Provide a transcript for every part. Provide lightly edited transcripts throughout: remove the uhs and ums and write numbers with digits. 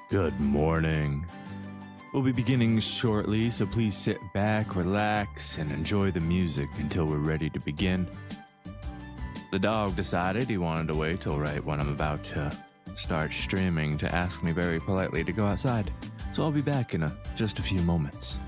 Good morning. We'll be beginning shortly, so please sit back, relax, and enjoy the music until we're ready to begin. The dog decided he wanted to wait till right when I'm about to start streaming to ask me very politely to go outside, so I'll be back in just a few moments.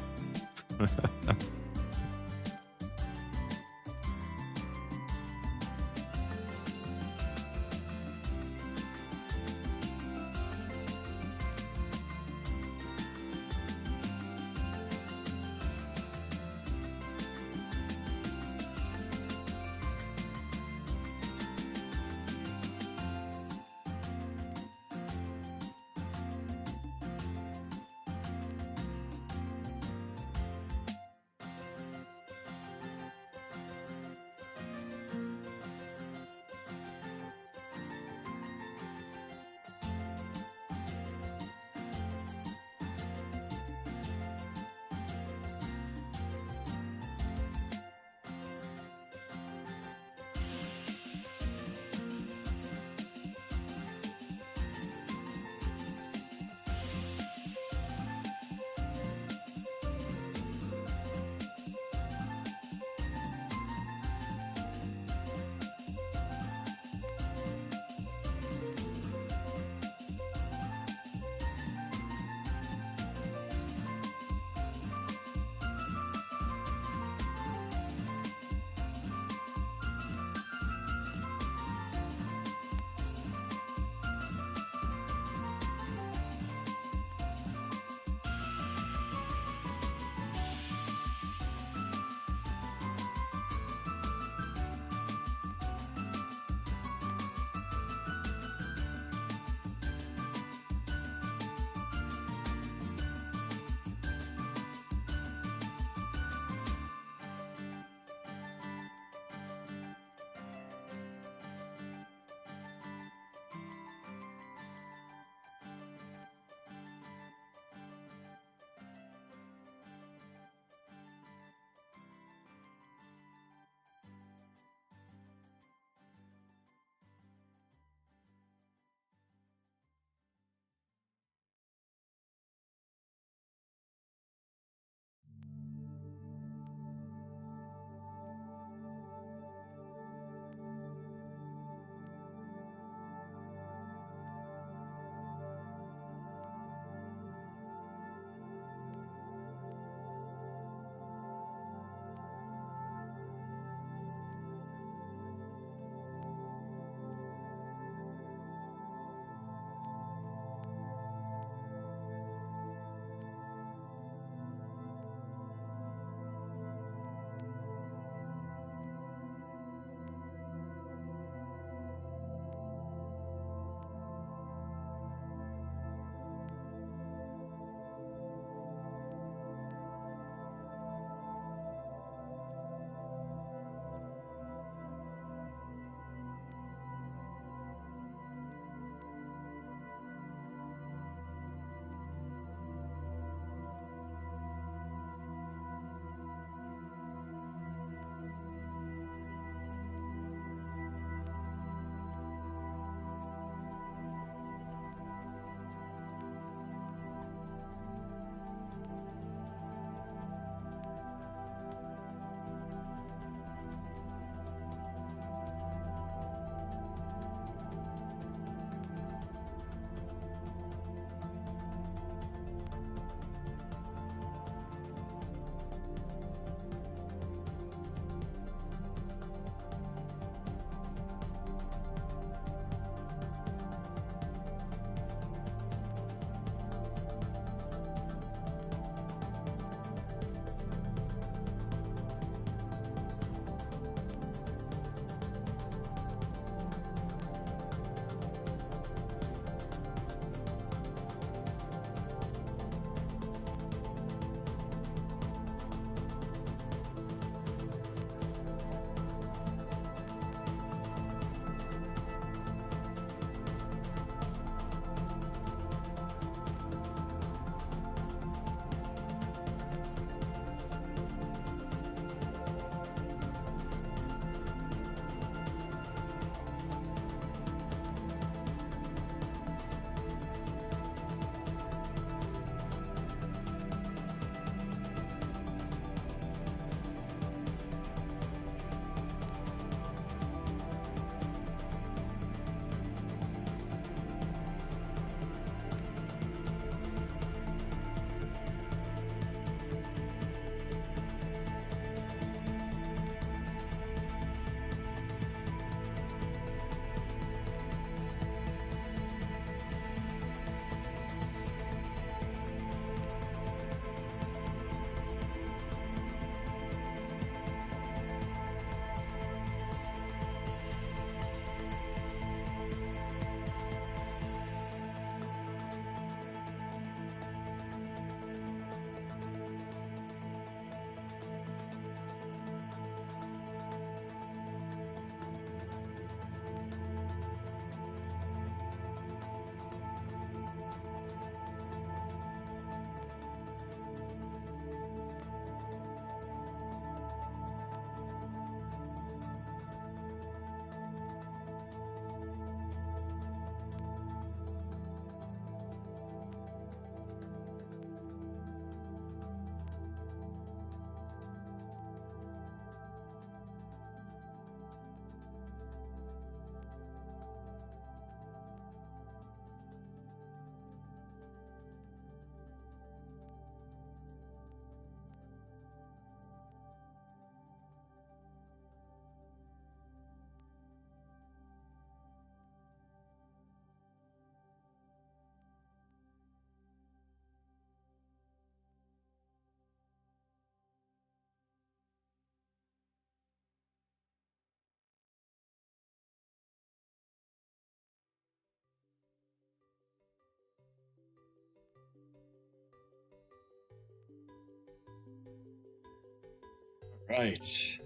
Right.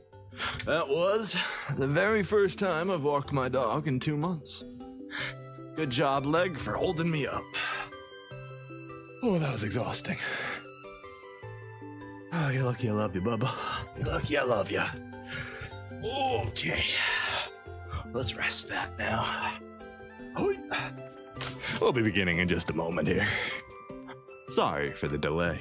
That was the very first time I've walked my dog in 2 months. Good job, leg, for holding me up. Oh, that was exhausting. Oh, you're lucky I love you, Bubba. You're lucky I love you. Okay. Let's rest that now. We'll be beginning in just a moment here. Sorry for the delay.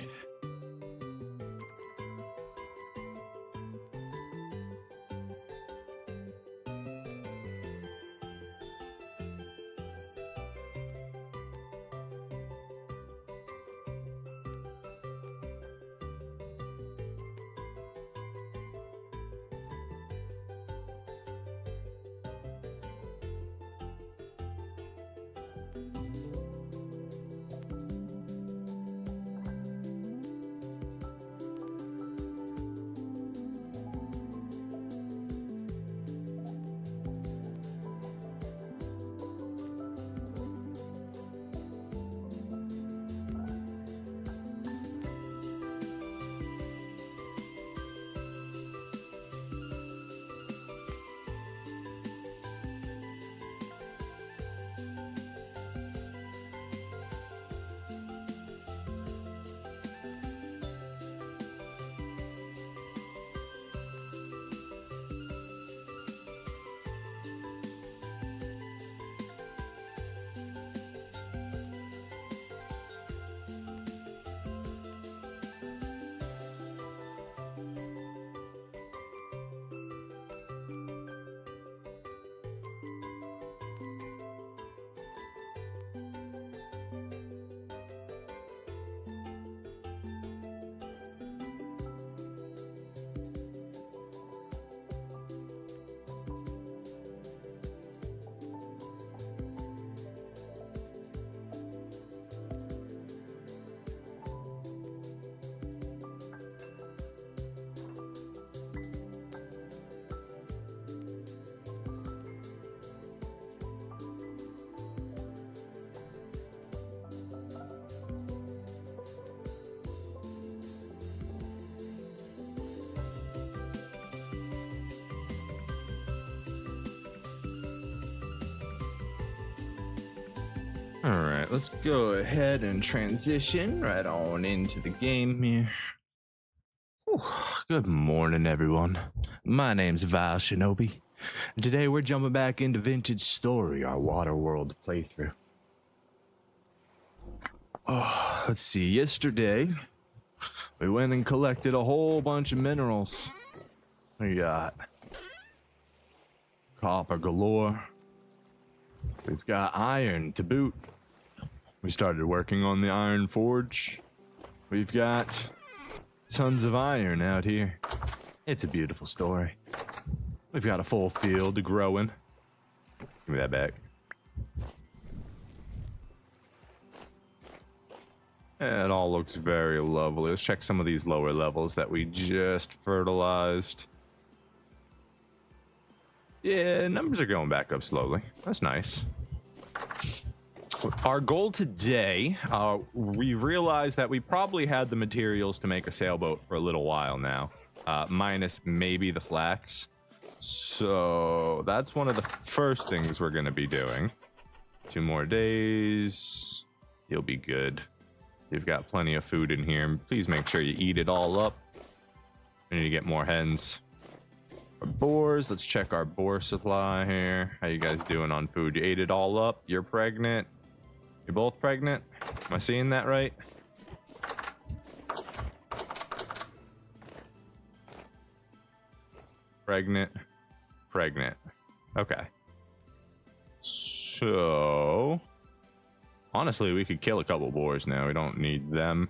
All right, let's go ahead and transition right on into the game here. Whew. Good morning, everyone. My name's Val Shinobi. And today we're jumping back into Vintage Story, our WaterWorld playthrough. Oh, let's see. Yesterday, we went and collected a whole bunch of minerals. We got copper galore. We've got iron to boot. We started working on the iron forge. We've got tons of iron out here. It's a beautiful story. We've got a full field growing. Give me that back. It all looks very lovely. Let's check some of these lower levels that we just fertilized. Yeah, numbers are going back up slowly. That's nice. Our goal today, we realized that we probably had the materials to make a sailboat for a little while now, minus maybe the flax. So that's one of the first things we're going to be doing. 2 more days. You'll be good. You've got plenty of food in here. Please make sure you eat it all up. We need to get more hens. Our boars. Let's check our boar supply here. How you guys doing on food? You ate it all up? You're pregnant? You're both pregnant? Am I seeing that right? Pregnant. Pregnant. Okay. So... honestly, we could kill a couple boars now. We don't need them.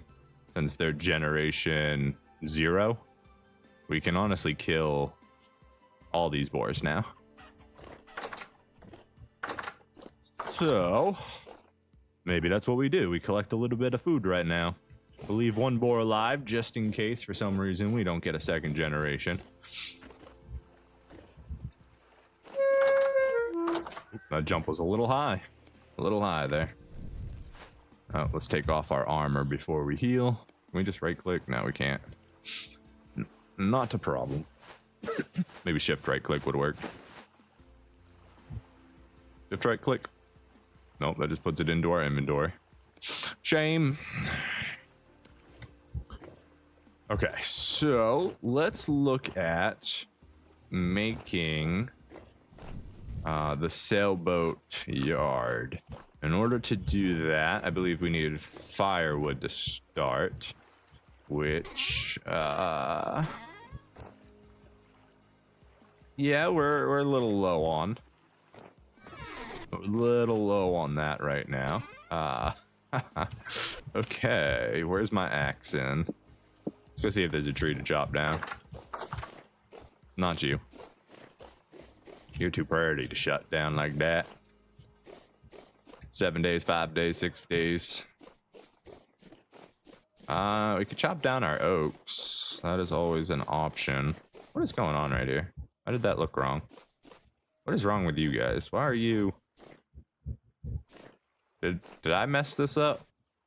Since they're generation 0. We can honestly kill all these boars now. So... maybe that's what we do. We collect a little bit of food right now. We'll leave 1 boar alive just in case for some reason we don't get a 2nd generation. Oop, that jump was a little high. A little high there. Oh, let's take off our armor before we heal. Can we just right click? No, we can't. Not a problem. Maybe shift right click would work. Shift right click. Nope, that just puts it into our inventory. Shame. Okay, so let's look at making the sailboat yard. In order to do that, I believe we needed firewood to start, which yeah, we're a little low on. We're a little low on that right now. Okay, where's my axe in? Let's go see if there's a tree to chop down. Not you. You're too pretty to shut down like that. 7 days, 5 days, 6 days. We could chop down our oaks. That is always an option. What is going on right here? Why did that look wrong? What is wrong with you guys? Why are you... Did I mess this up?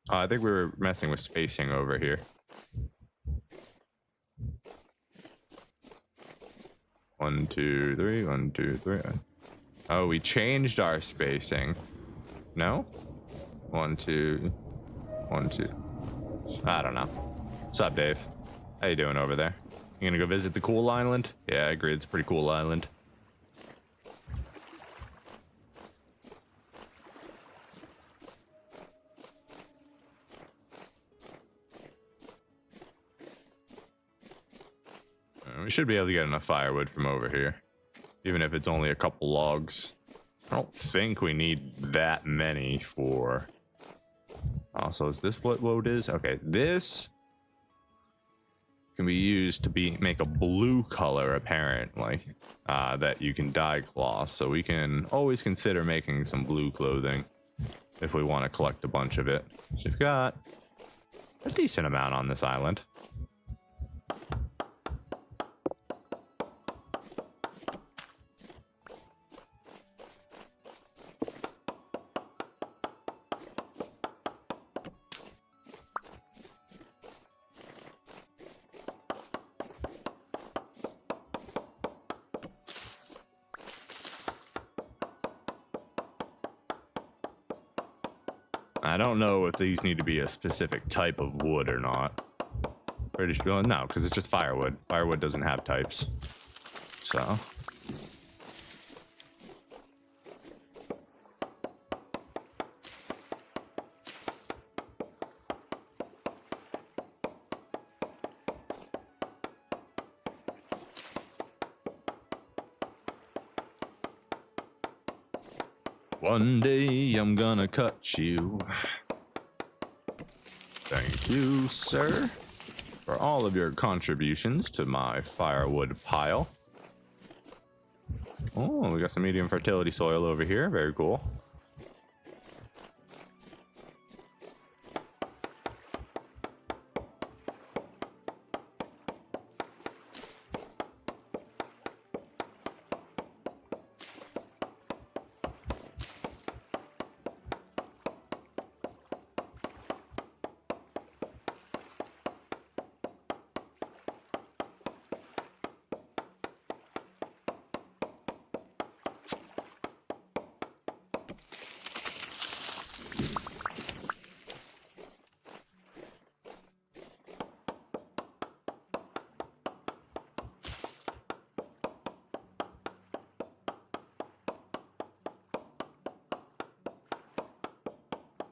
I think we were messing with spacing over here. 1, 2, 3, 1, 2, 3. Oh, we changed our spacing. No? 1, 2, 1, 2. I don't know. What's up, Dave? How you doing over there? You gonna go visit the cool island? Yeah, I agree. It's a pretty cool island. We should be able to get enough firewood from over here, even if it's only a couple logs. I don't think we need that many for... Also, is this what woad is? Okay, this can be used to make a blue color, apparently, that you can dye cloth. So we can always consider making some blue clothing if we want to collect a bunch of it. We've got a decent amount on this island. I don't know if these need to be a specific type of wood or not. Pretty sure, no, because it's just firewood. Firewood doesn't have types. So. One day I'm gonna cut you. Thank you, sir, for all of your contributions to my firewood pile. Oh, we got some medium fertility soil over here. Very cool.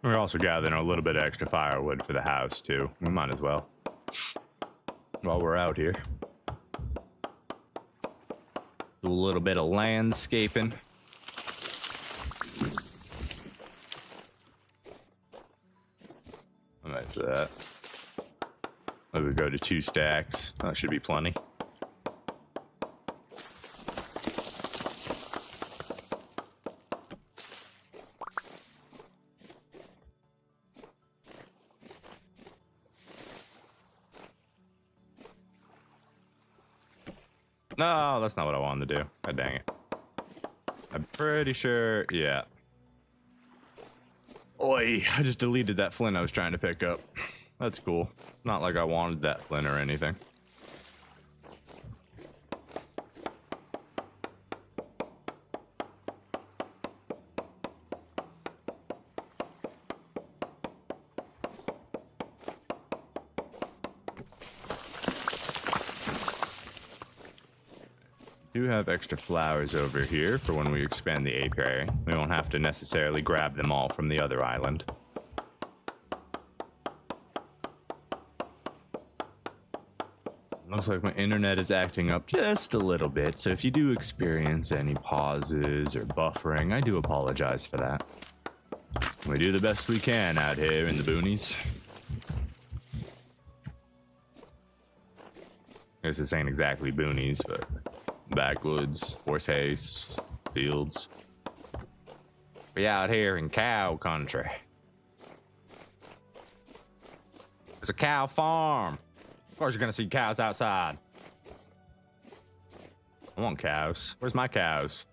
We're also gathering a little bit of extra firewood for the house, too. We might as well. While we're out here. Do a little bit of landscaping. How much is that? Maybe we go to 2 stacks. That should be plenty. No, that's not what I wanted to do. God dang it. I'm pretty sure, yeah. Oi, I just deleted that flint I was trying to pick up. That's cool. Not like I wanted that flint or anything. do have extra flowers over here for when we expand the apiary. We won't have to necessarily grab them all from the other island. Looks like my internet is acting up just a little bit, so if you do experience any pauses or buffering, I do apologize for that. We do the best we can out here in the boonies. I guess this ain't exactly boonies, but backwoods, horse haze, fields. We out here in cow country. It's a cow farm. Of course you're gonna see cows outside. I want cows. Where's my cows?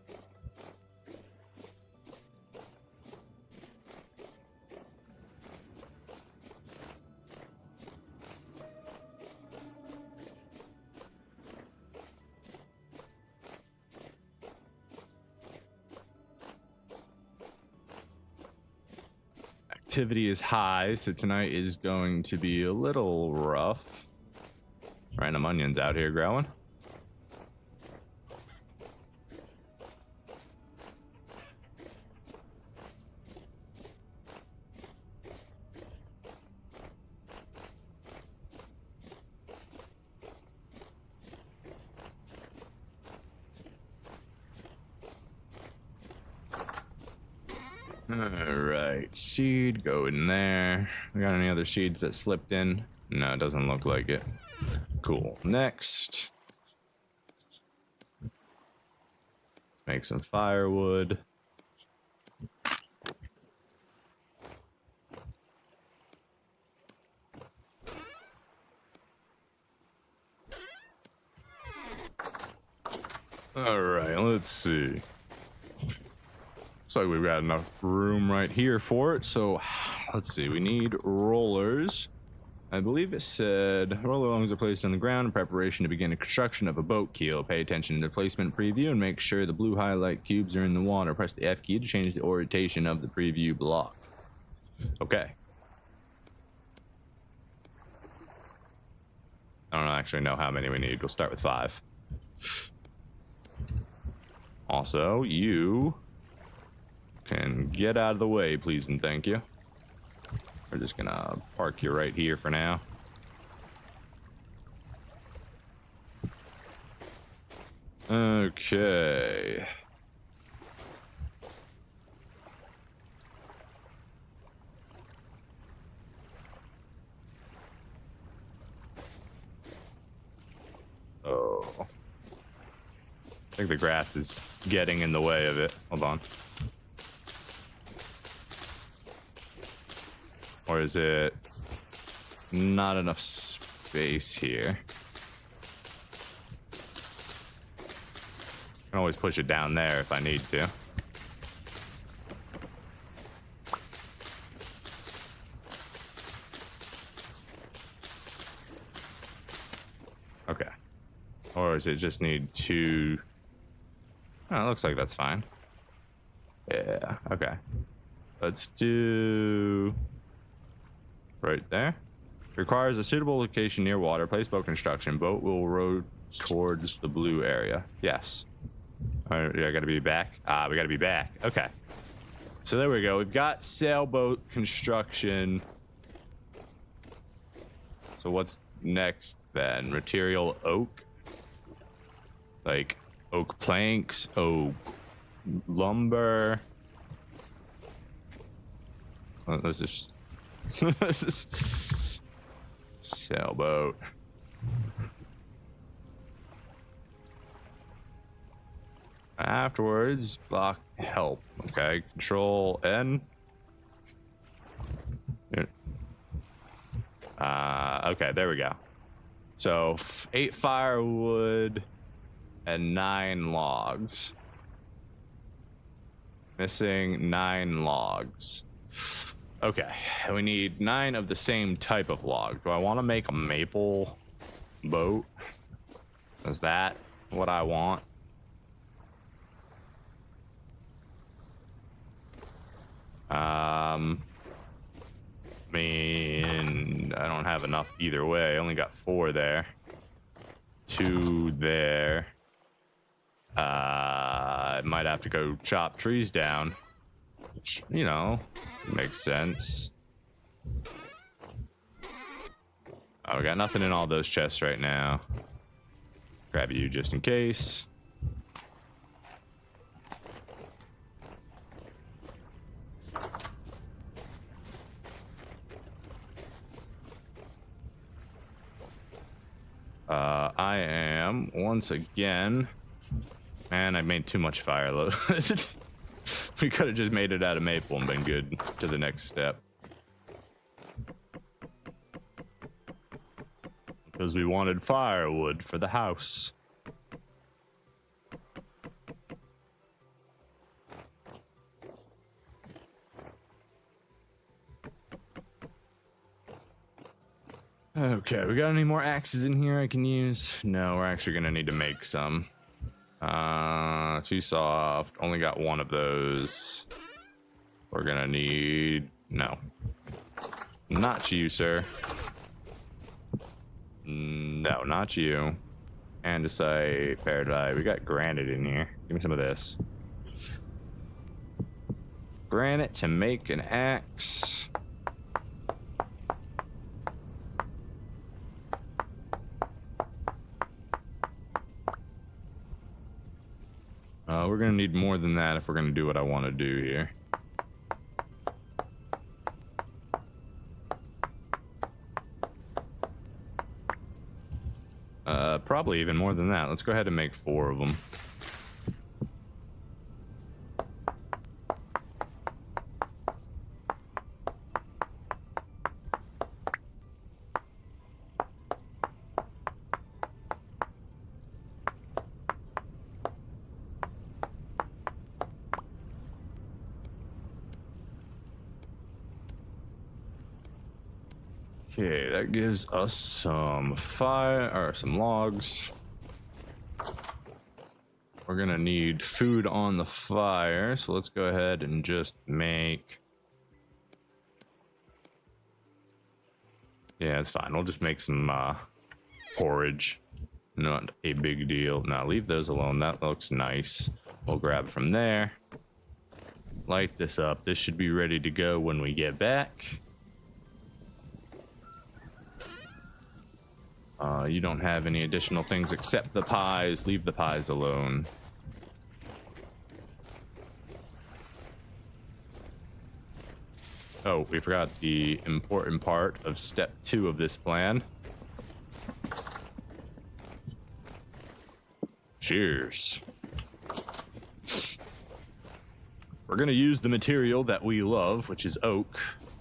Activity is high, so tonight is going to be a little rough. Random onions out here growing. Alright, seed, go in there. We got any other seeds that slipped in? No, it doesn't look like it. Cool. Next. Make some firewood. Alright, let's see. Looks like we've got enough room right here for it, so let's see. We need rollers. I believe it said roller lungs are placed on the ground in preparation to begin the construction of a boat keel. Pay attention to the placement preview and make sure the blue highlight cubes are in the water. Press the F key to change the orientation of the preview block. Okay. I don't actually know how many we need. We'll start with 5. Also, you can get out of the way, please and thank you. We're just gonna park you right here for now. Okay. Oh. I think the grass is getting in the way of it. Hold on. Or is it not enough space here? I can always push it down there if I need to. Okay. Or does it just need 2? Oh, it looks like that's fine. Yeah, okay. Let's do... right there. Requires a suitable location near water. Place boat construction. Boat will row towards the blue area. Yes. All right, I gotta be back. We gotta be back. Okay. So there we go. We've got sailboat construction. So what's next then? Material oak? Like oak planks, oak lumber. Let's just sailboat. Afterwards, block help. Okay, Control N. Okay, there we go. So 8 firewood and 9 logs. Missing 9 logs. Okay, we need 9 of the same type of log. Do I want to make a maple boat? Is that what I want? I mean, I don't have enough either way. I only got 4 there. 2 there. I might have to go chop trees down. Which, you know, makes sense. Oh, we got nothing in all those chests right now. Grab you just in case. I am once again. Man, I made too much fire load. We could have just made it out of maple and been good to the next step. Because we wanted firewood for the house. Okay, we got any more axes in here I can use? No, we're actually gonna need to make some. Too soft. Only got one of those. We're gonna need... No. Not you, sir. No, not you. Andesite, paradise. We got granite in here. Give me some of this. Granite to make an axe. We're gonna need more than that if we're gonna do what I want to do here. Probably even more than that. Let's go ahead and make 4 of them. Okay, that gives us some fire, or some logs. We're gonna need food on the fire, so let's go ahead and just make... Yeah, it's fine. We'll just make some porridge. Not a big deal. Now, leave those alone. That looks nice. We'll grab from there. Light this up. This should be ready to go when we get back. You don't have any additional things except the pies. Leave the pies alone. Oh, we forgot the important part of step 2 of this plan. Cheers. We're gonna use the material that we love, which is oak.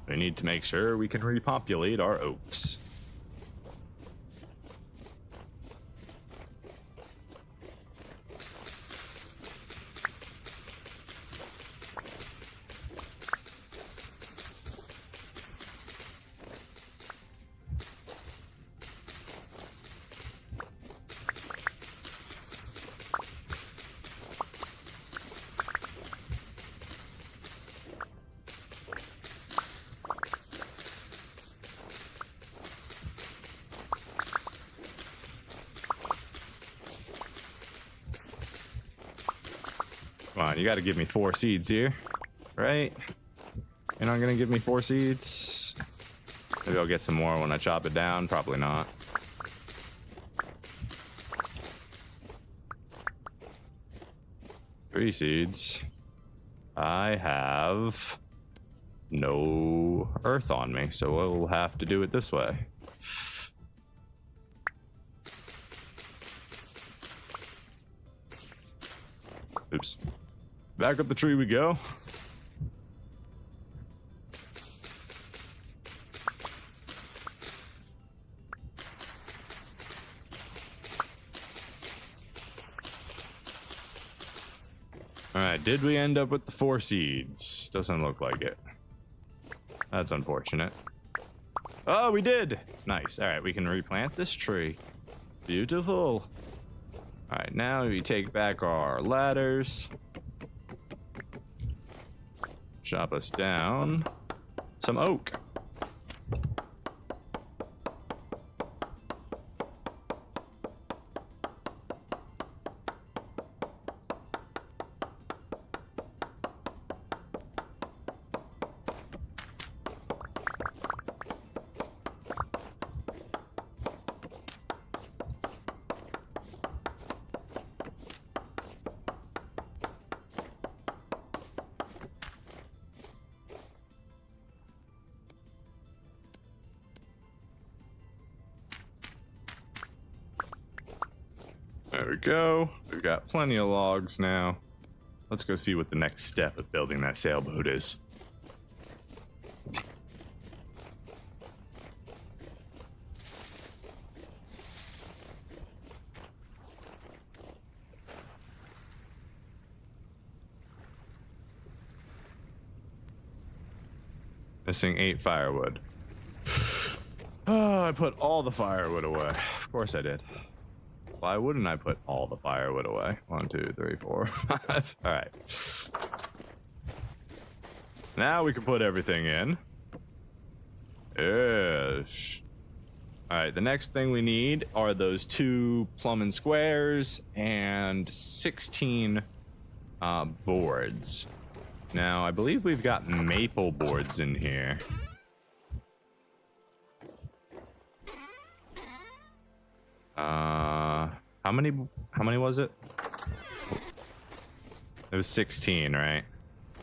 We need to make sure we can repopulate our oaks. Come on, you gotta give me 4 seeds here, right? You're not gonna give me 4 seeds? Maybe I'll get some more when I chop it down. Probably not. Three seeds. I have no earth on me, so we'll have to do it this way. Oops. Back up the tree we go. Alright, did we end up with the 4 seeds? Doesn't look like it. That's unfortunate. Oh, we did! Nice. Alright, we can replant this tree. Beautiful. Alright, now we take back our ladders. Chop us down some oak. we go. We've got plenty of logs now. Let's go see what the next step of building that sailboat is. Missing 8 firewood. Oh, I put all the firewood away. Of course I did. Why wouldn't I put all the firewood away? 1, 2, 3, 4, 5. All right. Now we can put everything in. Ish. All right, the next thing we need are those 2 plumbing squares and 16 boards. Now, I believe we've got maple boards in here. How many was it? It was 16, right?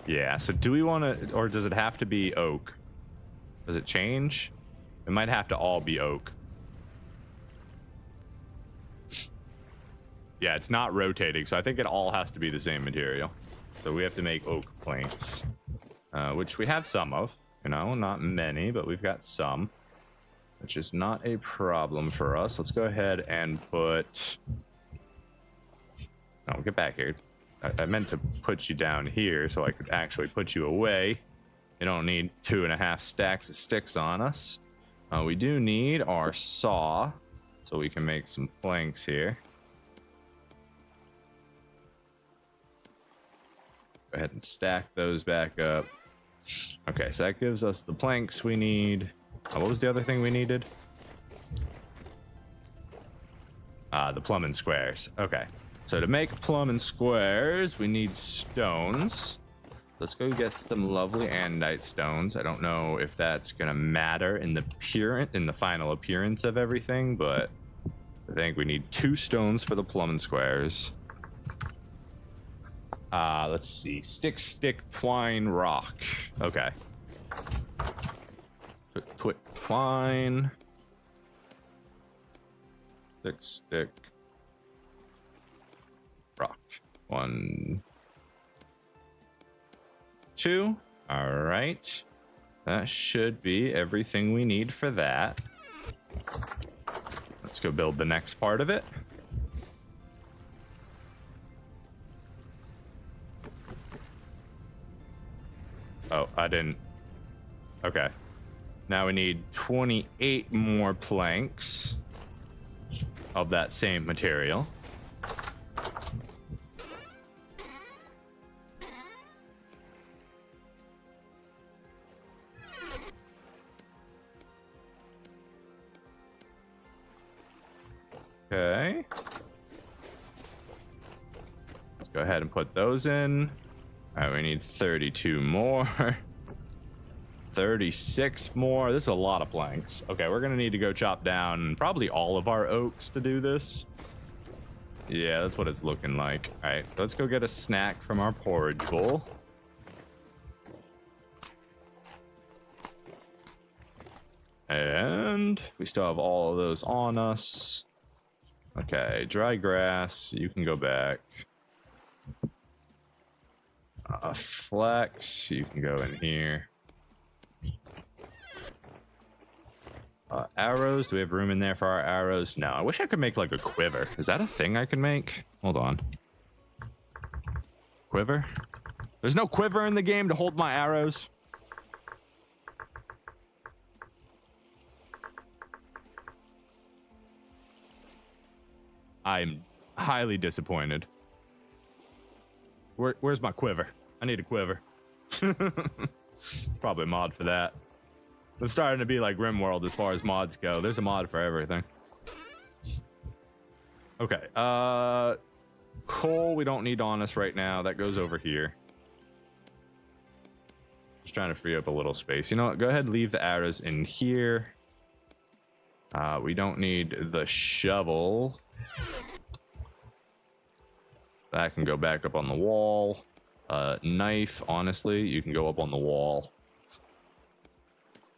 Yeah, so do we want to, or does it have to be oak? Does it change? It might have to all be oak. Yeah, it's not rotating, so I think it all has to be the same material. So we have to make oak planks, which we have some of, you know, not many, but we've got some, which is not a problem for us. Let's go ahead and put, oh, get back here. I meant to put you down here so I could actually put you away. You don't need 2.5 stacks of sticks on us. We do need our saw, so we can make some planks here. Go ahead and stack those back up. Okay, so that gives us the planks we need. What was the other thing we needed? The plumbing squares. Okay, so to make plumbing squares, we need stones. Let's go get some lovely andite stones. I don't know if that's gonna matter in the final appearance of everything, but I think we need 2 stones for the plumbing squares. Let's see. Stick, twine, rock. Okay. Twine. Stick. Rock. 1, 2. All right. That should be everything we need for that. Let's go build the next part of it. Oh, I didn't. Okay. Now we need 28 more planks of that same material. Okay. Let's go ahead and put those in. All right, we need 32 more. 36 more. This is a lot of planks. Okay, we're gonna need to go chop down probably all of our oaks to do this. Yeah, that's what it's looking like. All right, let's go get a snack from our porridge bowl. And we still have all of those on us. Okay, dry grass, you can go back. Flex, you can go in here. Arrows, do we have room in there for our arrows? No, I wish I could make like a quiver. Is that a thing I can make? Hold on. Quiver? There's no quiver in the game to hold my arrows. I'm highly disappointed. Where's my quiver? I need a quiver. It's probably a mod for that. It's starting to be like RimWorld as far as mods go. There's a mod for everything. Okay. Coal we don't need on us right now. That goes over here. Just trying to free up a little space. You know what? Go ahead and leave the arrows in here. We don't need the shovel. That can go back up on the wall. Knife, honestly, you can go up on the wall.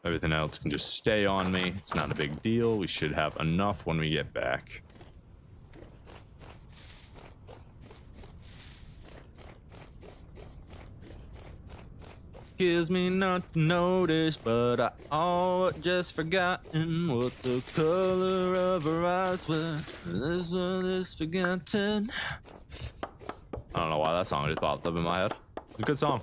Everything else can just stay on me. It's not a big deal. We should have enough when we get back. kills me not to notice, but I all just forgotten what the color of her eyes were. This one is forgotten. I don't know why that song just popped up in my head. It's a good song.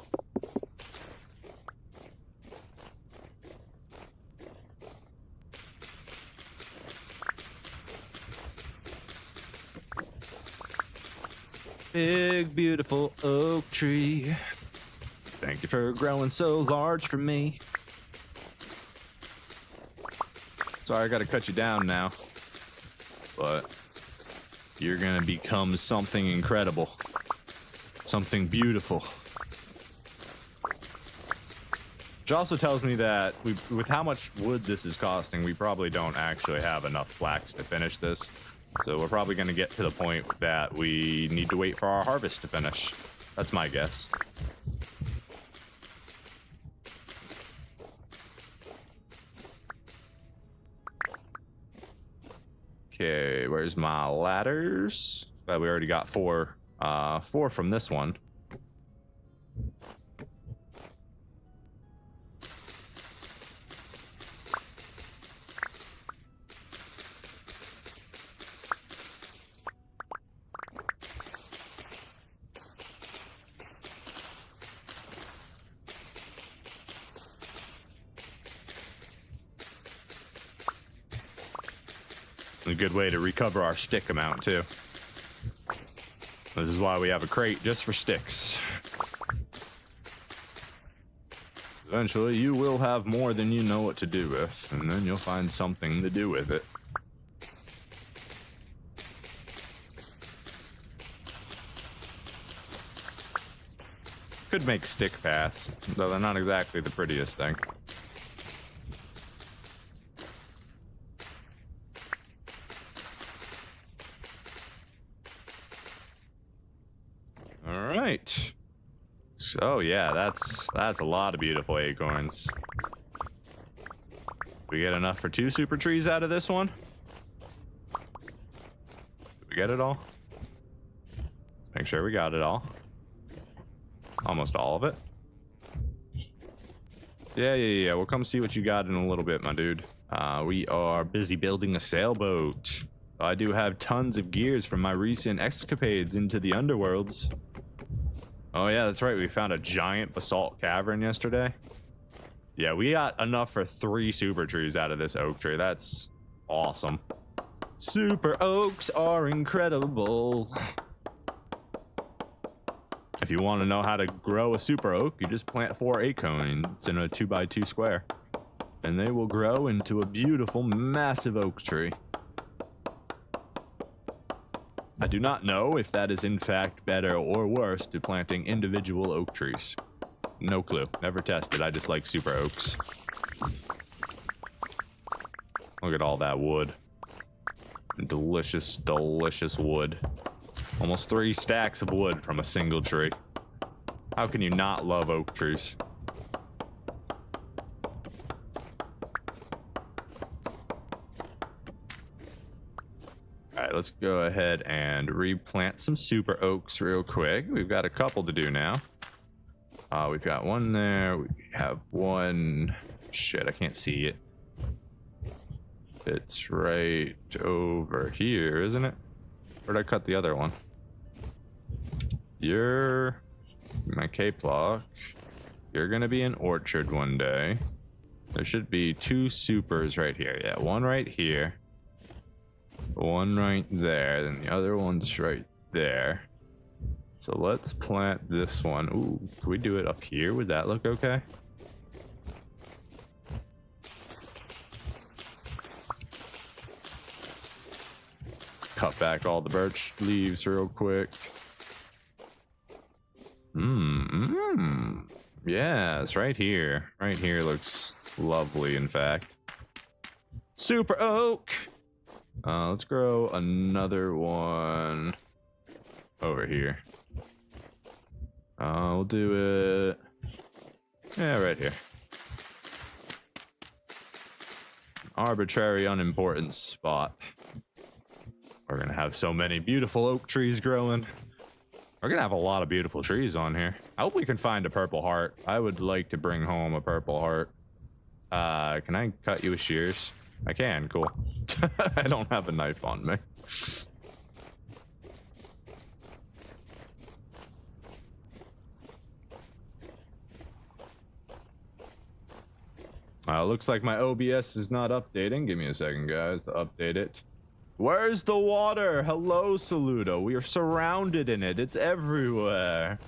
Big, beautiful oak tree. Thank you for growing so large for me. Sorry, I gotta cut you down now. But you're gonna become something incredible. Something beautiful. Which also tells me that with how much wood this is costing, we probably don't actually have enough flax to finish this. So we're probably going to get to the point that we need to wait for our harvest to finish. That's my guess. Okay, where's my ladders? We already got four from this one. A good way to recover our stick amount too. This is why we have a crate just for sticks. Eventually you will have more than you know what to do with, and then you'll find something to do with it. Could make stick paths, though they're not exactly the prettiest thing. Alright. So yeah, that's a lot of beautiful acorns. We get enough for 2 super trees out of this one? Did we get it all? Make sure we got it all. Almost all of it. Yeah. We'll come see what you got in a little bit, my dude. We are busy building a sailboat. I do have tons of gears from my recent escapades into the underworlds. Oh yeah, that's right. We found a giant basalt cavern yesterday. Yeah, we got enough for 3 super trees out of this oak tree. That's awesome. Super oaks are incredible. If you want to know how to grow a super oak, you just plant 4 acorns in a 2x2 square. And they will grow into a beautiful, massive oak tree. I do not know if that is in fact better or worse to planting individual oak trees. No clue. Never tested. I just like super oaks. Look at all that wood. Delicious, delicious wood. Almost 3 stacks of wood from a single tree. How can you not love oak trees? Alright, let's go ahead and replant some super oaks real quick. We've got a couple to do now. We've got one there. We have one. Shit, I can't see it. It's right over here, isn't it? Where'd I cut the other one? You're my cape lock. You're gonna be an orchard one day. There should be 2 supers right here. Yeah, one right here. One right there, then the other one's right there. So let's plant this one. Ooh, can we do it up here? Would that look okay? Cut back all the birch leaves real quick. Yeah, it's right here. Right here looks lovely, in fact. Super oak! Let's grow another one over here. We'll do it. Yeah, right here. Arbitrary, unimportant spot. We're gonna have so many beautiful oak trees growing. We're gonna have a lot of beautiful trees on here. I hope we can find a purple heart. I would like to bring home a purple heart. Can I cut you with shears? I can, cool. I don't have a knife on me. Looks like my OBS is not updating. Give me a second, guys, to update it. Where's the water? Hello, Saludo. We are surrounded in it. It's everywhere.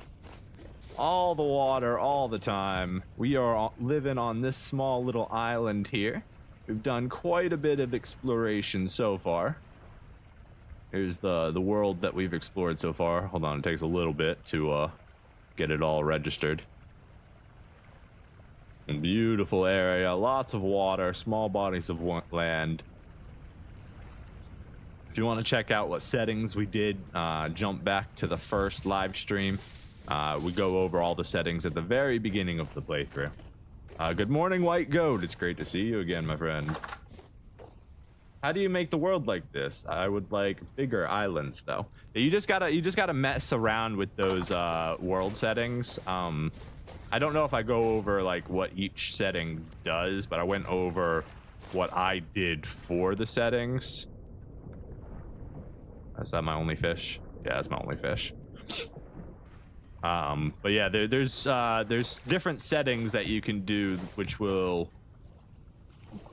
All the water, all the time. We are living on this small little island here. We've done quite a bit of exploration so far. Here's the world that we've explored so far. Hold on, it takes a little bit to get it all registered. A beautiful area, lots of water, small bodies of land. If you want to check out what settings we did, jump back to the first live stream. We go over all the settings at the very beginning of the playthrough. Good morning, White Goat. It's great to see you again, my friend. How do you make the world like this? I would like bigger islands, though. You just gotta mess around with those world settings. I don't know if I go over like what each setting does, but I went over what I did for the settings. Is that my only fish? Yeah, that's my only fish. But yeah, there's different settings that you can do which will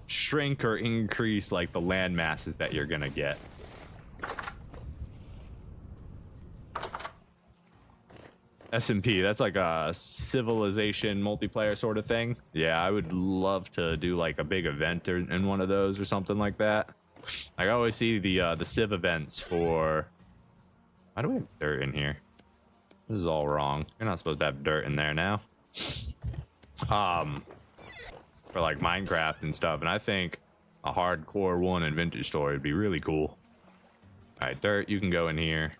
shrink or increase like the land masses that you're gonna get. SMP, that's like a civilization multiplayer sort of thing. Yeah, I would love to do like a big event in one of those or something like that. I always see the civ events for. Why do we have dirt in here? This is all wrong. You're not supposed to have dirt in there now. For like Minecraft and stuff, and I think a hardcore one in Vintage Story would be really cool. All right, dirt, you can go in here.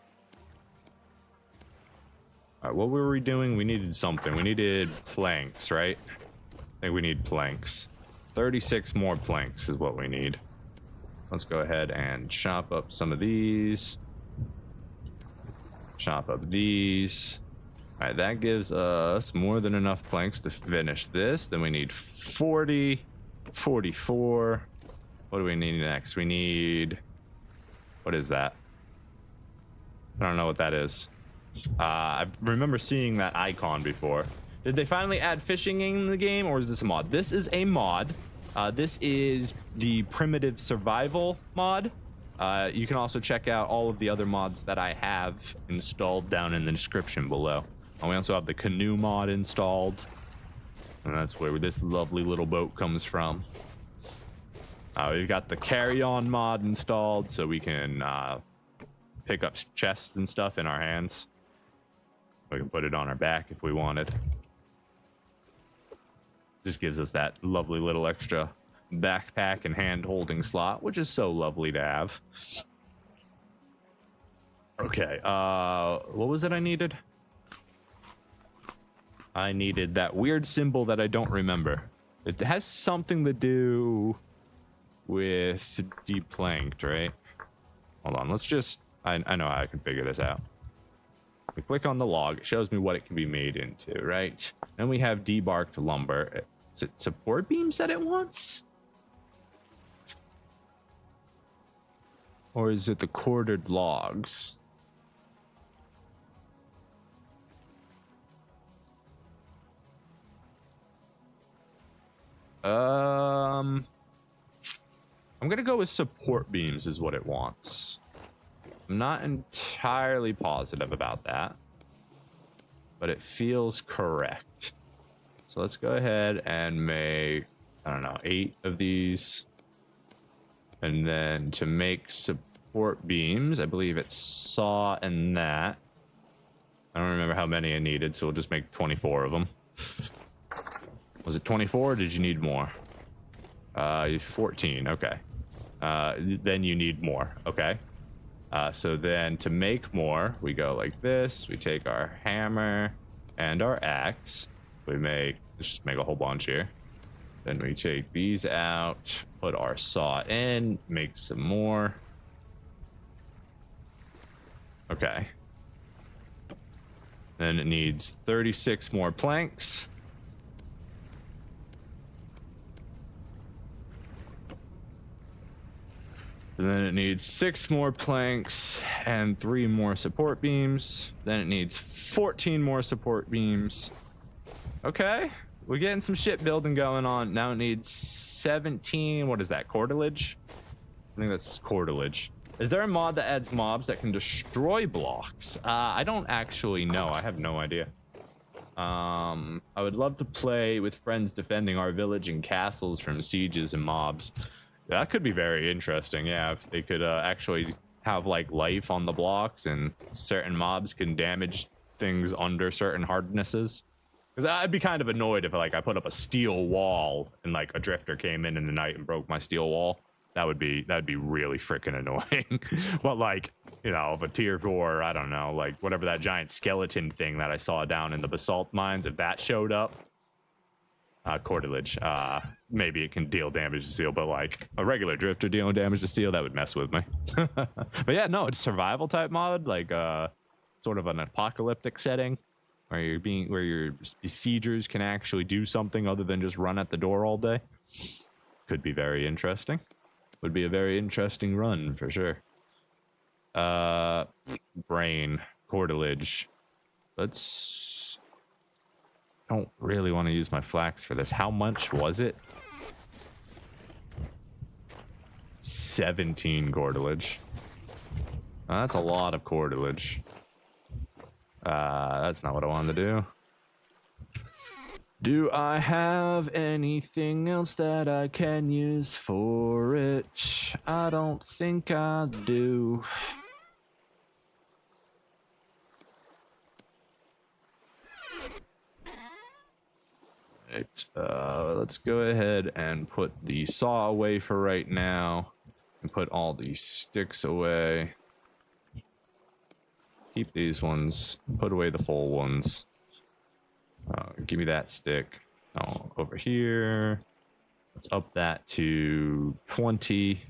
All right, what were we doing? We needed something. We needed planks, right? I think we need planks. 36 more planks is what we need. Let's go ahead and chop up some of these. Chop up these. All right, that gives us more than enough planks to finish this. Then we need 40, 44. What do we need next? We need, what is that? I don't know what that is. I remember seeing that icon before. Did they finally add fishing in the game, or is this a mod? This is a mod. This is the primitive survival mod. You can also check out all of the other mods that I have installed down in the description below. And we also have the Canoe Mod installed. And that's where this lovely little boat comes from. We've got the carry-on mod installed, so we can pick up chests and stuff in our hands. We can put it on our back if we wanted. Just gives us that lovely little extra backpack and hand-holding slot, which is so lovely to have. Okay, what was it I needed? I needed that weird symbol that I don't remember. It has something to do with deplanked, right? Hold on, let's just... I know how I can figure this out. We click on the log, it shows me what it can be made into, right? Then we have debarked lumber. Is it support beams that it wants? Or is it the quartered logs? I'm gonna go with support beams is what it wants. I'm not entirely positive about that, but it feels correct. So let's go ahead and make, I don't know, 8 of these. And then to make support beams, I believe it's saw and that. I don't remember how many I needed, so we'll just make 24 of them. Was it 24 or did you need more? 14, okay. Then you need more, okay. So then to make more, we go like this. We take our hammer and our axe. Let's just make a whole bunch here. Then we take these out, put our saw in, make some more. Okay. Then it needs 36 more planks. And then it needs 6 more planks and 3 more support beams. Then it needs 14 more support beams. Okay, we're getting some shipbuilding going on. Now it needs 17. What is that, cartilage? I think that's cartilage. Is there a mod that adds mobs that can destroy blocks? I don't actually know. I have no idea. I would love to play with friends defending our village and castles from sieges and mobs. That could be very interesting, yeah, if they could actually have, like, life on the blocks and certain mobs can damage things under certain hardnesses. Because I'd be kind of annoyed if, like, I put up a steel wall and, like, a drifter came in the night and broke my steel wall. That'd be really freaking annoying. But, like, you know, if a tier 4, I don't know, like, whatever that giant skeleton thing that I saw down in the basalt mines, if that showed up, cartilage, maybe it can deal damage to steel, but like a regular drifter dealing damage to steel, that would mess with me. But yeah, no, it's survival type mod, like sort of an apocalyptic setting where your besiegers can actually do something other than just run at the door all day. Could be very interesting. Would be a very interesting run for sure. Brain, cartilage. Let's... don't really want to use my flax for this. How much was it? 17 cartilage. That's a lot of cartilage. That's not what I wanted to do. Do I have anything else that I can use for it? I don't think I do. Right, let's go ahead and put the saw away for right now and put all these sticks away. Keep these ones, put away the full ones. Give me that stick. Oh, over here. Let's up that to 20.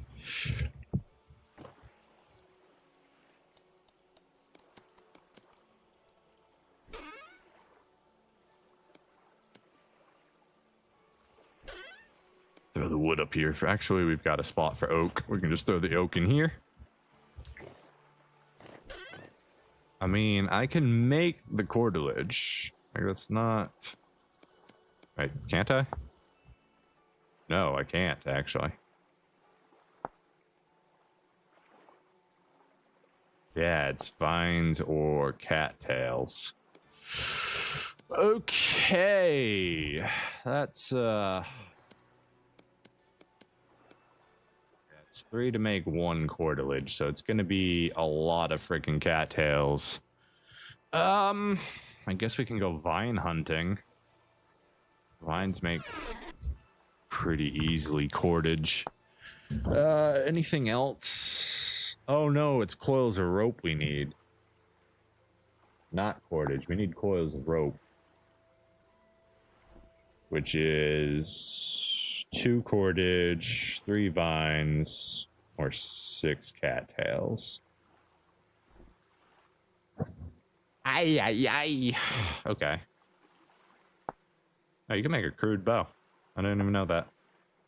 Throw the wood up here. Actually, we've got a spot for oak. We can just throw the oak in here. I mean, I can make the cartilage. Like, that's not... Right, can't I? No, I can't, actually. Yeah, it's vines or cattails. Okay. That's, it's 3 to make 1 cartilage, so it's gonna be a lot of freaking cattails. I guess we can go vine hunting. Vines make pretty easily cordage. Anything else? Oh no, it's coils of rope we need. Not cordage, we need coils of rope. Which is 2 cordage, 3 vines, or 6 cattails. Ay, ay, ay. Okay. Oh, you can make a crude bow. I didn't even know that.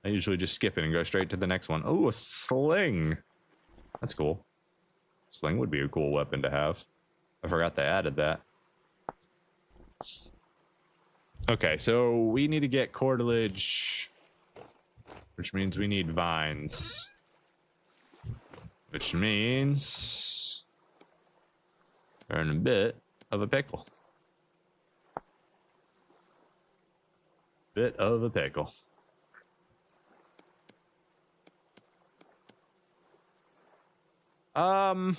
I usually just skip it and go straight to the next one. Oh, a sling. That's cool. Sling would be a cool weapon to have. I forgot they added that. Okay, so we need to get cartilage, which means we need vines. Which means we're in a bit of a pickle. Bit of a pickle. Yeah,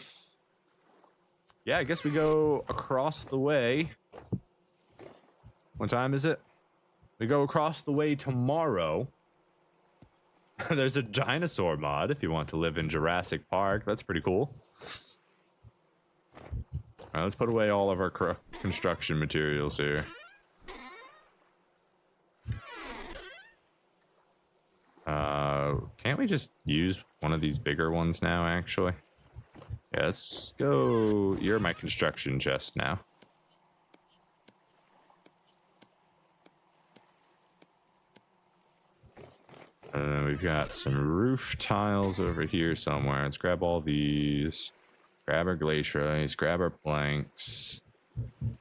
I guess we go across the way. What time is it? We go across the way tomorrow. There's a dinosaur mod if you want to live in Jurassic Park. That's pretty cool. All right, let's put away all of our construction materials here. Can't we just use one of these bigger ones now, actually? Yeah, let's go. You're my construction chest now. And then we've got some roof tiles over here somewhere. Let's grab all these. Grab our glacier ice, grab our planks,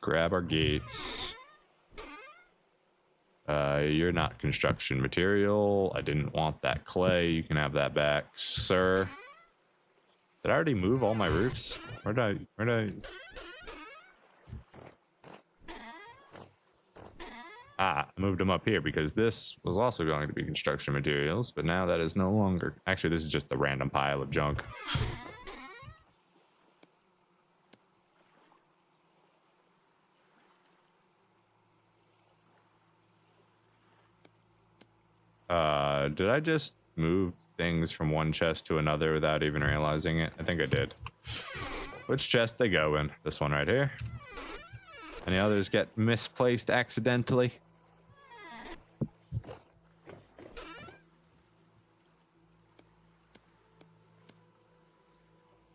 grab our gates. You're not construction material. I didn't want that clay. You can have that back, sir. Did I already move all my roofs? Where'd I? I moved them up here because this was also going to be construction materials, but now that is no longer. Actually, this is just a random pile of junk. Did I just move things from one chest to another without even realizing it? I think I did. Which chest they go in? This one right here. Any others get misplaced accidentally?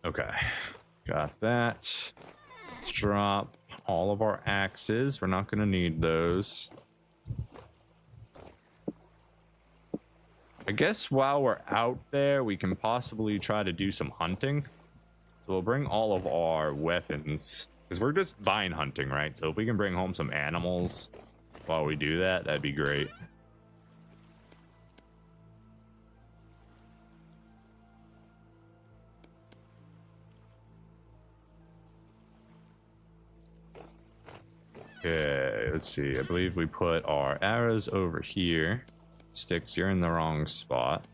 Okay, got that. Let's drop all of our axes. We're not going to need those. I guess while we're out there, we can possibly try to do some hunting. So we'll bring all of our weapons, because we're just vine hunting, right? So if we can bring home some animals while we do that, that'd be great. Okay, let's see. I believe we put our arrows over here. Sticks, you're in the wrong spot.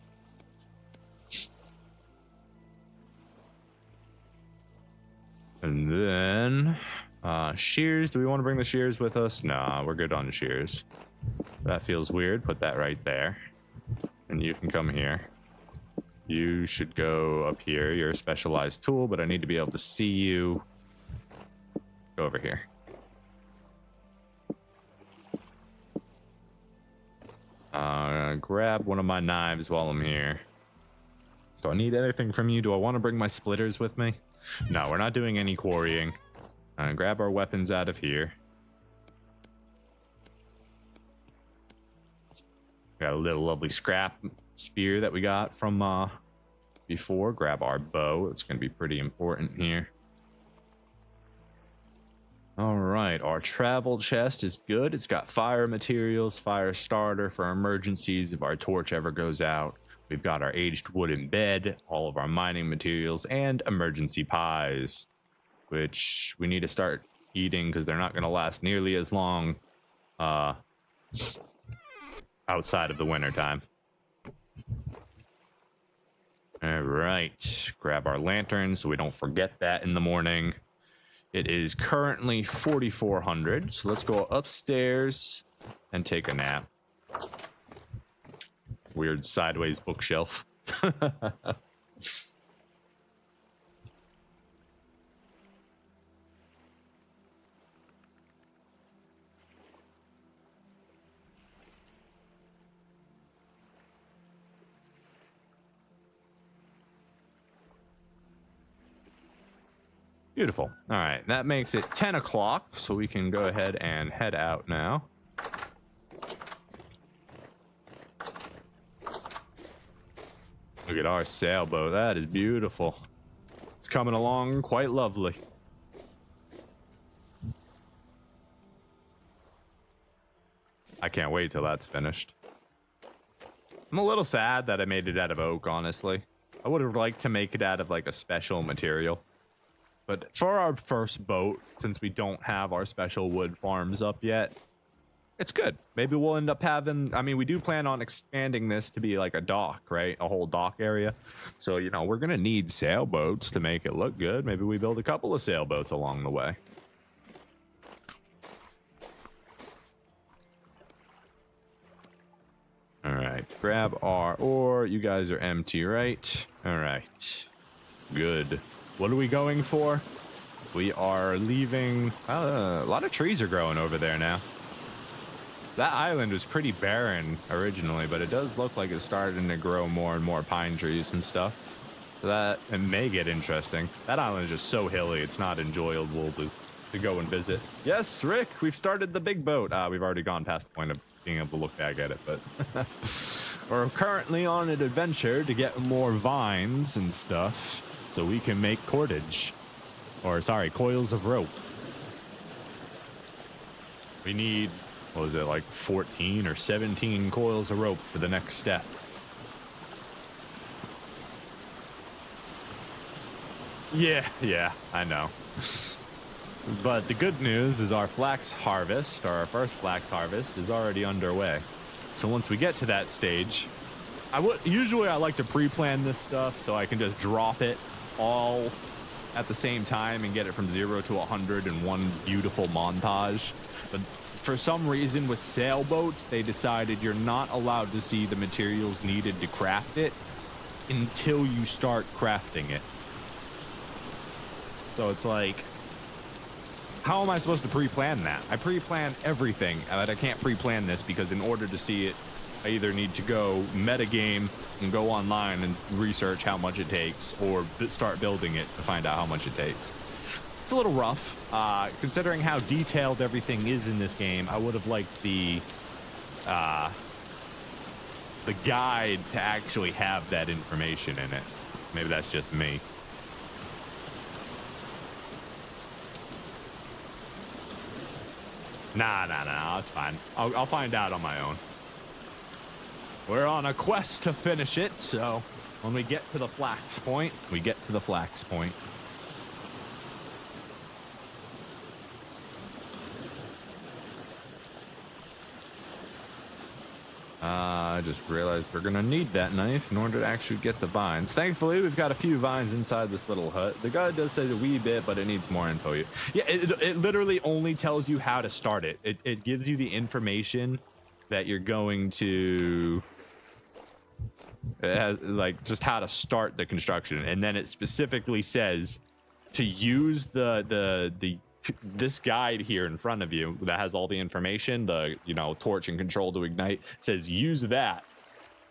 And then shears. Do we want to bring the shears with us? Nah, we're good on shears. That feels weird. Put that right there. And you can come here. You should go up here. You're a specialized tool, but I need to be able to see you. Go over here. Grab one of my knives while I'm here. Do I need anything from you? Do I want to bring my splitters with me? No, we're not doing any quarrying. Grab our weapons out of here. Got a little lovely scrap spear that we got from before. Grab our bow. It's going to be pretty important here. All right, our travel chest is good. It's got fire materials, fire starter for emergencies if our torch ever goes out. We've got our aged wooden bed, all of our mining materials, and emergency pies, which we need to start eating because they're not going to last nearly as long outside of the winter time. All right, grab our lantern so we don't forget that in the morning. It is currently 4,400, so let's go upstairs and take a nap. Weird sideways bookshelf. Beautiful. All right, that makes it 10 o'clock, so we can go ahead and head out now. Look at our sailboat. That is beautiful. It's coming along quite lovely. I can't wait till that's finished. I'm a little sad that I made it out of oak, honestly. I would have liked to make it out of like a special material. But for our first boat, since we don't have our special wood farms up yet, it's good. Maybe we'll end up having, I mean, we do plan on expanding this to be like a dock, right? A whole dock area. So, you know, we're going to need sailboats to make it look good. Maybe we build a couple of sailboats along the way. All right, grab our ore. You guys are empty, right? All right, good. What are we going for? We are leaving. A lot of trees are growing over there now. That island was pretty barren originally, but it does look like it's starting to grow more and more pine trees and stuff. So that it may get interesting. That island is just so hilly, it's not enjoyable to go and visit. Yes, Rick, we've started the big boat. We've already gone past the point of being able to look back at it, but We're currently on an adventure to get more vines and stuff so we can make cordage. Or, sorry, coils of rope. We need, what was it, like 14 or 17 coils of rope for the next step. Yeah, I know. But the good news is our flax harvest, or our first flax harvest, is already underway. So once we get to that stage, usually I like to pre-plan this stuff so I can just drop it all at the same time and get it from 0 to 100 in one beautiful montage. But for some reason with sailboats, they decided you're not allowed to see the materials needed to craft it until you start crafting it. So it's like, how am I supposed to pre-plan that? I pre-plan everything, but I can't pre-plan this because in order to see it, I either need to go metagame and go online and research how much it takes, or start building it to find out how much it takes. It's a little rough, considering how detailed everything is in this game. I would have liked the guide to actually have that information in it. Maybe that's just me. Nah, it's fine. I'll find out on my own. We're on a quest to finish it, so when we get to the flax point, we get to the flax point. I just realized we're gonna need that knife in order to actually get the vines. Thankfully, we've got a few vines inside this little hut. The guide does say a wee bit, but it needs more info. Yeah, it literally only tells you how to start it. It gives you the information that you're going to, it has, like, just how to start the construction, and then it specifically says to use this guide here in front of you that has all the information, the torch and control to ignite, says use that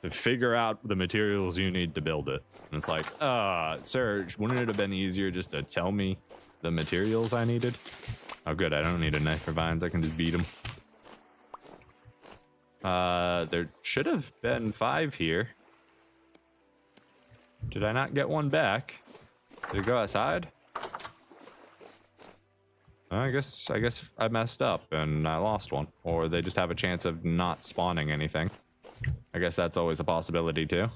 to figure out the materials you need to build it. And it's like, sir, wouldn't it have been easier just to tell me the materials I needed? Oh good, I don't need a knife for vines, I can just beat them. There should have been 5 here. Did I not get one back? Did it go outside? I guess I messed up and I lost one, or they just have a chance of not spawning anything. I guess that's always a possibility too.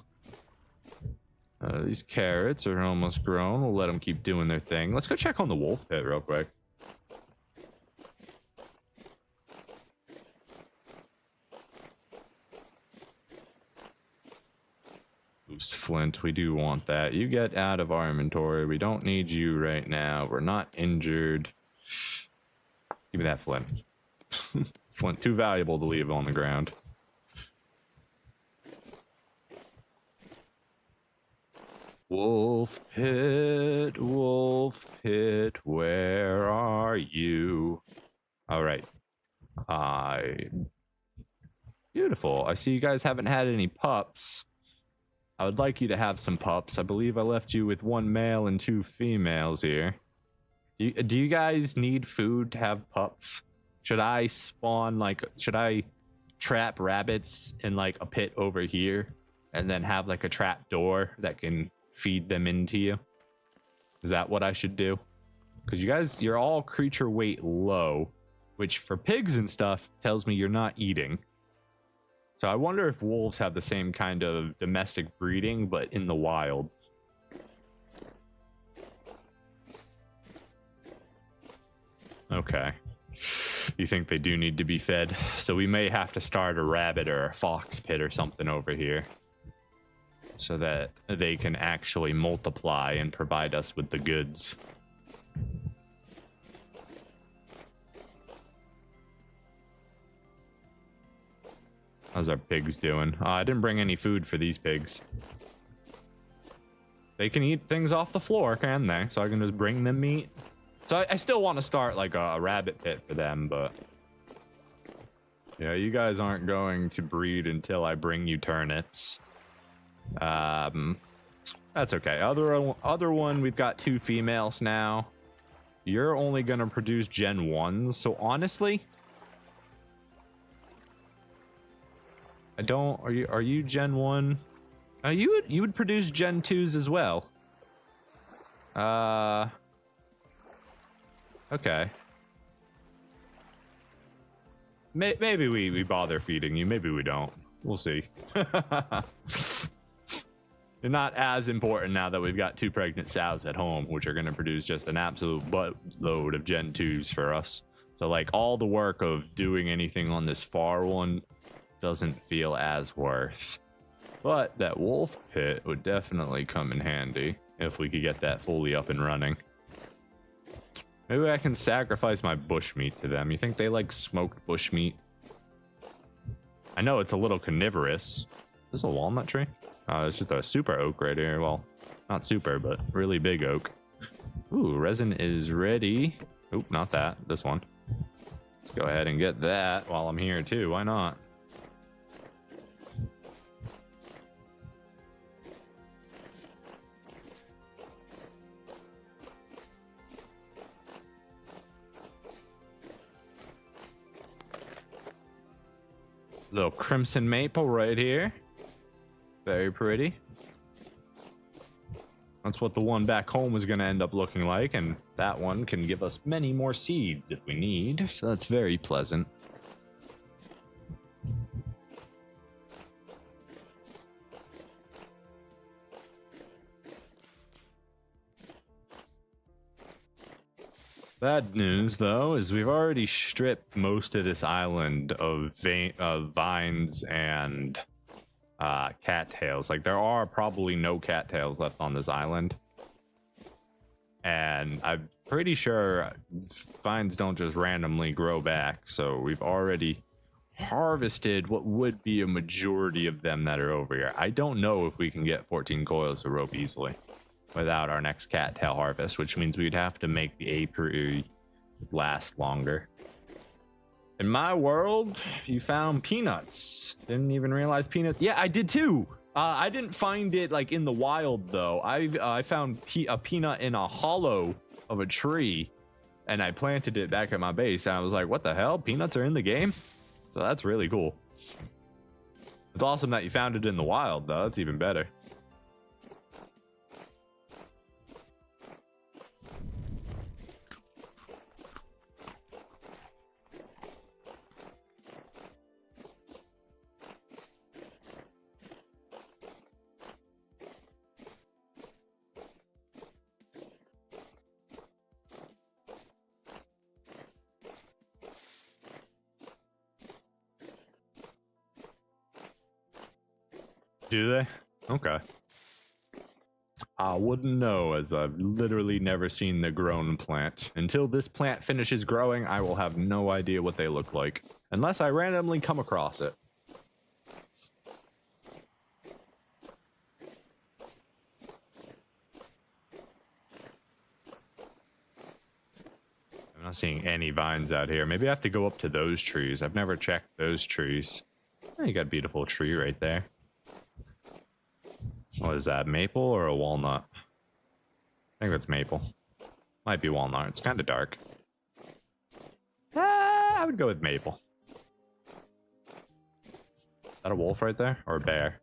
These carrots are almost grown. We'll let them keep doing their thing. Let's go check on the wolf pit real quick. Loose flint, we do want that. You get out of our inventory. We don't need you right now. We're not injured. Give me that flint. Flint, too valuable to leave on the ground. Wolf pit, where are you? All right. Beautiful. I see you guys haven't had any pups. I would like you to have some pups. I believe I left you with 1 male and 2 females here. Do you guys need food to have pups? Should I trap rabbits in like a pit over here and then have like a trap door that can feed them into you? Is that what I should do? Because you're all creature weight low, which for pigs and stuff tells me you're not eating. So I wonder if wolves have the same kind of domestic breeding, but in the wild. Okay. You think they do need to be fed? So we may have to start a rabbit or a fox pit or something over here, so that they can actually multiply and provide us with the goods. How's our pigs doing? I didn't bring any food for these pigs. They can eat things off the floor, can they? So I can just bring them meat. So I still want to start like a rabbit pit for them, but yeah, you guys aren't going to breed until I bring you turnips. That's okay. Other one, we've got 2 females now. You're only gonna produce Gen 1s, so honestly, I don't. Are you Gen 1? You would produce Gen 2s as well. Okay. Maybe we bother feeding you. Maybe we don't. We'll see. They're not as important now that we've got 2 pregnant sows at home, which are going to produce just an absolute buttload of Gen 2s for us. So like all the work of doing anything on this far one doesn't feel as worth. But that wolf pit would definitely come in handy if we could get that fully up and running. Maybe I can sacrifice my bushmeat to them. You think they like smoked bushmeat? I know it's a little carnivorous. Is this a walnut tree? It's just a super oak right here. Well, not super, but really big oak. Ooh, resin is ready. Oop, not that. This one. Let's go ahead and get that while I'm here too. Why not? Little crimson maple right here. Very pretty. That's what the one back home was going to end up looking like, and that one can give us many more seeds if we need, so that's very pleasant. Bad news, though, is we've already stripped most of this island of vines and cattails. Like, there are probably no cattails left on this island. And I'm pretty sure vines don't just randomly grow back. So we've already harvested what would be a majority of them that are over here. I don't know if we can get 14 coils of rope easily without our next cattail harvest, which means we'd have to make the apiary last longer. In my world, you found peanuts. Didn't even realize peanuts. Yeah, I did too. I didn't find it like in the wild though. I found a peanut in a hollow of a tree, and I planted it back at my base. And I was like, "What the hell? Peanuts are in the game?" So that's really cool. It's awesome that you found it in the wild though. That's even better. Do they? Okay. I wouldn't know, as I've literally never seen the grown plant. Until this plant finishes growing, I will have no idea what they look like. Unless I randomly come across it. I'm not seeing any vines out here. Maybe I have to go up to those trees. I've never checked those trees. Oh, you got a beautiful tree right there. What is that, maple or a walnut? I think that's maple. Might be walnut. It's kind of dark. I would go with maple. Is that a wolf right there? Or a bear?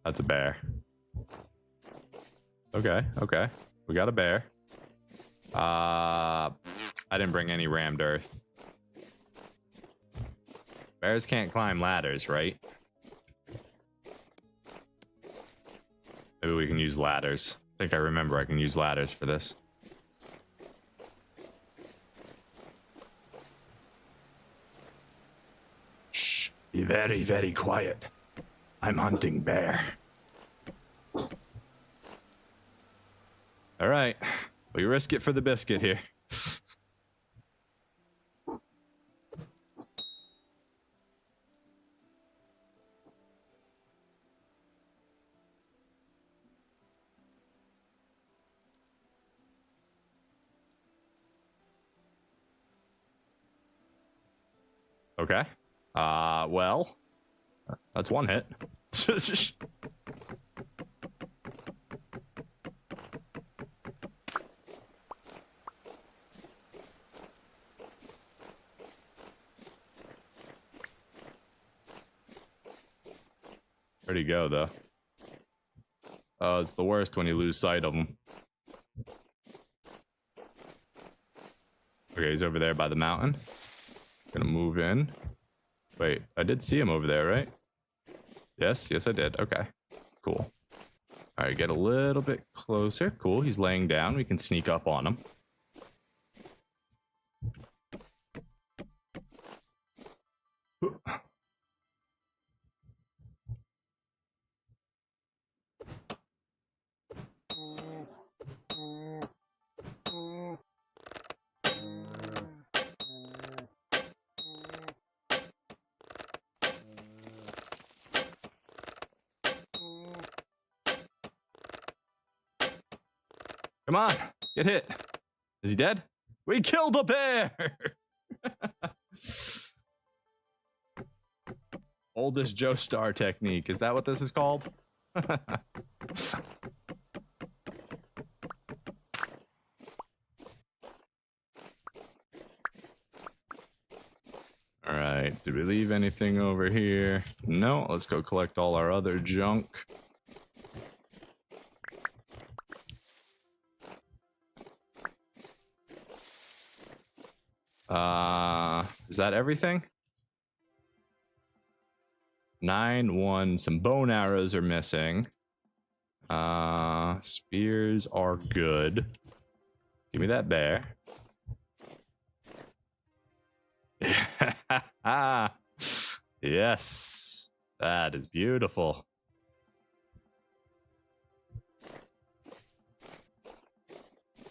That's a bear. Okay, okay. We got a bear. I didn't bring any rammed earth. Bears can't climb ladders, right? Maybe we can use ladders. I think I remember I can use ladders for this. Shh. Be very, very quiet. I'm hunting bear. All right. We risk it for the biscuit here. Okay. Well, that's one hit. Where'd he go, though? Oh, it's the worst when you lose sight of him. Okay, he's over there by the mountain. Gonna move in. Wait, I did see him over there, right? Yes, I did. Okay, cool. All right, get a little bit closer. Cool, he's laying down. We can sneak up on him. Come on, get hit. Is he dead? We killed a bear! Oldest Joestar technique. Is that what this is called? Alright, did we leave anything over here? No, let's go collect all our other junk. Is that everything? 9-1. Some bone arrows are missing. Spears are good. Give me that bear. Yes, that is beautiful.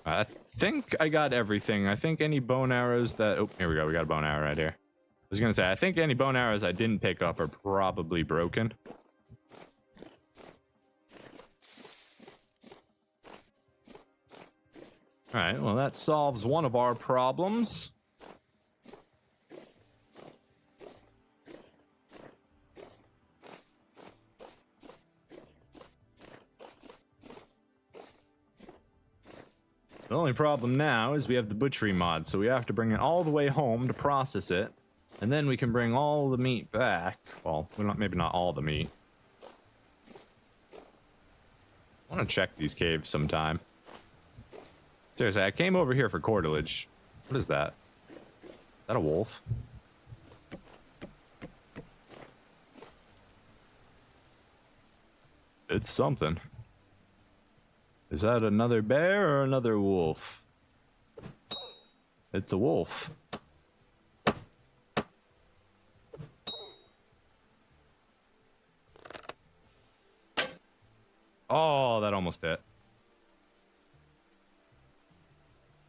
I think I got everything. I think any bone arrows that... Oh, here we go. We got a bone arrow right here. I was going to say, I think any bone arrows I didn't pick up are probably broken. All right, well, that solves one of our problems. The only problem now is we have the butchery mod, so we have to bring it all the way home to process it, and then we can bring all the meat back. Well, maybe not all the meat. I want to check these caves sometime. Seriously, I came over here for cartilage. What is that? Is that a wolf? It's something. Is that another bear or another wolf? It's a wolf. Oh, that almost hit.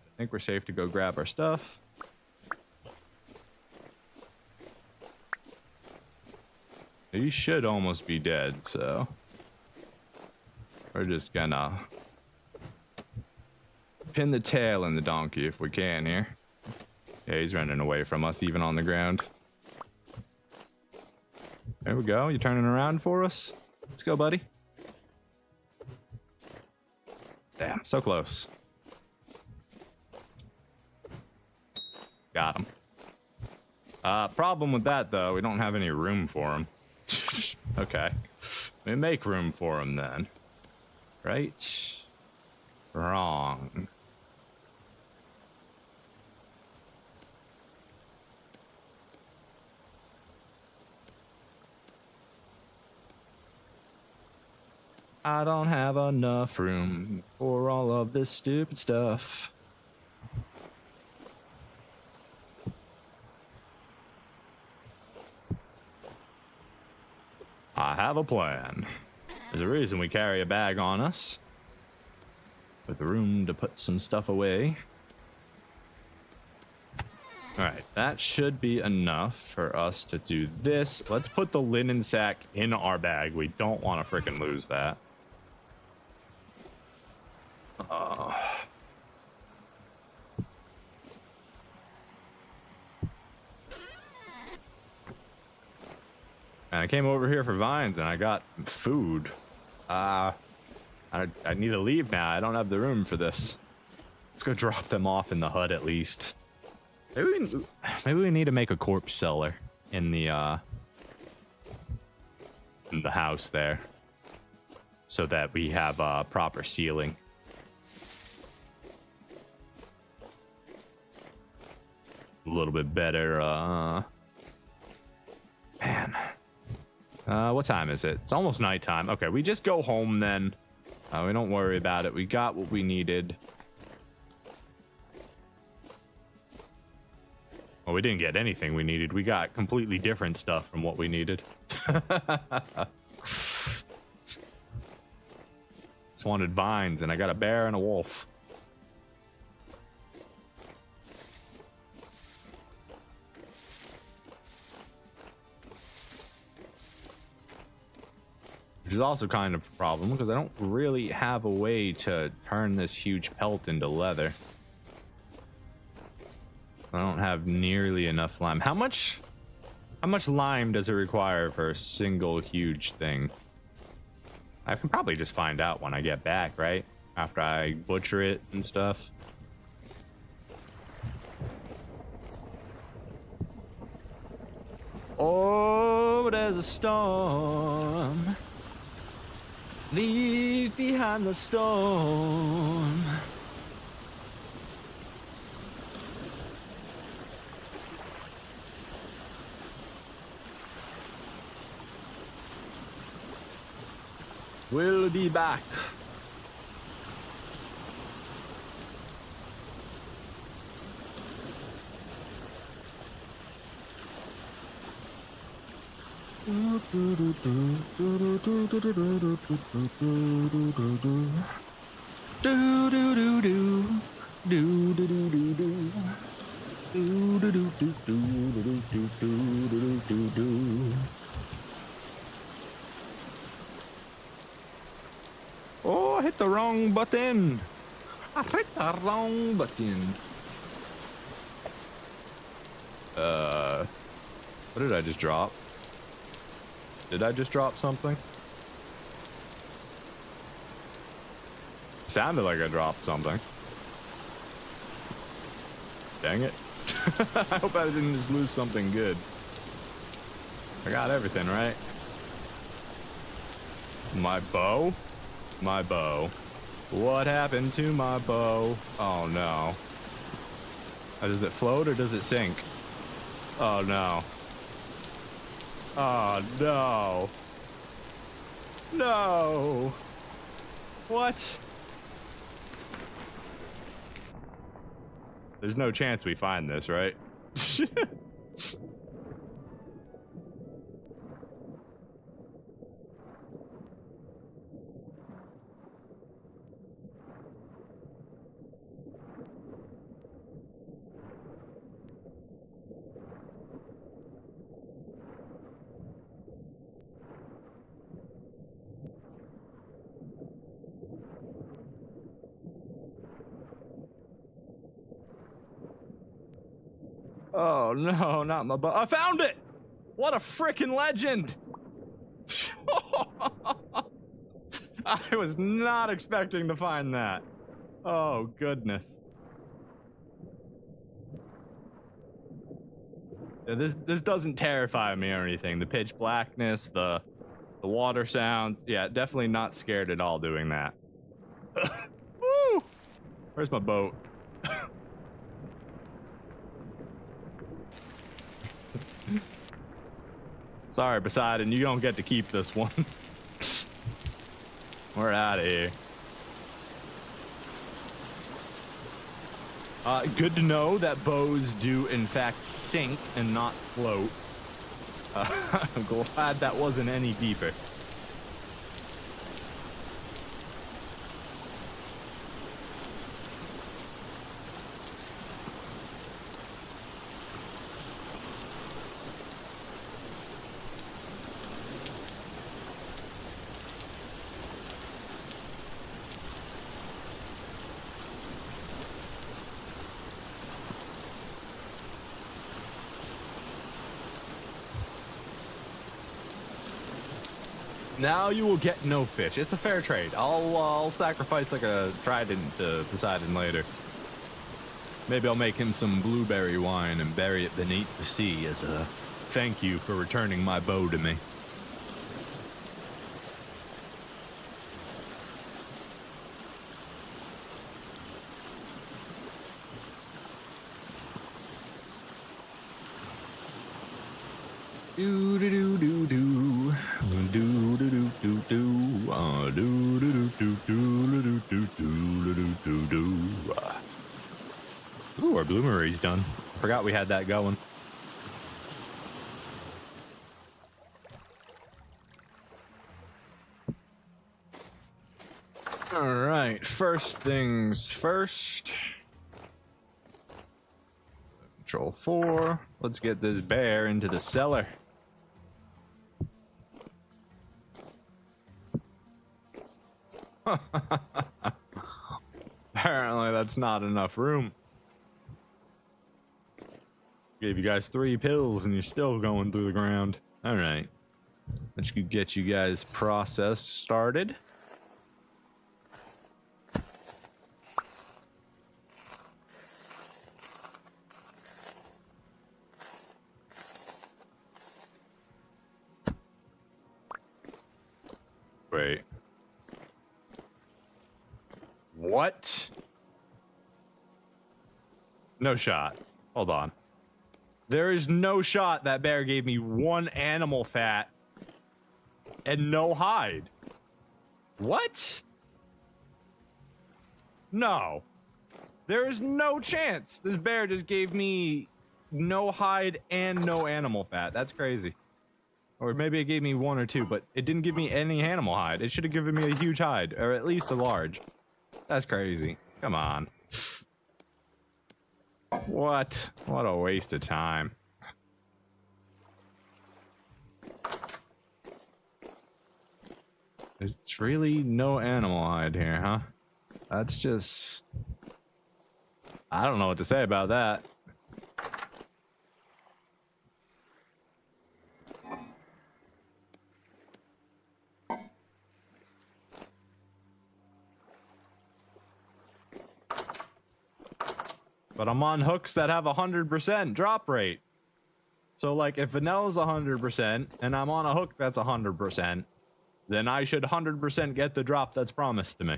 I think we're safe to go grab our stuff. He should almost be dead, so we're just gonna pin the tail in the donkey if we can here. Yeah, he's running away from us even on the ground. There we go. You turning around for us? Let's go, buddy. Damn, so close. Got him. Problem with that, though, we don't have any room for him. Okay. We make room for him then. Right? Wrong. I don't have enough room for all of this stupid stuff. I have a plan. There's a reason we carry a bag on us, with room to put some stuff away. Alright, that should be enough for us to do this. Let's put the linen sack in our bag. We don't want to freaking lose that. And I came over here for vines and I got food. I need to leave now. I don't have the room for this. Let's go drop them off in the hut at least. Maybe we need to make a corpse cellar in the in the house there, so that we have proper ceiling. A little bit better. Man, what time is it? It's almost nighttime. Okay, we just go home then. We don't worry about it. We got what we needed. Well, we didn't get anything we needed. We got completely different stuff from what we needed. Just wanted vines, and I got a bear and a wolf. Which is also kind of a problem, because I don't really have a way to turn this huge pelt into leather. I don't have nearly enough lime. How much lime does it require for a single huge thing? I can probably just find out when I get back, right? After I butcher it and stuff. Oh, there's a storm. Leave behind the storm. We'll be back. Oh, I hit the wrong button. I hit the wrong button. What did I just drop? Did I just drop something? Sounded like I dropped something. Dang it. I hope I didn't just lose something good. I got everything, right? My bow? My bow. What happened to my bow? Oh no. Does it float or does it sink? Oh no. Oh no. No. What? There's no chance we find this, right? Oh no, not my bow. I found it! What a freaking legend! I was not expecting to find that. Oh goodness. Yeah, this doesn't terrify me or anything. The pitch blackness, the water sounds. Yeah, definitely not scared at all doing that. Woo! Where's my boat? Sorry, Poseidon, you don't get to keep this one. We're out of here. Good to know that bows do, in fact, sink and not float. I'm glad that wasn't any deeper. Now you will get no fish. It's a fair trade. I'll sacrifice like a trident to Poseidon later. Maybe I'll make him some blueberry wine and bury it beneath the sea as a thank you for returning my bow to me. Do do do do do do do do do do do do do do do do do do. Ooh, our bloomerie's done. Forgot we had that going. All right, first things first. Control 4. Let's get this bear into the cellar. Apparently that's not enough room. Gave you guys 3 pills and you're still going through the ground. All right. Let's get you guys process started. Wait. What? No shot. Hold on. There is no shot that bear gave me 1 animal fat and no hide. What? No. There is no chance this bear just gave me no hide and no animal fat. That's crazy. Or maybe it gave me 1 or 2, but it didn't give me any animal hide. It should have given me a huge hide, or at least a large. That's crazy. Come on. What? What a waste of time. It's really no animal hide here, huh? That's just... I don't know what to say about that. But I'm on hooks that have 100% drop rate. So, like, if vanilla's 100% and I'm on a hook that's 100%, then I should 100% get the drop that's promised to me.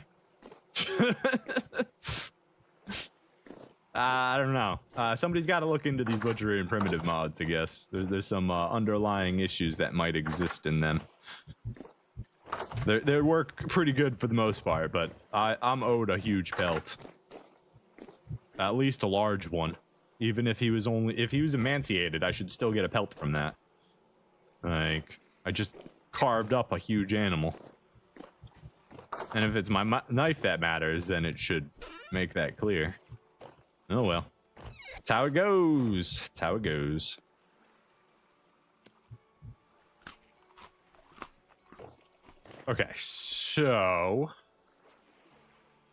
I don't know. Somebody's got to look into these butchery and primitive mods, I guess. There's some underlying issues that might exist in them. They work pretty good for the most part, but I'm owed a huge pelt. At least a large one. Even if he was emaciated, I should still get a pelt from that. Like, I just carved up a huge animal. And if it's my knife that matters, then it should make that clear. Oh well. That's how it goes. That's how it goes. Okay, so...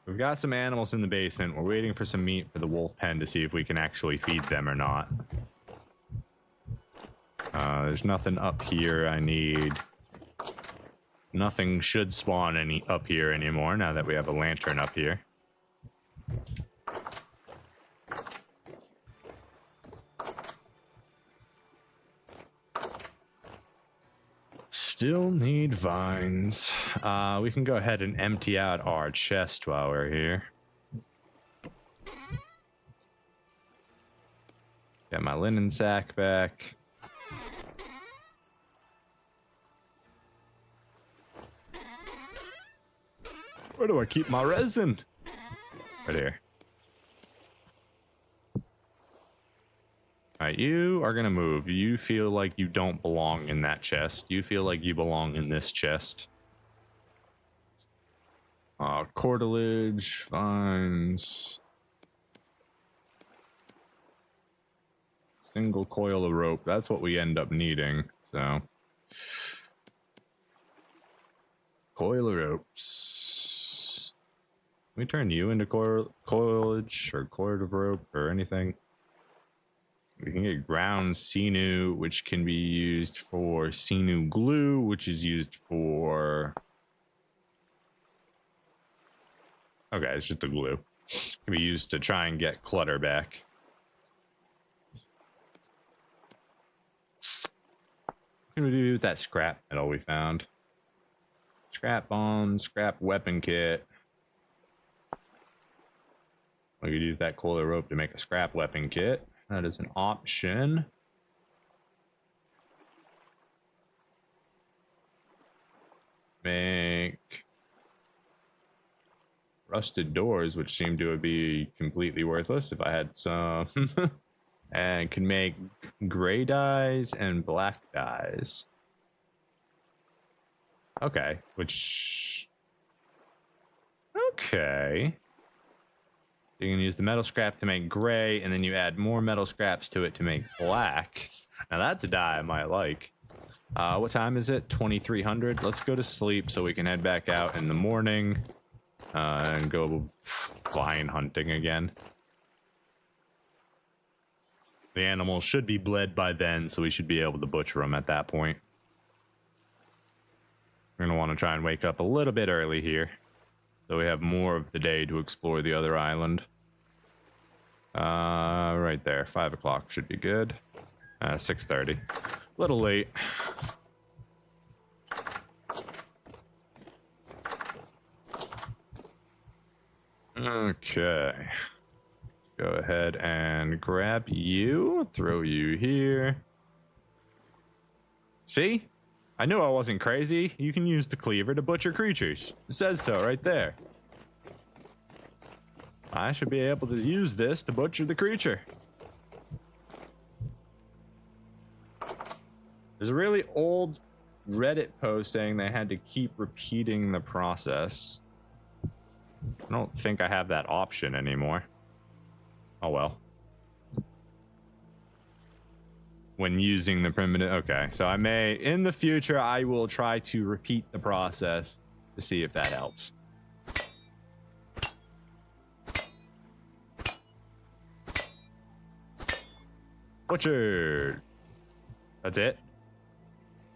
we've got some animals in the basement. We're waiting for some meat for the wolf pen to see if we can actually feed them or not. There's nothing up here I need. Nothing should spawn up here anymore now that we have a lantern up here. Still need vines. We can go ahead and empty out our chest while we're here. Got my linen sack back. Where do I keep my resin? Right here. Alright, you are gonna move. You feel like you don't belong in that chest. You feel like you belong in this chest. Cordelage, vines. Single coil of rope. That's what we end up needing, so. Coil of ropes. Can we turn you into coilage or cord of rope or anything? We can get ground sinew, which can be used for sinew glue, which is used for... okay, it's just the glue. It can be used to try and get clutter back. What can we do with that scrap metal we found? Scrap bombs, scrap weapon kit. We could use that coil rope to make a scrap weapon kit. That is an option. make rusted doors, which seem to be completely worthless if I had some. And can make gray dyes and black dyes. Okay, which... Okay. You can use the metal scrap to make gray, and then you add more metal scraps to it to make black. Now that's a dye I might like. What time is it? 2300. Let's go to sleep so we can head back out in the morning and go flying hunting again. The animals should be bled by then, so we should be able to butcher them at that point. We're going to want to try and wake up a little bit early here, so we have more of the day to explore the other island. Right there, 5 o'clock should be good. 6:30, a little late. Okay, go ahead and grab you, throw you here. See? I knew I wasn't crazy. You can use the cleaver to butcher creatures. It says so right there. I should be able to use this to butcher the creature. There's a really old Reddit post saying they had to keep repeating the process. I don't think I have that option anymore. Oh well. When using the primitive, okay, so I may, in the future, I will try to repeat the process to see if that helps. Butchered. That's it?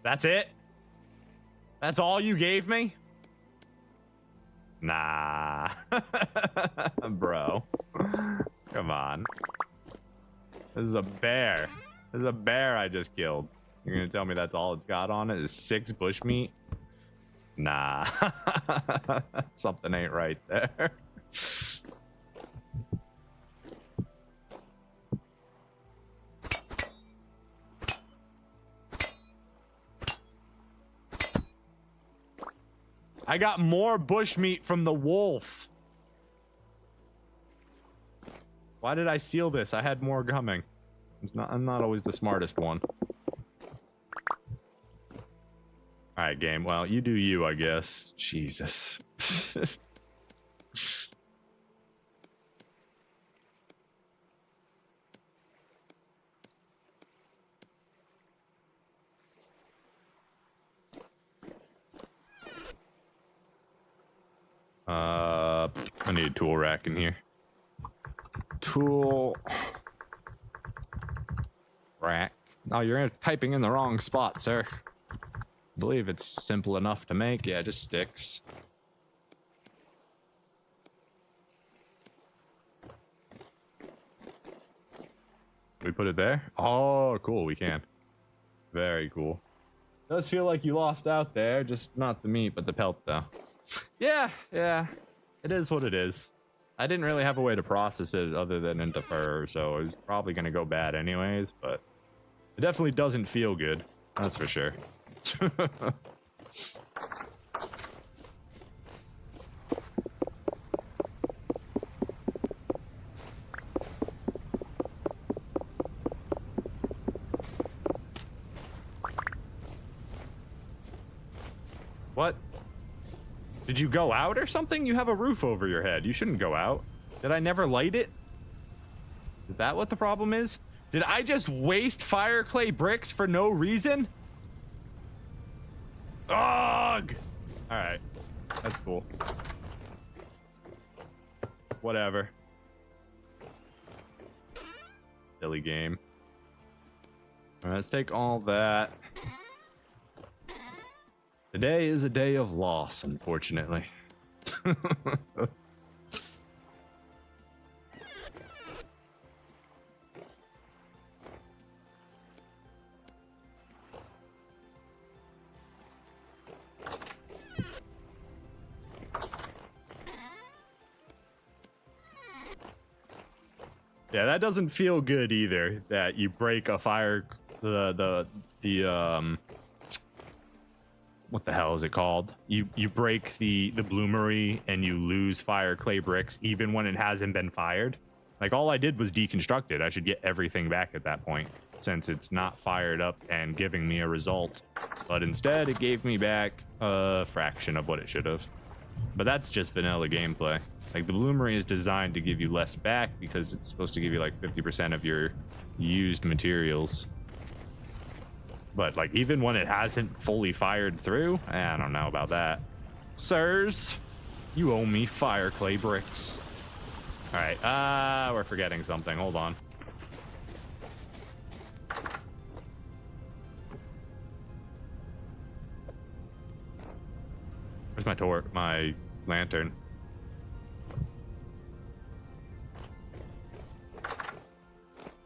That's it? That's all you gave me? Nah. Bro. Come on. This is a bear. This is a bear I just killed. You're gonna tell me that's all it's got on it is 6 bushmeat? Nah. Something ain't right there. I got more bushmeat from the wolf. Why did I seal this? I had more coming. I'm not always the smartest one. Alright, game. Well, you do you, I guess. Jesus. I need a tool rack in here. Tool rack. Oh, you're typing in the wrong spot, sir. I believe it's simple enough to make. Yeah, just sticks. We put it there? Oh, cool, we can. Very cool. Does feel like you lost out there, just not the meat, but the pelt, though. Yeah, it is what it is. I didn't really have a way to process it other than into fur, so it was probably going to go bad anyways, but it definitely doesn't feel good. That's for sure. What? Did you go out or something? You have a roof over your head. You shouldn't go out. Did I never light it? Is that what the problem is? Did I just waste fire clay bricks for no reason? Ugh! Alright. That's cool. Whatever. Silly game. Alright, let's take all that. Today is a day of loss, unfortunately. Yeah, that doesn't feel good either, that you break a fire, what's what the hell is it called? You break the bloomery and you lose fire clay bricks even when it hasn't been fired. Like, all I did was deconstruct it. I should get everything back at that point, since it's not fired up and giving me a result. But instead, it gave me back a fraction of what it should have. But that's just vanilla gameplay. Like, the bloomery is designed to give you less back because it's supposed to give you like 50% of your used materials. But like, even when it hasn't fully fired through, I don't know about that. Sirs, you owe me fire clay bricks. All right, we're forgetting something. Hold on. Where's my lantern?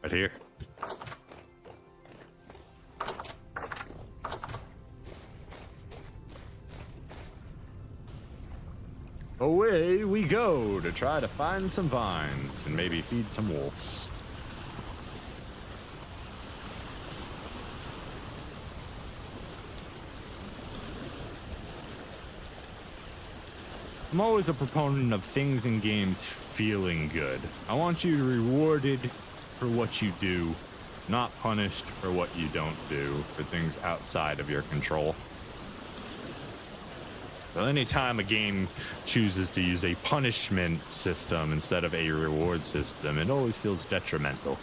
Right here. Away we go to try to find some vines and maybe feed some wolves. I'm always a proponent of things in games feeling good. I want you to be rewarded for what you do, not punished for what you don't do, for things outside of your control. So anytime a game chooses to use a punishment system instead of a reward system, it always feels detrimental.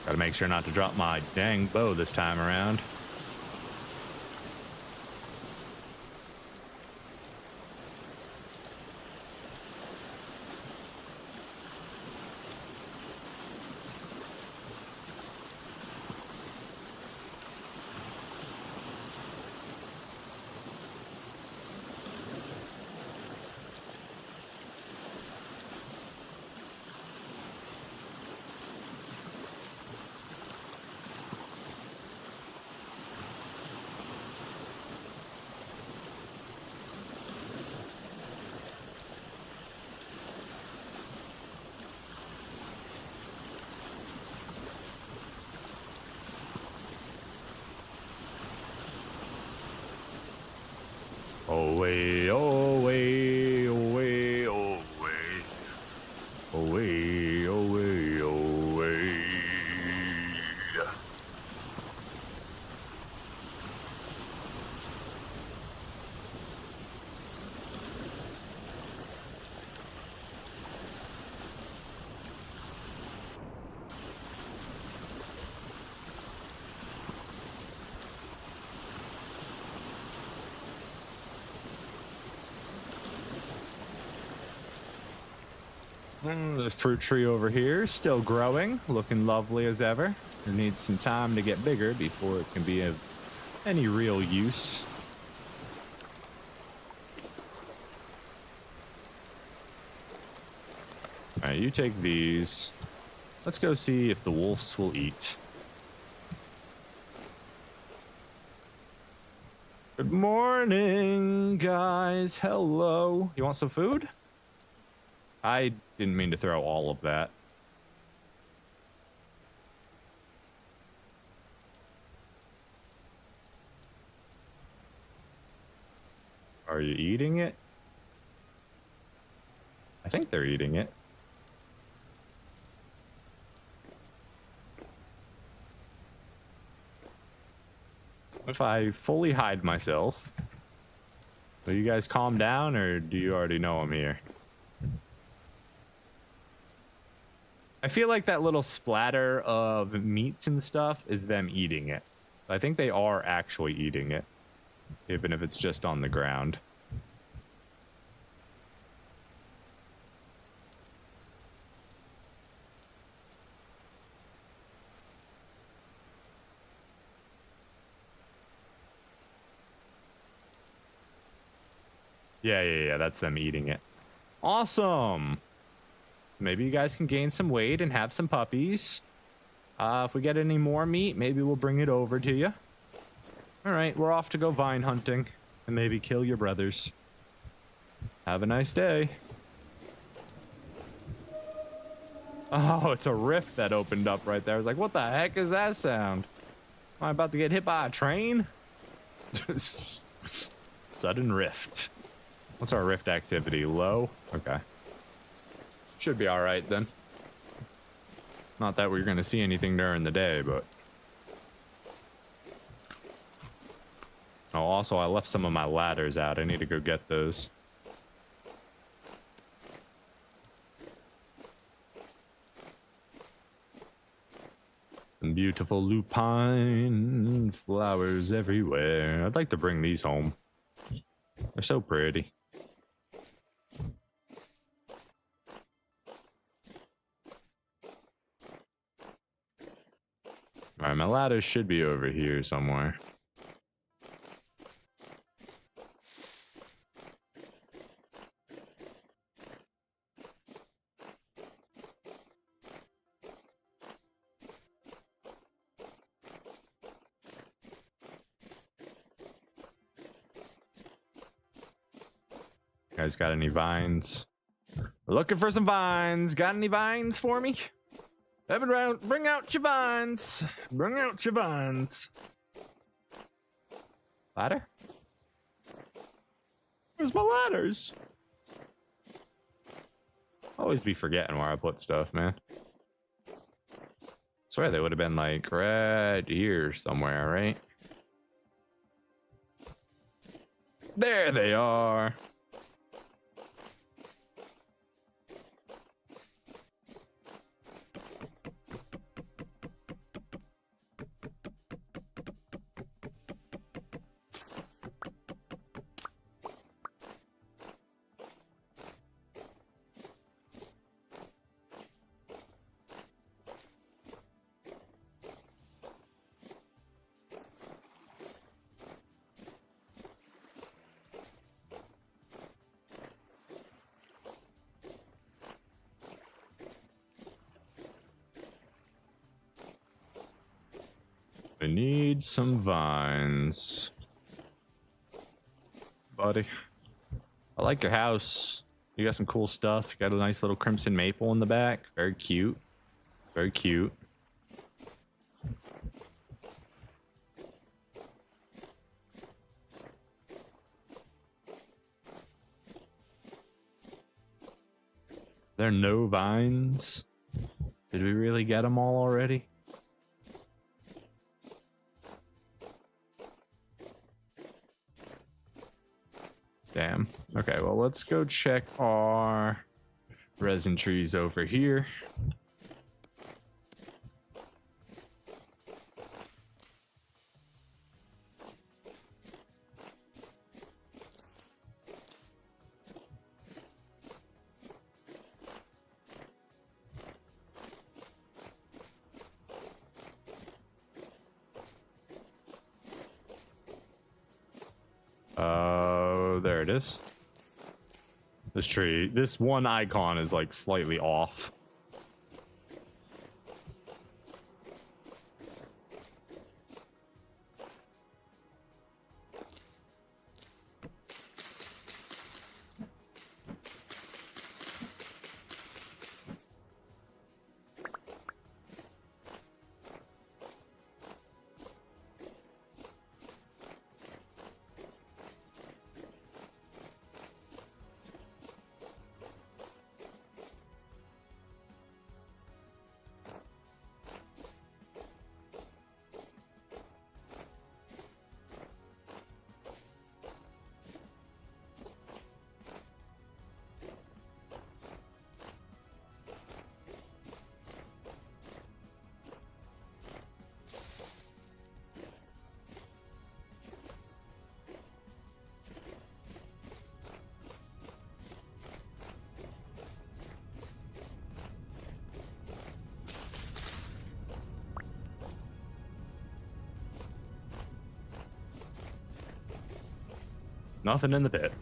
Gotta make sure not to drop my dang bow this time around. Away, away, away, away, away, away, away. The fruit tree over here, still growing, looking lovely as ever. It needs some time to get bigger before it can be of any real use. All right, you take these. Let's go see if the wolves will eat. Good morning, guys. Hello. You want some food? I didn't mean to throw all of that. Are you eating it? I think they're eating it. If I fully hide myself, will you guys calm down, or do you already know I'm here? I feel like that little splatter of meats and stuff is them eating it. I think they are actually eating it, even if it's just on the ground. Yeah, that's them eating it. Awesome. Maybe you guys can gain some weight and have some puppies. If we get any more meat, maybe we'll bring it over to you. All right, we're off to go vine hunting. and maybe kill your brothers. Have a nice day. Oh, it's a rift that opened up right there. I was like, what the heck is that sound? Am I about to get hit by a train? Sudden rift. What's our rift activity? Low? Okay. Should be all right then. Not that we're going to see anything during the day, but... Oh, also, I left some of my ladders out. I need to go get those. And beautiful lupine flowers everywhere. I'd like to bring these home. They're so pretty. All right, my ladders should be over here somewhere. Guys got any vines? Looking for some vines. Got any vines for me? Bring out your vines. Bring out your vines. Ladder? Where's my ladders? Always be forgetting where I put stuff, man. Swear they would have been like right here somewhere, right? There they are. I need some vines. Buddy. I like your house. You got some cool stuff. You got a nice little crimson maple in the back. Very cute. Very cute. There are no vines. Did we really get them all already? Damn. Okay, well, let's go check our resin trees over here. There it is. This tree, this one icon is like slightly off. Nothing in the pit.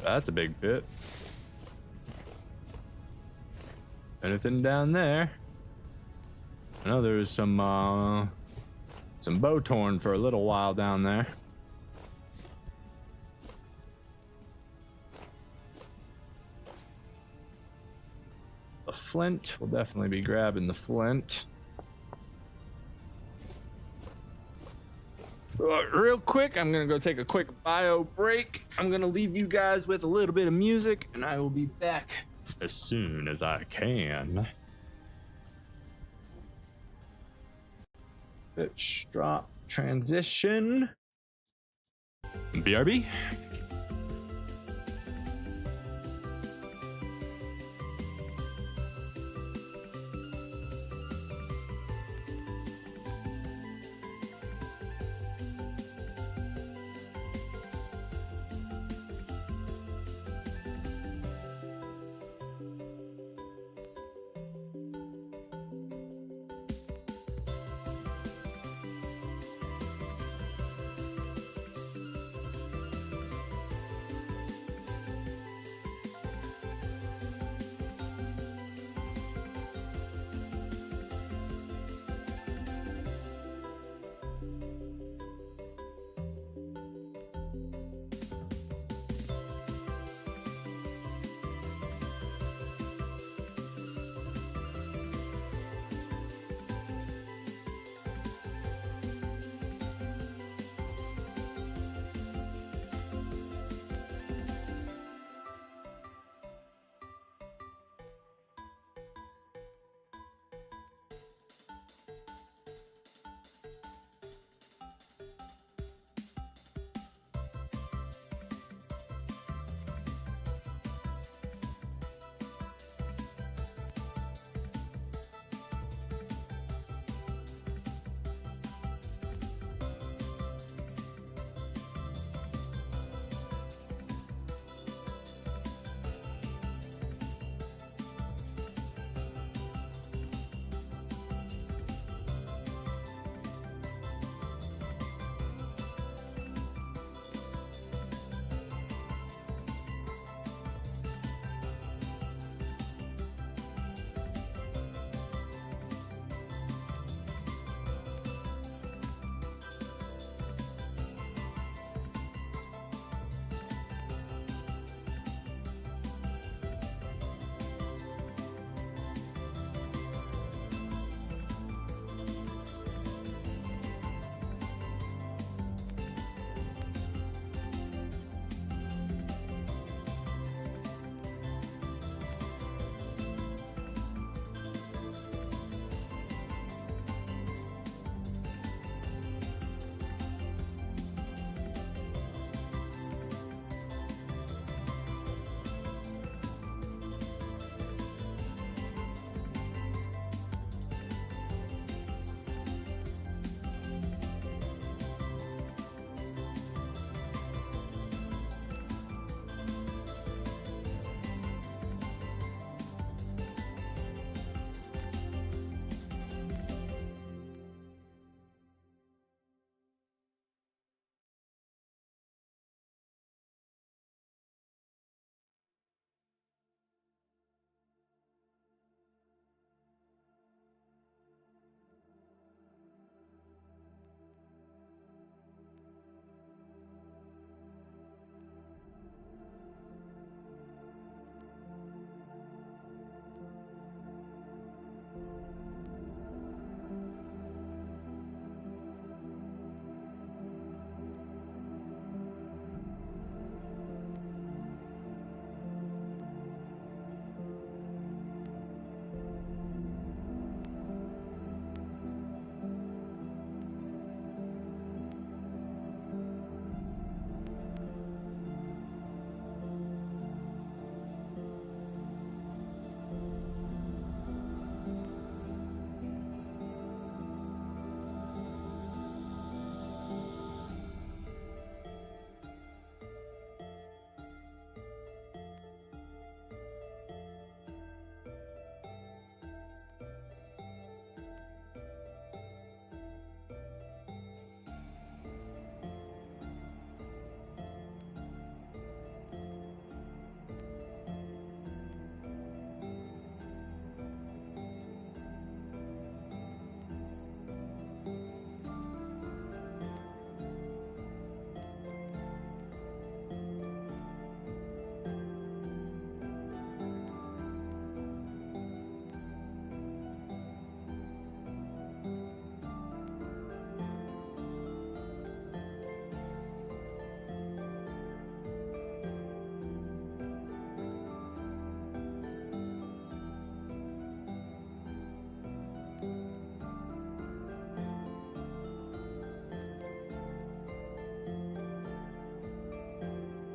That's a big pit. Anything down there? I know there was some bow torn for a little while down there. The flint, we'll definitely be grabbing the flint. Real quick, I'm gonna go take a quick bio break. I'm gonna leave you guys with a little bit of music, and I will be back as soon as I can. Pitch drop transition. BRB.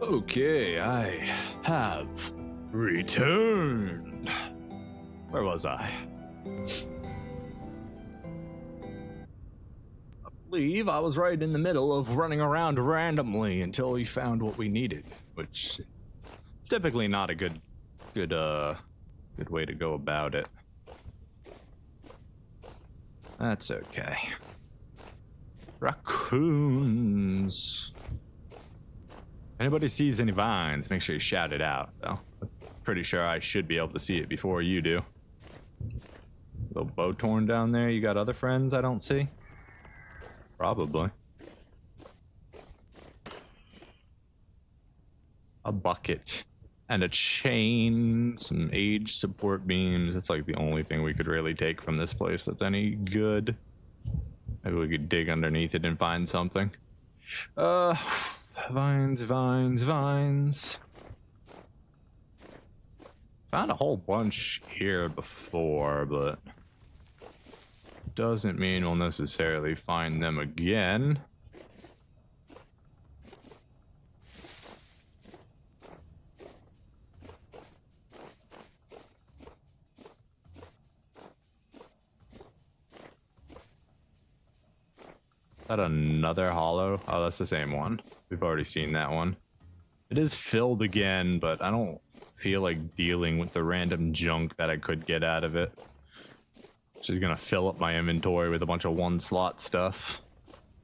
Okay, I have returned. Where was I? I believe I was right in the middle of running around randomly until we found what we needed, which is typically not a good way to go about it. That's okay. Raccoons. Anybody sees any vines, make sure you shout it out, though. I'm pretty sure I should be able to see it before you do. Little bow torn down there. You got other friends I don't see? Probably. A bucket. And a chain. Some age support beams. That's like the only thing we could really take from this place that's any good. Maybe we could dig underneath it and find something. Vines. Found a whole bunch here before, but doesn't mean we'll necessarily find them again. Is that another hollow? Oh, that's the same one. We've already seen that one. It is filled again, but I don't feel like dealing with the random junk that I could get out of it. Just gonna fill up my inventory with a bunch of one slot stuff.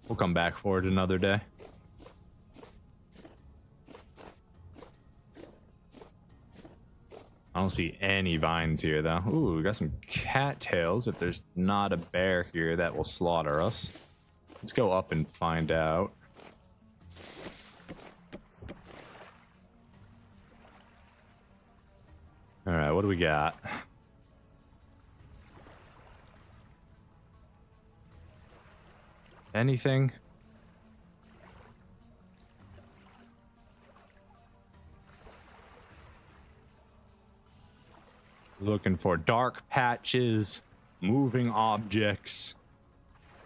We'll come back for it another day. I don't see any vines here though. Ooh, we got some cattails. If there's not a bear here that will slaughter us. Let's go up and find out. Alright, what do we got? Anything? Looking for dark patches, moving objects,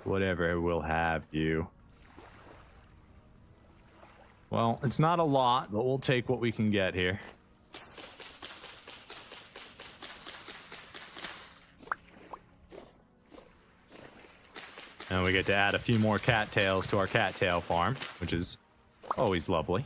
whatever will have you. Well, it's not a lot, but we'll take what we can get here. And we get to add a few more cattails to our cattail farm, which is always lovely.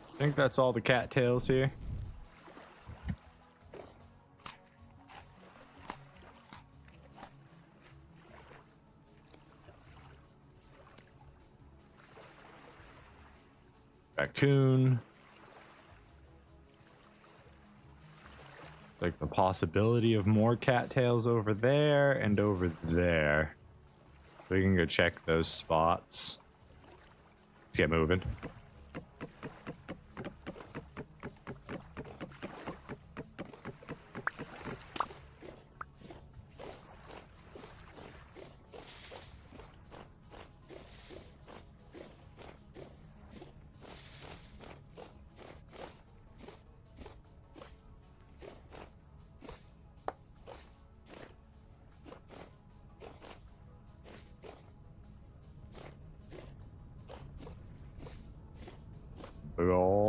I think that's all the cattails here. Raccoon. Like the possibility of more cattails over there and over there. We can go check those spots. Let's get moving.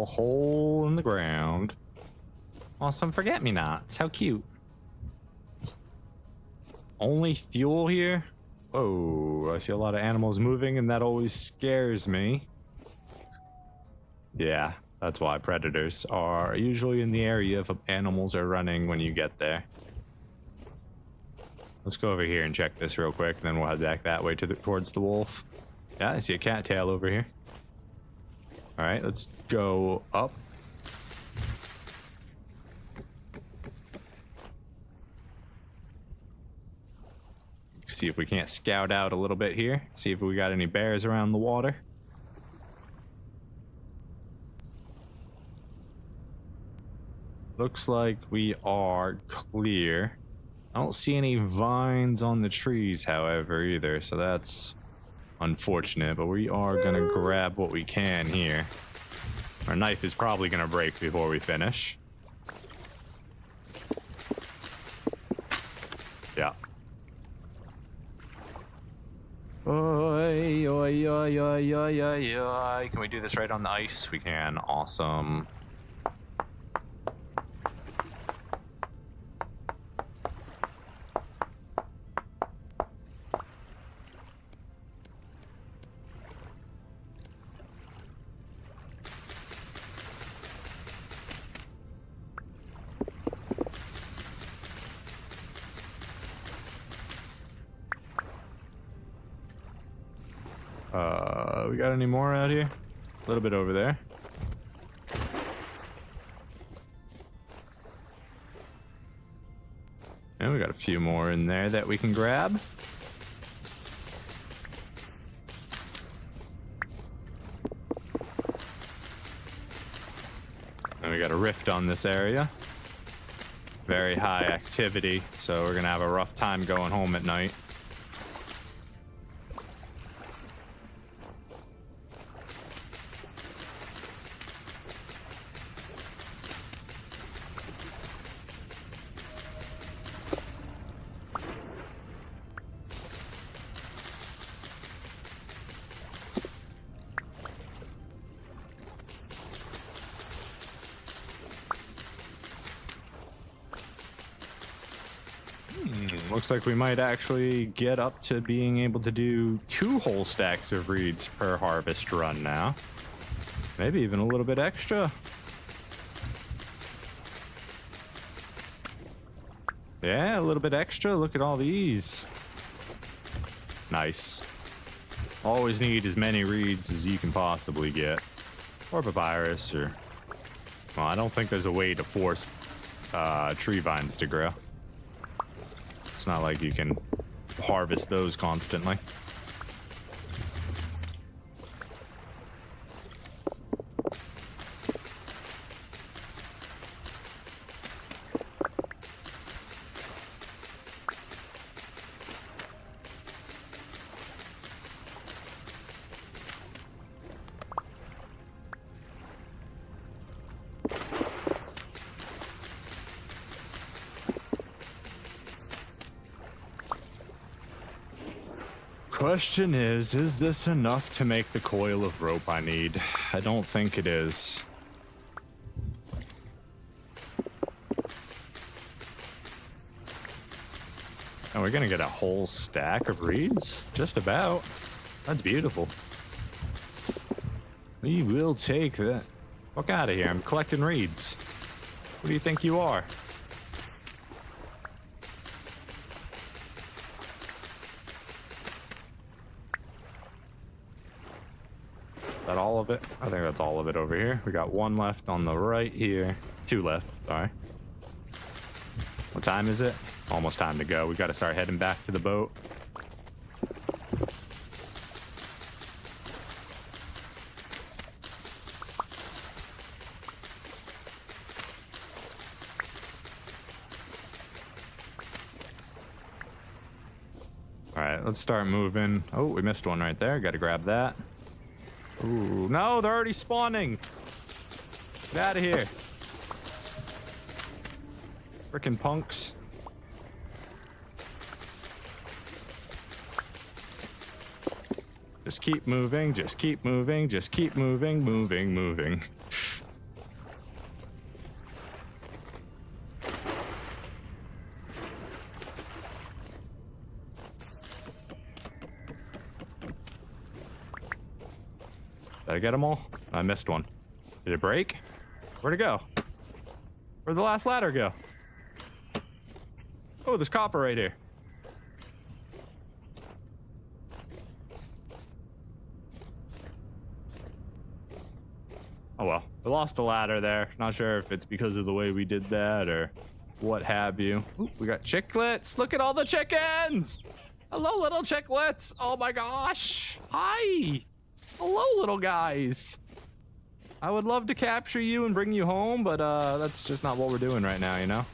little hole in the ground. Oh, some forget-me-nots. How cute. Only fuel here? Whoa, I see a lot of animals moving, and that always scares me. Yeah, that's why predators are usually in the area if animals are running when you get there. Let's go over here and check this real quick, and then we'll head back that way towards the wolf. Yeah, I see a cattail over here. All right, let's go up. See if we can't scout out a little bit here. See if we got any bears around the water. Looks like we are clear. I don't see any vines on the trees, however, either, so that's unfortunate, but we are gonna grab what we can here. Our knife is probably gonna break before we finish. Yeah. Oi, oi, oi, oi, oi, oi, oi. Can we do this right on the ice? We can. Awesome. We got any more out here? A little bit over there. And we got a few more in there that we can grab. And we got a rift on this area. Very high activity, so we're gonna have a rough time going home at night. Looks like we might actually get up to being able to do 2 whole stacks of reeds per harvest run now. Maybe even a little bit extra. Yeah, a little bit extra. Look at all these. Nice. Always need as many reeds as you can possibly get. Or papyrus, or... Well, I don't think there's a way to force tree vines to grow. It's not like you can harvest those constantly. Question is this enough to make the coil of rope I need? I don't think it is. And we're gonna get a whole stack of reeds? Just about. That's beautiful. We will take that. Fuck out of here, I'm collecting reeds. What do you think you are? Is that all of it? I think that's all of it over here. We got 1 left on the right here. 2 left, sorry. What time is it? Almost time to go. We got to start heading back to the boat. All right, let's start moving. Oh, we missed one right there. Got to grab that. Ooh, no, they're already spawning. Get out of here. Frickin' punks. Just keep moving, just keep moving, just keep moving, moving. Did I get them all? I missed one. Did it break? Where'd it go? Where'd the last ladder go? Oh, there's copper right here. Oh well, we lost the ladder there. Not sure if it's because of the way we did that or what have you. Ooh, we got chicklets. Look at all the chickens. Hello, little chicklets. Oh my gosh. Hi. Hello, little guys. I would love to capture you and bring you home, but that's just not what we're doing right now, you know?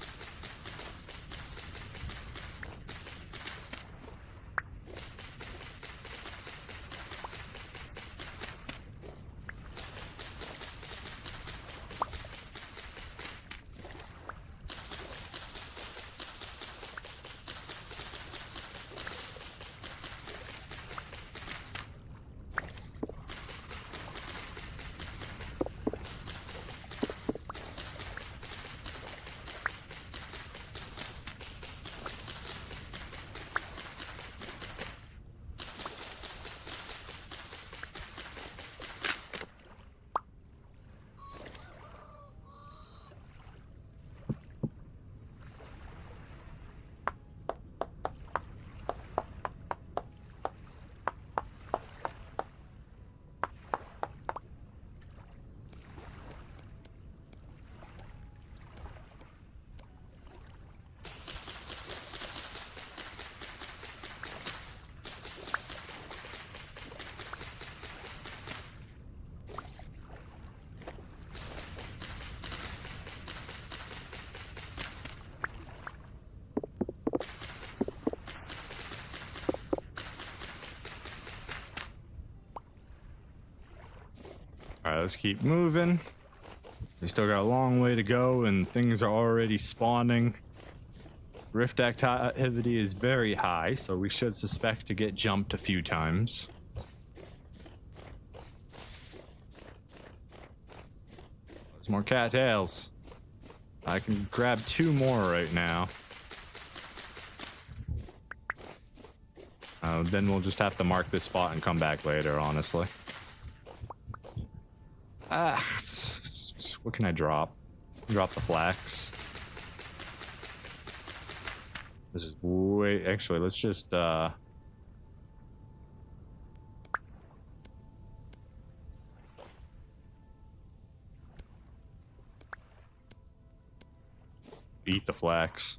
All right, let's keep moving. We still got a long way to go and things are already spawning. Rift activity is very high, so we should suspect to get jumped a few times. There's more cattails. I can grab 2 more right now. Then we'll just have to mark this spot and come back later, honestly. What can I drop? Drop the flax. This is way... Actually, let's just, eat the flax.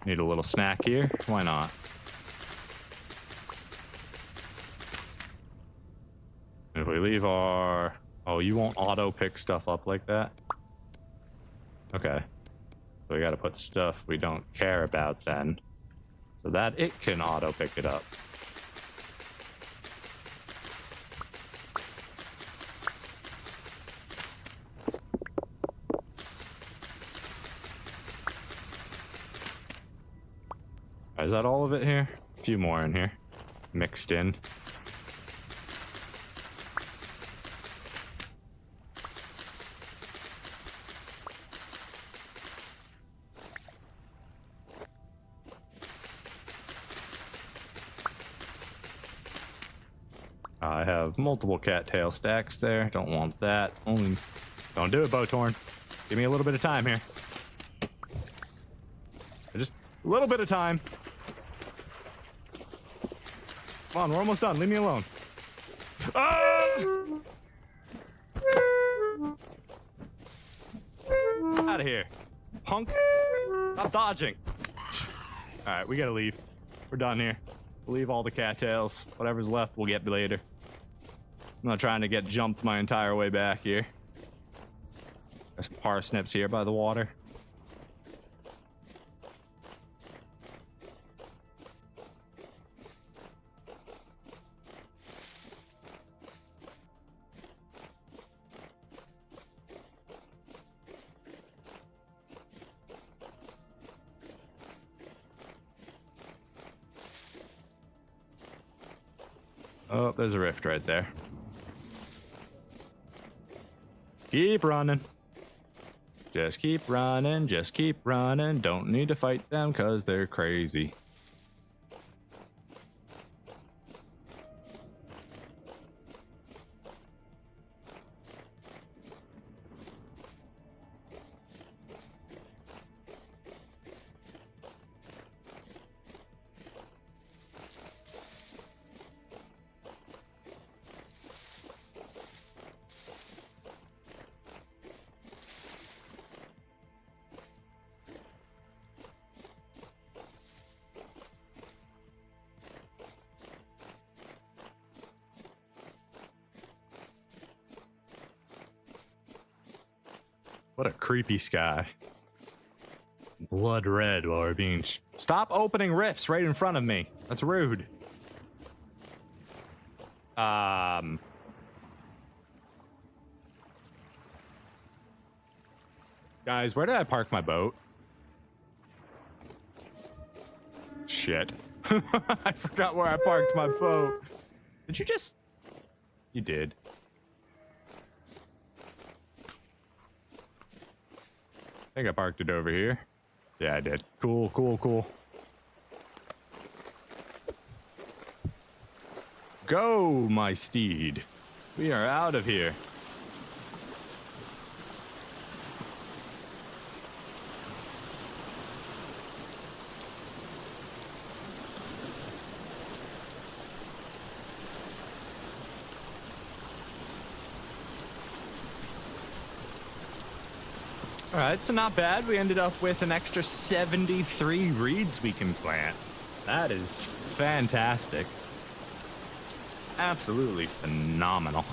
Need a little snack here? Why not? If we leave our... Oh, you won't auto pick stuff up like that? Okay. So we gotta put stuff we don't care about then, so that it can auto pick it up. Is that all of it here? A few more in here. Mixed in. I have multiple cattail stacks there. Don't want that. Only... Don't do it, Bowtorn. Give me a little bit of time here. Just a little bit of time. Come on, we're almost done. Leave me alone. Ah! Out of here. Punk. Stop dodging. All right, we gotta leave. We're done here. We'll leave all the cattails. Whatever's left, we'll get later. I'm not trying to get jumped my entire way back here. There's some parsnips here by the water. Oh, there's a rift right there. Keep running. Just keep running, just keep running. Don't need to fight them because they're crazy. What a creepy sky. Blood red while we're being... Stop opening rifts right in front of me. That's rude. Guys, where did I park my boat? Shit. I forgot where I parked my boat. Did you just... You did. I think I parked it over here. Yeah, I did. Cool, cool, cool. Go, my steed. We are out of here. All right, so not bad. We ended up with an extra 73 reeds we can plant. That is fantastic. Absolutely phenomenal.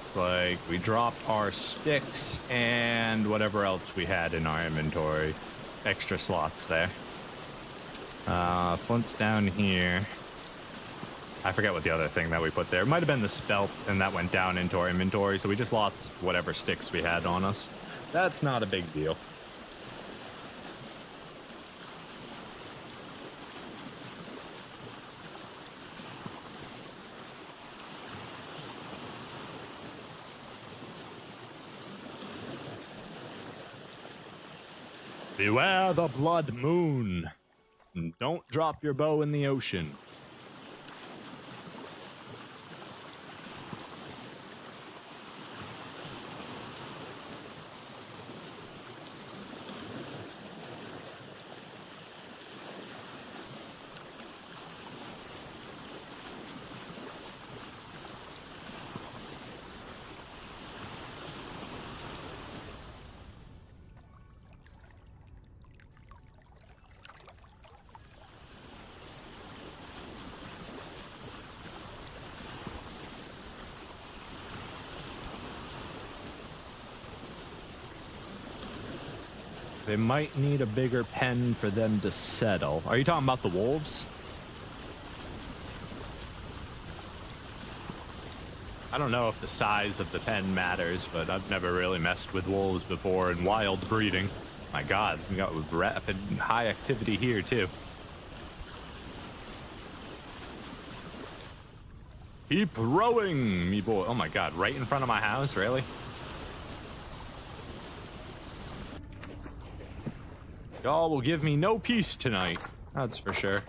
It's like we dropped our sticks and whatever else we had in our inventory. Extra slots there. Flint's down here. I forget what the other thing that we put there. It might have been the spelt, and that went down into our inventory, so we just lost whatever sticks we had on us. That's not a big deal. Beware the blood moon. And don't drop your bow in the ocean. They might need a bigger pen for them to settle. Are you talking about the wolves? I don't know if the size of the pen matters, but I've never really messed with wolves before in wild breeding. My God, we got rapid high activity here too. Keep rowing, me boy. Oh my God, right in front of my house, really? Y'all will give me no peace tonight. That's for sure. All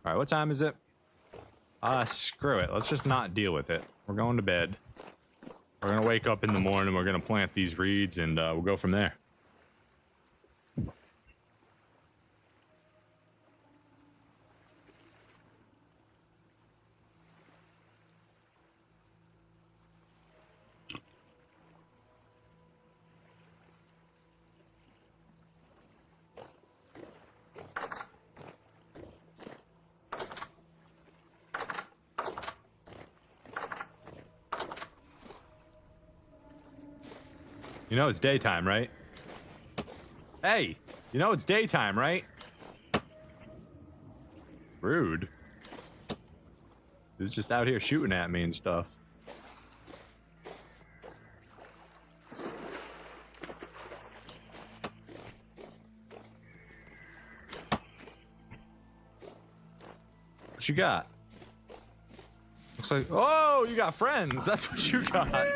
right, what time is it? Screw it. Let's just not deal with it. We're going to bed. We're going to wake up in the morning. We're going to plant these reeds, and we'll go from there. You know it's daytime, right? Hey, you know it's daytime, right? Rude. He's just out here shooting at me and stuff. What you got? Looks like, oh, you got friends. That's what you got.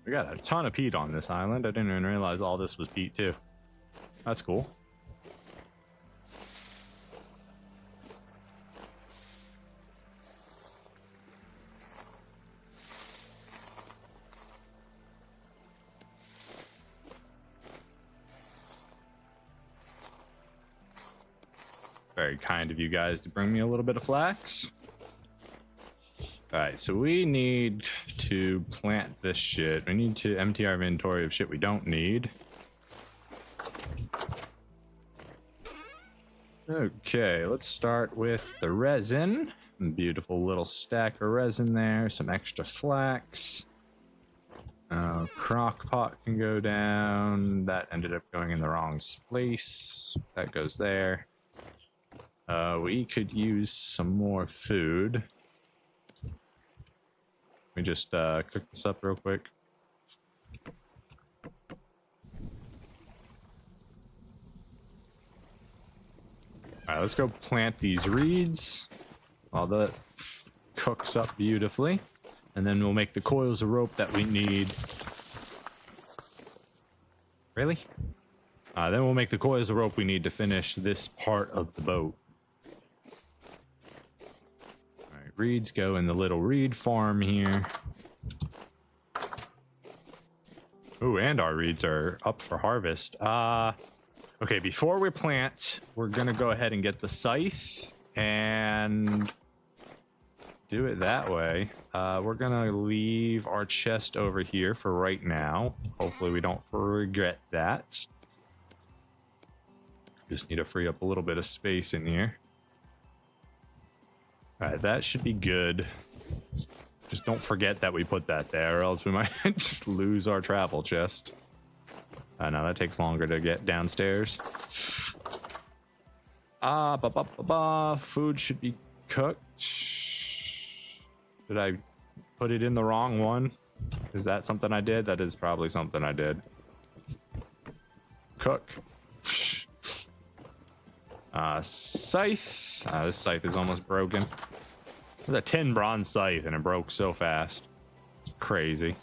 We got a ton of peat on this island. I didn't even realize all this was peat too. That's cool. Very kind of you guys to bring me a little bit of flax. Alright, so we need to plant this shit. We need to empty our inventory of shit we don't need. Okay, let's start with the resin. Beautiful little stack of resin there. Some extra flax. Crock pot can go down. That ended up going in the wrong place. That goes there. We could use some more food. Let me just cook this up real quick. Alright, let's go plant these reeds while that cooks up beautifully. And then we'll make the coils of rope that we need. Really? Then we'll make the coils of rope we need to finish this part of the boat. Alright, reeds go in the little reed farm here. Ooh, and our reeds are up for harvest. Okay, before we plant, we're gonna go ahead and get the scythe and do it that way. We're gonna leave our chest over here for right now. Hopefully we don't regret that. Just need to free up a little bit of space in here. Alright, that should be good. Just don't forget that we put that there, or else we might lose our travel chest. No, that takes longer to get downstairs. Food should be cooked. Did I put it in the wrong one? Is that something I did? That is probably something I did. Cook. Scythe. This scythe is almost broken. It's a tin bronze scythe and it broke so fast. It's crazy.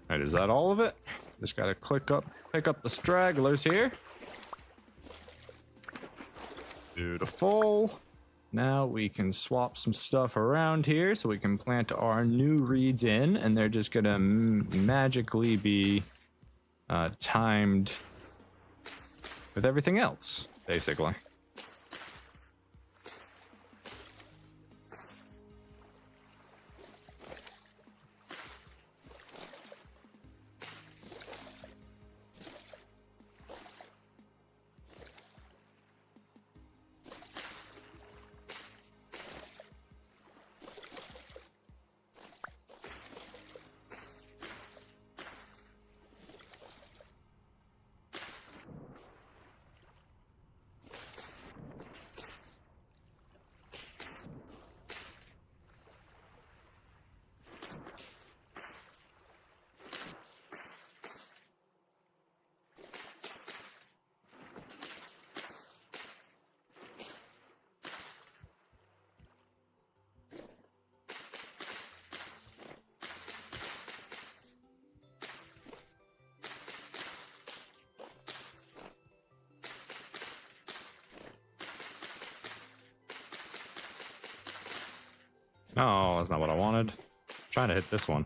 Alright, is that all of it? Just gotta pick up the stragglers here. Beautiful. Now we can swap some stuff around here so we can plant our new reeds in, and they're just gonna magically be timed with everything else, basically. No, that's not what I wanted. Trying to hit this one.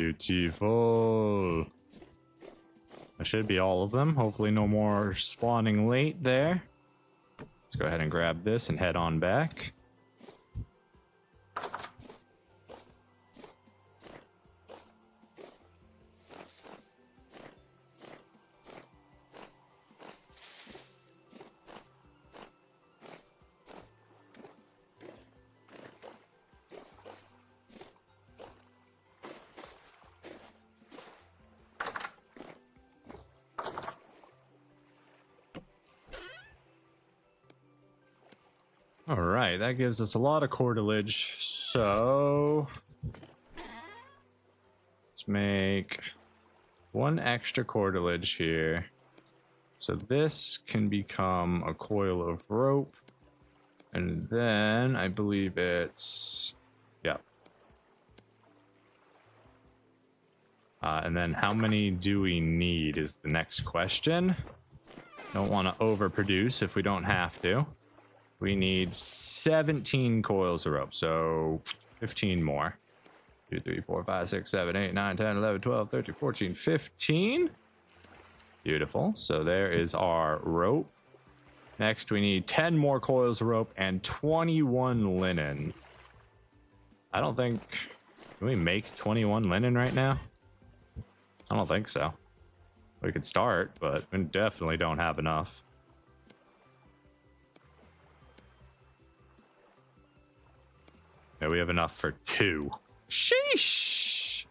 Beautiful. That should be all of them. Hopefully no more spawning late there. Let's go ahead and grab this and head on back. All right, that gives us a lot of cordelage. So let's make one extra cordelage here. So this can become a coil of rope. And then I believe it's, yeah. And then how many do we need is the next question. Don't want to overproduce if we don't have to. We need 17 coils of rope, so 15 more. 2, 3, 4, 5, 6, 7, 8, 9, 10, 11, 12, 13, 14, 15. Beautiful. So there is our rope. Next, we need 10 more coils of rope and 21 linen. I don't think... Can we make 21 linen right now? I don't think so. We could start, but we definitely don't have enough. Yeah, we have enough for 2. Sheesh!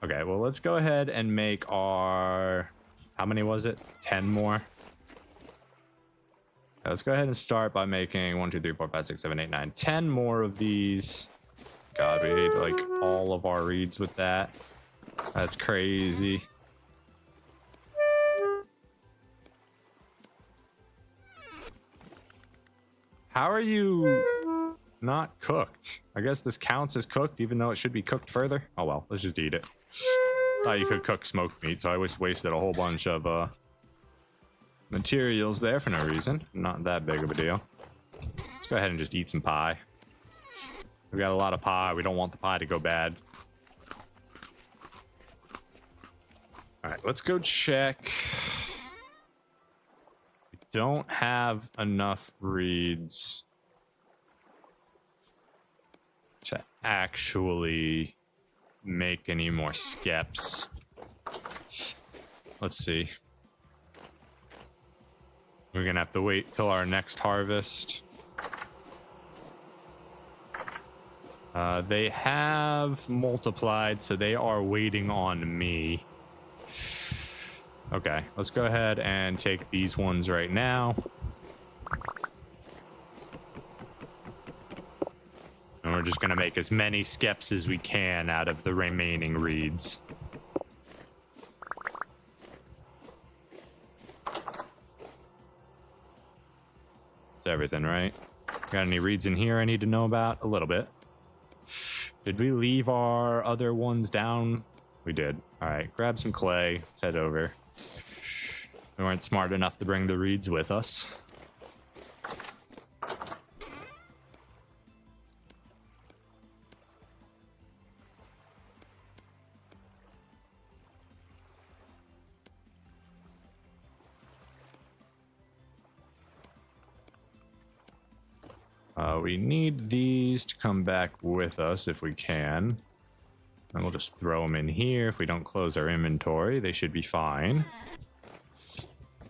Okay, well, let's go ahead and make our... How many was it? 10 more? Yeah, let's go ahead and start by making 1, 2, 3, 4, 5, 6, 7, 8, 9, 10 more of these. God, we ate like all of our reeds with that. That's crazy. How are you... not cooked? I guess this counts as cooked, even though it should be cooked further. Oh well, let's just eat it. Thought you could cook smoked meat, so I just wasted a whole bunch of materials there for no reason. Not that big of a deal. Let's go ahead and just eat some pie. We got a lot of pie. We don't want the pie to go bad. All right, let's go check. We don't have enough reeds to actually make any more skeps. Let's see. We're gonna have to wait till our next harvest. They have multiplied, so they are waiting on me. Okay, let's go ahead and take these ones right now. And we're just going to make as many skeps as we can out of the remaining reeds. That's everything, right? Got any reeds in here I need to know about? A little bit. Did we leave our other ones down? We did. All right, grab some clay. Let's head over. We weren't smart enough to bring the reeds with us. We need these to come back with us if we can. And we'll just throw them in here. If we don't close our inventory, they should be fine.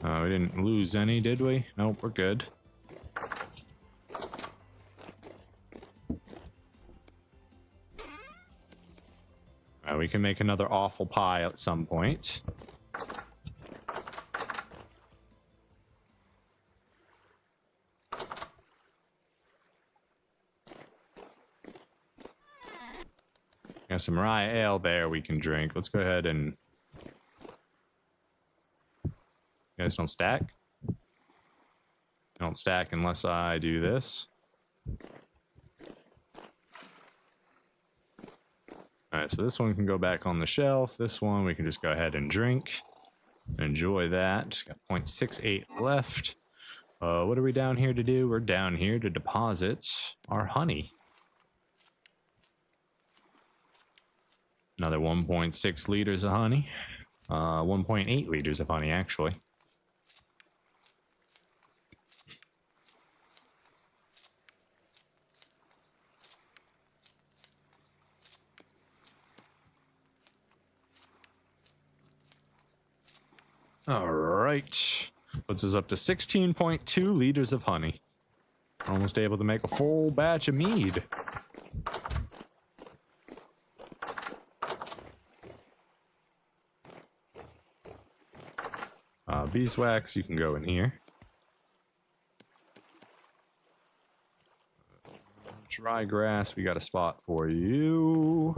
We didn't lose any, did we? Nope, we're good. We can make another awful pie at some point. Got some rye ale there we can drink. Let's go ahead and... You guys don't stack? Don't stack unless I do this. Alright, so this one can go back on the shelf. This one we can just go ahead and drink. Enjoy that. Got 0.68 left. What are we down here to do? We're down here to deposit our honey. Another 1.6 liters of honey. 1.8 liters of honey, actually. All right. Puts us up to 16.2 liters of honey. Almost able to make a full batch of mead. Beeswax, you can go in here. Dry grass, we got a spot for you.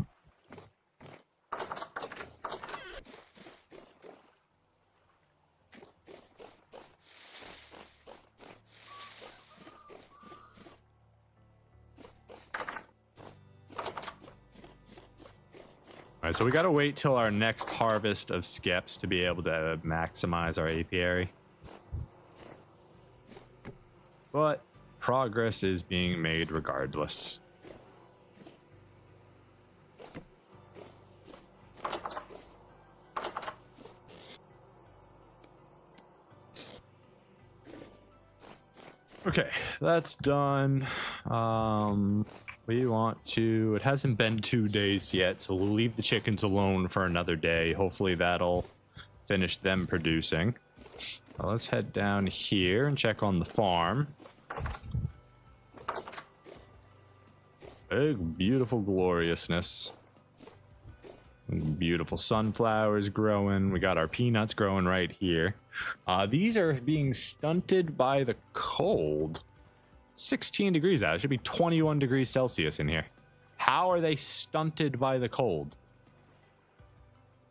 All right, so we got to wait till our next harvest of skips to be able to maximize our apiary. But progress is being made regardless. Okay, that's done. We want to, it hasn't been 2 days yet, so we'll leave the chickens alone for another day. Hopefully that'll finish them producing. Well, let's head down here and check on the farm. Big, beautiful gloriousness. Beautiful sunflowers growing. We got our peanuts growing right here. These are being stunted by the cold. 16 degrees out. It should be 21 degrees Celsius in here. How are they stunted by the cold?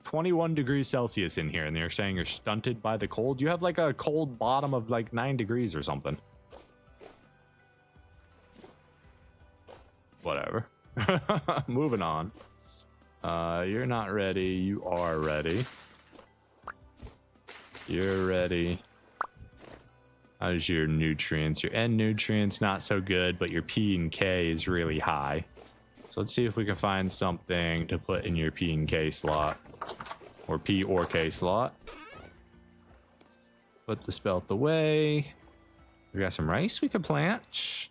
21 degrees Celsius in here, and they're saying you're stunted by the cold? You have like a cold bottom of like 9 degrees or something. Whatever. Moving on. You're not ready. You are ready. You're ready. How's your nutrients? Your N nutrients, not so good, but your P and K is really high. So let's see if we can find something to put in your P and K slot. Or P or K slot. Put the spelt away. We got some rice we could plant.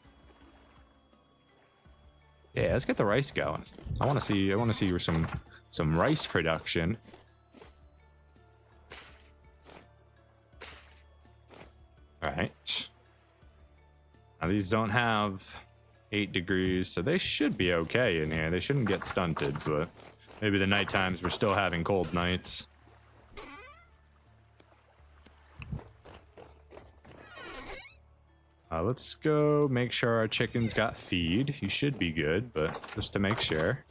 Yeah, let's get the rice going. I want to see some rice production. All right. Now these don't have 8 degrees, so they should be okay in here. They shouldn't get stunted, but maybe the night times we're still having cold nights. Let's go make sure our chickens got feed. You should be good, but just to make sure.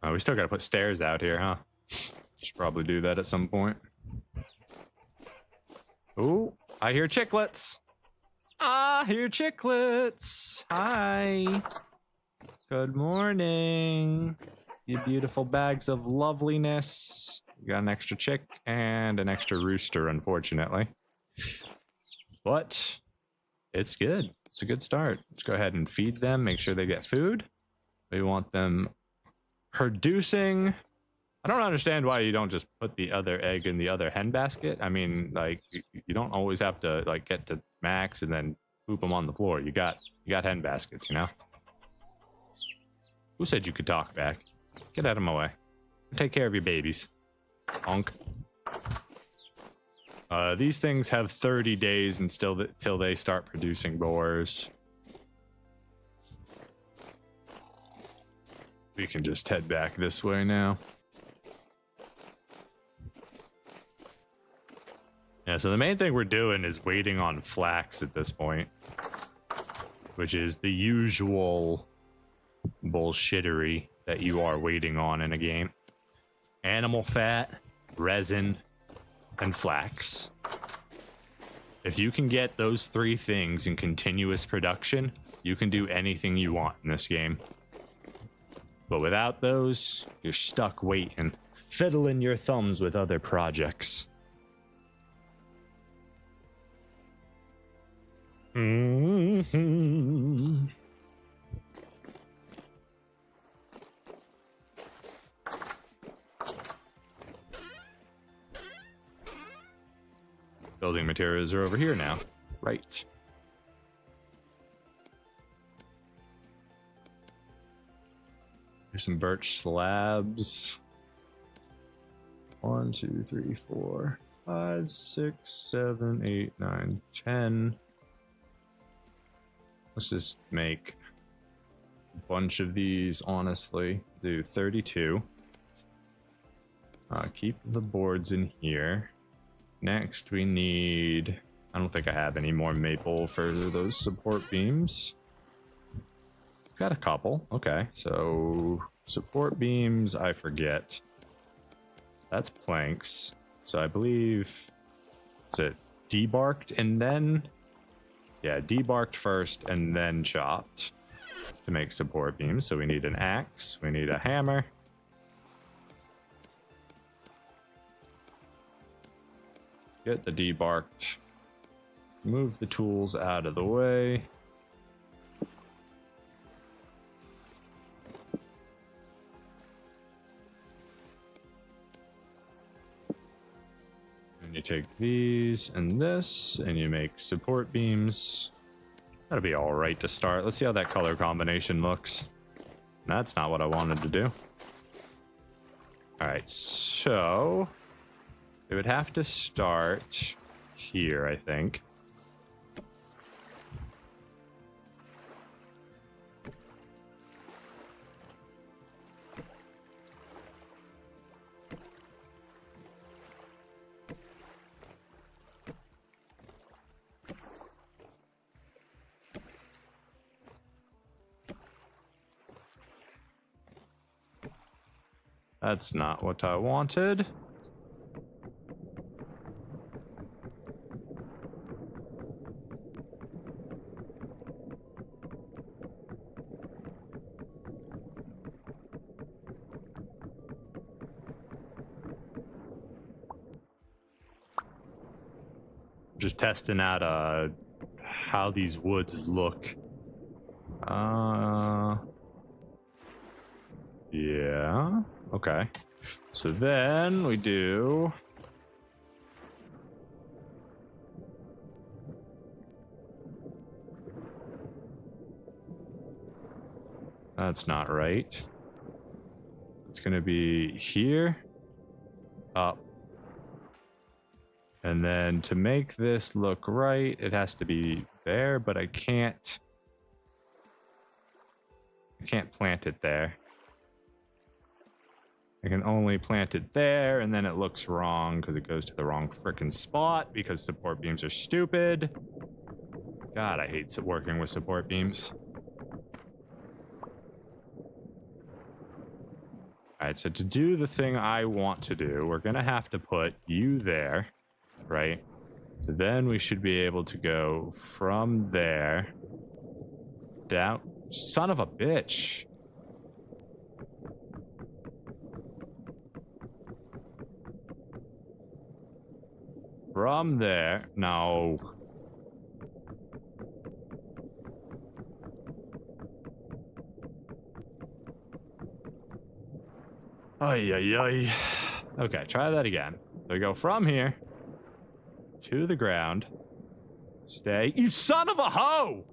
We still gotta put stairs out here, huh? Should probably do that at some point. Ooh, I hear chicklets. I hear chicklets. Hi. Good morning. You beautiful bags of loveliness. We got an extra chick and an extra rooster, unfortunately. But it's good. It's a good start. Let's go ahead and feed them, make sure they get food. We want them producing. I don't understand why you don't just put the other egg in the other hen basket. I mean, like, you don't always have to, like, get to max and then poop them on the floor. You got hen baskets, you know? Who said you could talk back? Get out of my way. Take care of your babies. Honk. These things have 30 days and till they start producing boars. We can just head back this way now. Yeah, so the main thing we're doing is waiting on flax at this point, which is the usual bullshittery that you are waiting on in a game. Animal fat, resin, and flax. If you can get those 3 things in continuous production, you can do anything you want in this game. But without those, you're stuck waiting, fiddling your thumbs with other projects. building materials are over here now. Right. Here's some birch slabs. 1, 2, 3, 4, 5, 6, 7, 8, 9, 10. Let's just make a bunch of these, honestly. Do 32. Keep the boards in here. Next, we need... I don't think I have any more maple for those support beams. Got a couple. Okay, so support beams, I forget. That's planks. So I believe... Is it debarked and then... Yeah, debarked first and then chopped to make support beams. So we need an axe. We need a hammer. Get the debarked. Move the tools out of the way. And you take these and this, and you make support beams. That'll be all right to start. Let's see how that color combination looks. That's not what I wanted to do. All right, so it would have to start here, I think. That's not what I wanted. Just testing out how these woods look. Yeah. Okay. So then we do that's not right. It's gonna be here, up, and then to make this look right, it has to be there, but I can't plant it there. I can only plant it there, and then it looks wrong because it goes to the wrong frickin' spot because support beams are stupid. God, I hate working with support beams. Alright, so to do the thing I want to do, we're gonna have to put you there, right? So then we should be able to go from there down. Son of a bitch. From there, no. Ay, ay, ay. Okay, try that again. So we go from here to the ground. Stay. You son of a hoe!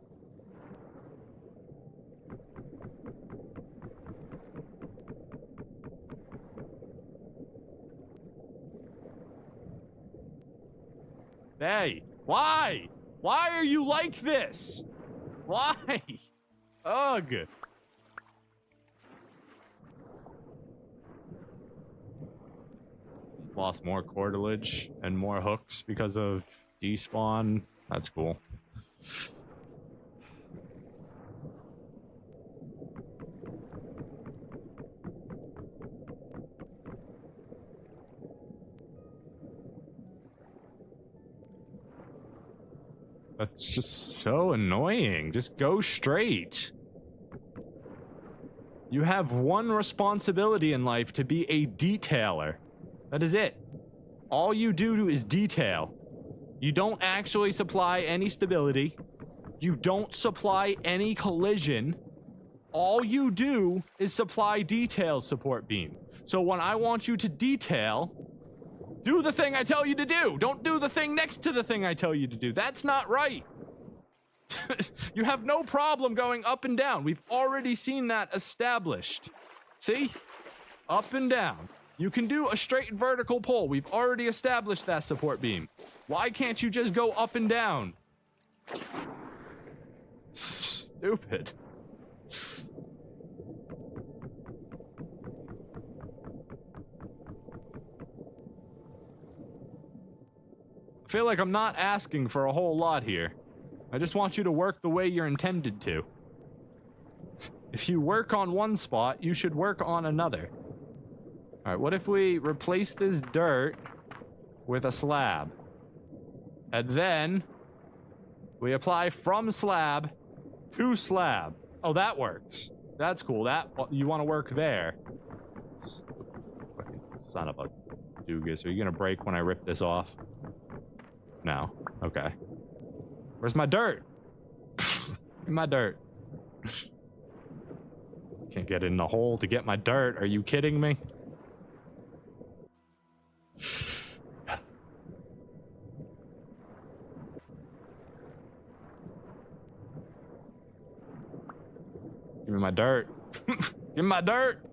Hey, why? Why are you like this? Why? Ugh. Lost more cartilage and more hooks because of despawn. That's cool. That's just so annoying. Just go straight. You have one responsibility in life, to be a detailer. That is it. All you do is detail. You don't actually supply any stability. You don't supply any collision. All you do is supply detail support beam. So when I want you to detail, Do the thing I tell you to do. Don't do the thing next to the thing I tell you to do. That's not right. You have no problem going up and down. We've already seen that established. See? Up and down. You can do a straight and vertical pole. We've already established that support beam. Why can't you just go up and down? Stupid. I feel like I'm not asking for a whole lot here. I just want you to work the way you're intended to. If you work on one spot, you should work on another. All right, what if we replace this dirt with a slab? And then we apply from slab to slab. Oh, that works. That's cool. That you want to work there. Fucking son of a doogus. Are you gonna break when I rip this off? No. Okay. Where's my dirt? My dirt. Can't get in the hole to get my dirt. Are you kidding me? Give me my dirt. Give me my dirt.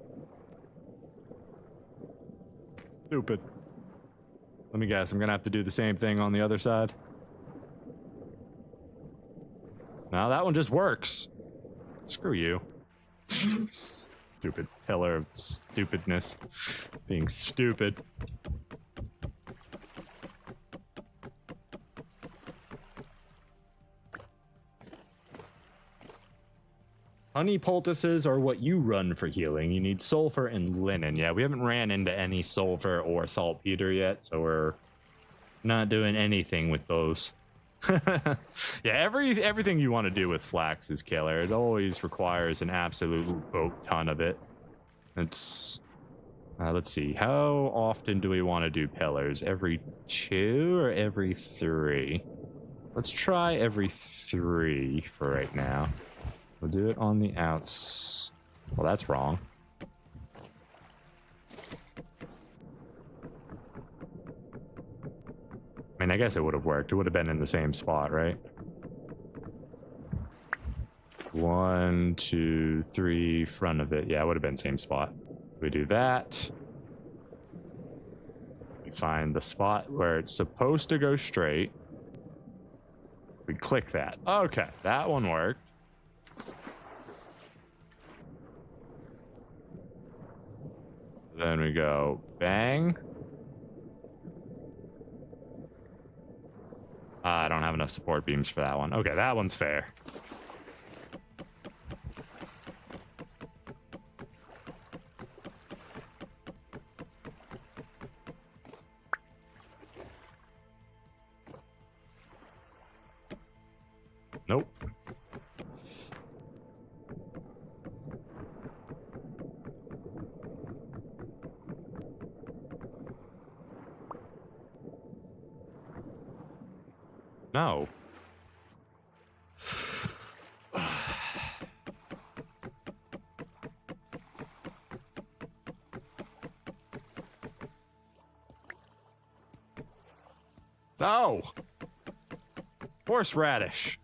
Stupid. Let me guess, I'm gonna have to do the same thing on the other side. No, that one just works. Screw you. Stupid pillar of stupidness. Being stupid. Honey poultices are what you run for healing. You need sulfur and linen. Yeah, we haven't ran into any sulfur or saltpeter yet, so we're not doing anything with those. Yeah, everything you want to do with flax is killer. It always requires an absolute boat ton of it. It's let's see, how often do we want to do pillars? Every 2 or every 3? Let's try every 3 for right now. We'll do it on the outs. Well, that's wrong. I mean, I guess it would have worked. It would have been in the same spot, right? 1, 2, 3, front of it. Yeah, it would have been same spot. We do that. We find the spot where it's supposed to go straight. We click that. Okay, that one worked. Then we go bang. I don't have enough support beams for that one. Okay, that one's fair. Nope. No. No. Horseradish.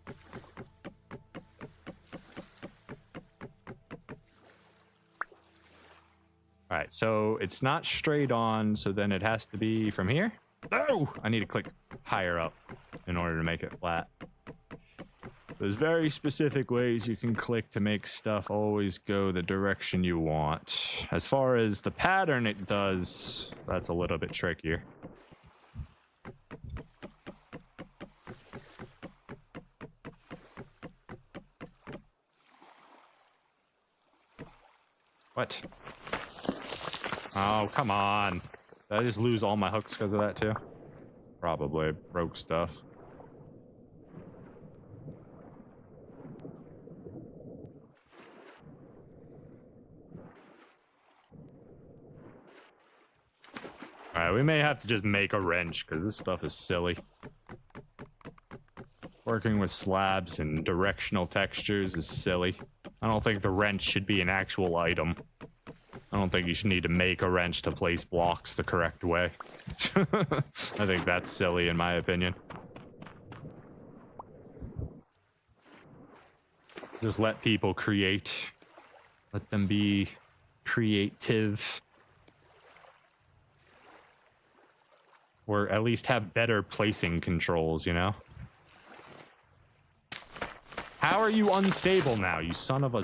All right, so it's not straight on, so then it has to be from here. No, I need to click higher up in order to make it flat. There's very specific ways you can click to make stuff always go the direction you want. As far as the pattern it does, that's a little bit trickier. What? Oh, come on. Did I just lose all my hooks because of that too? Probably broke stuff. Alright, we may have to just make a wrench because this stuff is silly. Working with slabs and directional textures is silly. I don't think the wrench should be an actual item. I don't think you should need to make a wrench to place blocks the correct way. I think that's silly in my opinion. Just let people create. Let them be creative. Or at least have better placing controls, you know? How are you unstable now, you son of a...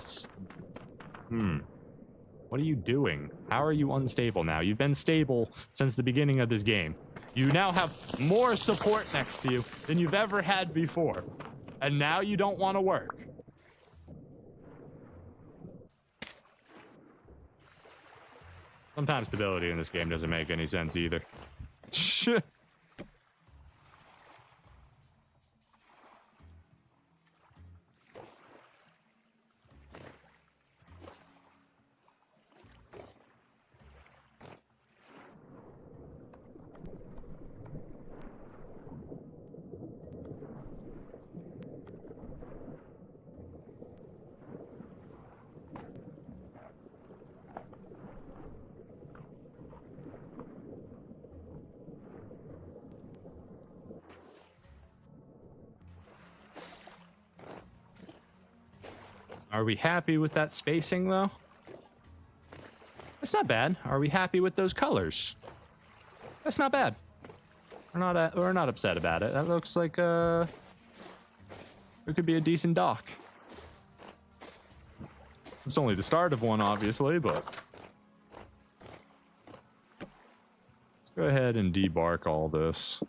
What are you doing? How are you unstable now? You've been stable since the beginning of this game. You now have more support next to you than you've ever had before. And now you don't want to work. Sometimes stability in this game doesn't make any sense either. Are we happy with that spacing, though? That's not bad. Are we happy with those colors? That's not bad. We're not upset about it. That looks like it could be a decent dock. It's only the start of one, obviously, but let's go ahead and debark all this.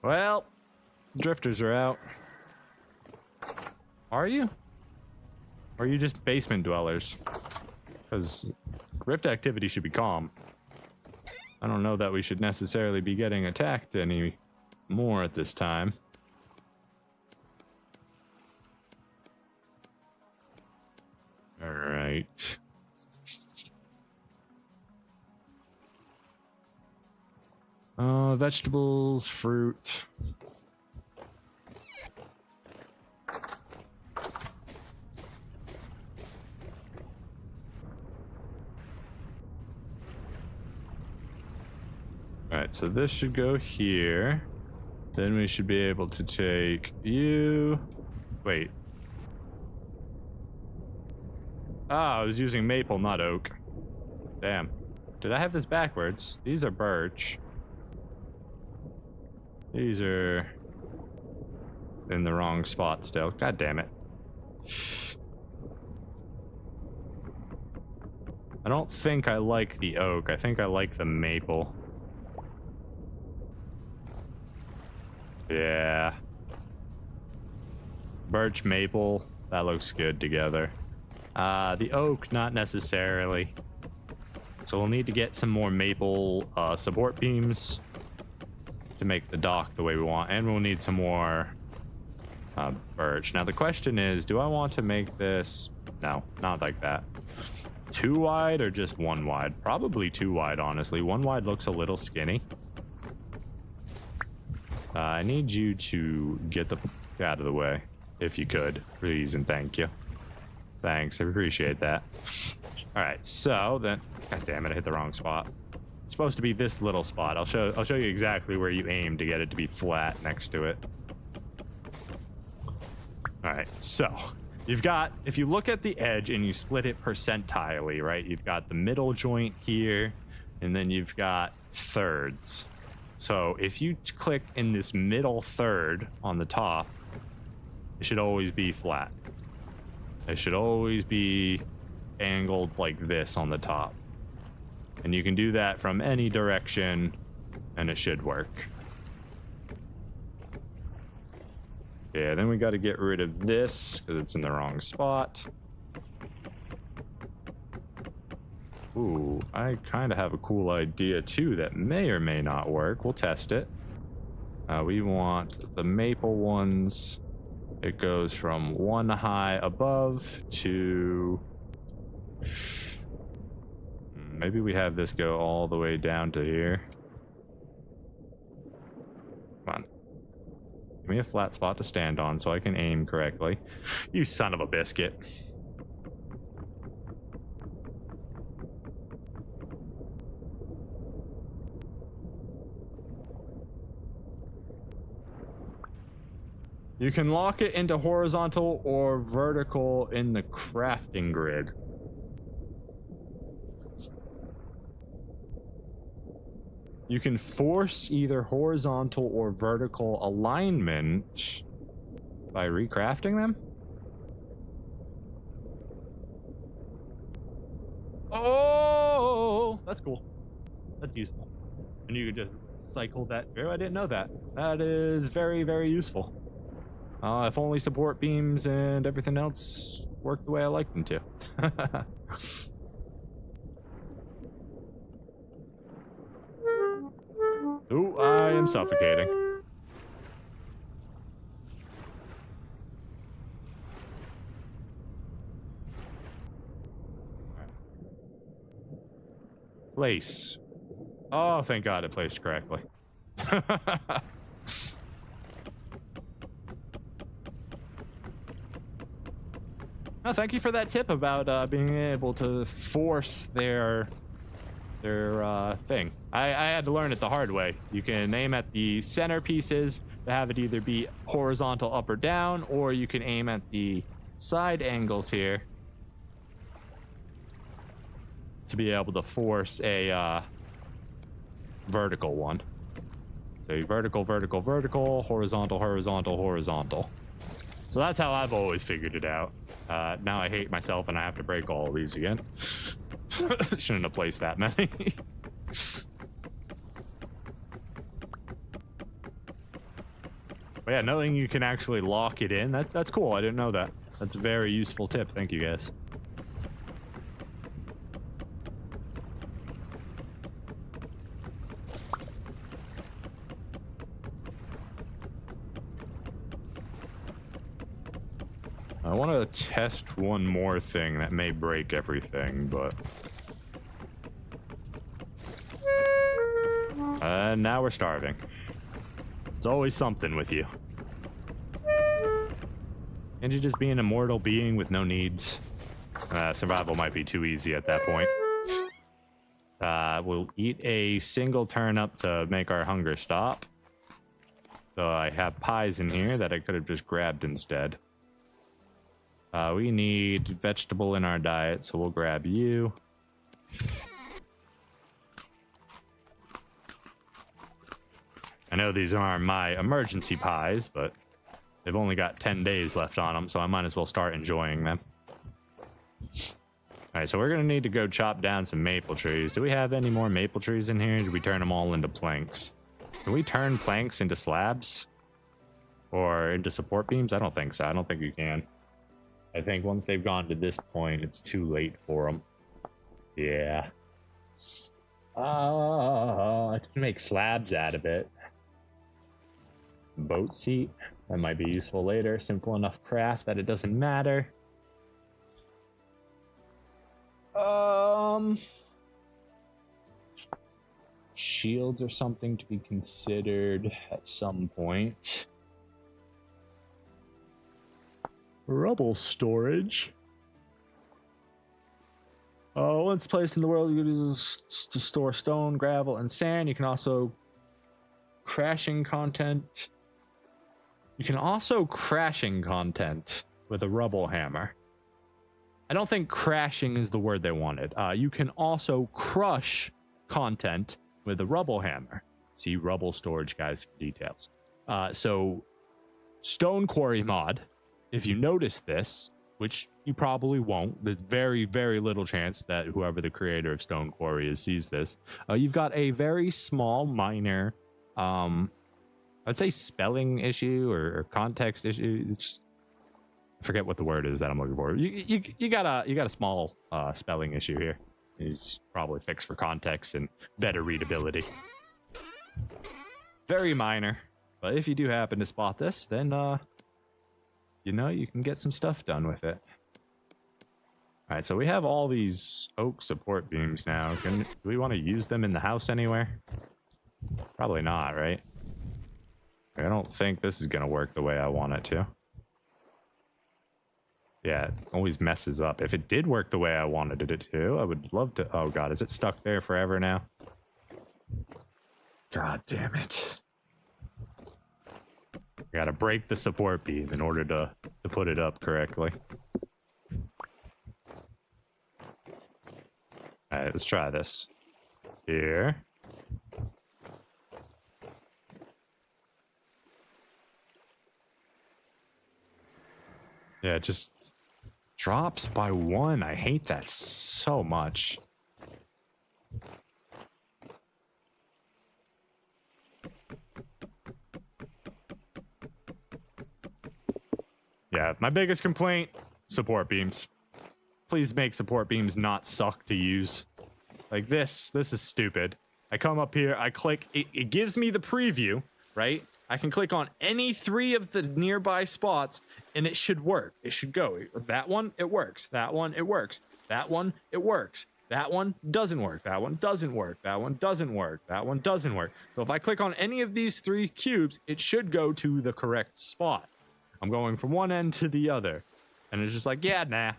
Well, drifters are out. Are you? Or are you just basement dwellers? Because rift activity should be calm. I don't know that we should necessarily be getting attacked any more at this time. All right. Vegetables, fruit. Alright, so this should go here. Then we should be able to take you. Wait. Ah, I was using maple, not oak. Damn. Did I have this backwards? These are birch. These are in the wrong spot still. God damn it. I don't think I like the oak. I think I like the maple. Yeah. Birch, maple, that looks good together. The oak, not necessarily. So we'll need to get some more maple support beams to make the dock the way we want, and we'll need some more birch. Now the question is, do I want to make this... No, not like that. 2 wide or just 1 wide? Probably 2 wide, honestly. 1 wide looks a little skinny. I need you to get the out of the way, if you could, please and thank you. Thanks, I appreciate that. All right, so then, god damn it, I hit the wrong spot. It's supposed to be this little spot. I'll show you exactly where you aim to get it to be flat next to it. All right, so you've got, if you look at the edge and you split it percentilely, right? You've got the middle joint here, and then you've got thirds. So if you click in this middle third on the top, it should always be flat. It should always be angled like this on the top. And you can do that from any direction, and it should work. Yeah, then we got to get rid of this, because it's in the wrong spot. Ooh, I kind of have a cool idea, too, that may or may not work. We'll test it. We want the maple ones. It goes from 1 high above to... Maybe we have this go all the way down to here. Come on. Give me a flat spot to stand on so I can aim correctly. You son of a biscuit. You can lock it into horizontal or vertical in the crafting grid. You can force either horizontal or vertical alignment by recrafting them. Oh, that's cool. That's useful. And you could just cycle that through. I didn't know that. That is very, very useful. If only support beams and everything else worked the way I like them to. Ooh, I am suffocating. Place. Oh, thank God it placed correctly. Oh, thank you for that tip about being able to force their thing. I had to learn it the hard way. You can aim at the center pieces to have it either be horizontal up or down, or you can aim at the side angles here to be able to force a vertical one. So vertical, vertical, vertical, horizontal, horizontal, horizontal. So that's how I've always figured it out. Now I hate myself and I have to break all of these again. Shouldn't have placed that many. But yeah, knowing you can actually lock it in, that's cool. I didn't know that. That's a very useful tip. Thank you, guys. I want to test one more thing that may break everything, but... now we're starving. It's always something with you. Can't you just be an immortal being with no needs? Survival might be too easy at that point. We'll eat a single turnip to make our hunger stop. So I have pies in here that I could have just grabbed instead. We need vegetable in our diet, so we'll grab you. I know these aren't my emergency pies, but they've only got 10 days left on them, so I might as well start enjoying them. Alright, so we're going to need to go chop down some maple trees. Do we have any more maple trees in here? Or did we turn them all into planks? Can we turn planks into slabs? Or into support beams? I don't think so. I don't think you can. I think once they've gone to this point, it's too late for them. Yeah. I can make slabs out of it. Boat seat. That might be useful later. Simple enough craft that it doesn't matter. Shields are something to be considered at some point. Rubble storage. Once placed in the world, you can use this to store stone, gravel, and sand. You can also crashing content. You can also crashing content with a rubble hammer. I don't think crashing is the word they wanted. You can also crush content with a rubble hammer. See rubble storage, guys, for details. So stone quarry mod. If you notice this, which you probably won't, there's very, very little chance that whoever the creator of Stone Quarry is sees this. You've got a very small, minor, I'd say spelling issue or context issue. It's just, I forget what the word is that I'm looking for. You got a small spelling issue here. It's probably fixed for context and better readability. Very minor. But if you do happen to spot this, then, you know, you can get some stuff done with it. All right, so we have all these oak support beams now. Do we want to use them in the house anywhere? Probably not, right? I don't think this is going to work the way I want it to. Yeah, it always messes up. If it did work the way I wanted it to, I would love to... Oh, God, is it stuck there forever now? God damn it. I gotta break the support beam in order to put it up correctly. Alright, let's try this. Here. Yeah, it just drops by 1. I hate that so much. Yeah, my biggest complaint, support beams. Please make support beams not suck to use. Like this is stupid. I come up here, I click, it gives me the preview, right? I can click on any 3 of the nearby spots and it should work. It should go. That one, it works. That one, it works. That one, it works. That one doesn't work. That one doesn't work. That one doesn't work. That one doesn't work. So if I click on any of these 3 cubes, it should go to the correct spot. I'm going from one end to the other. And it's just like, yeah,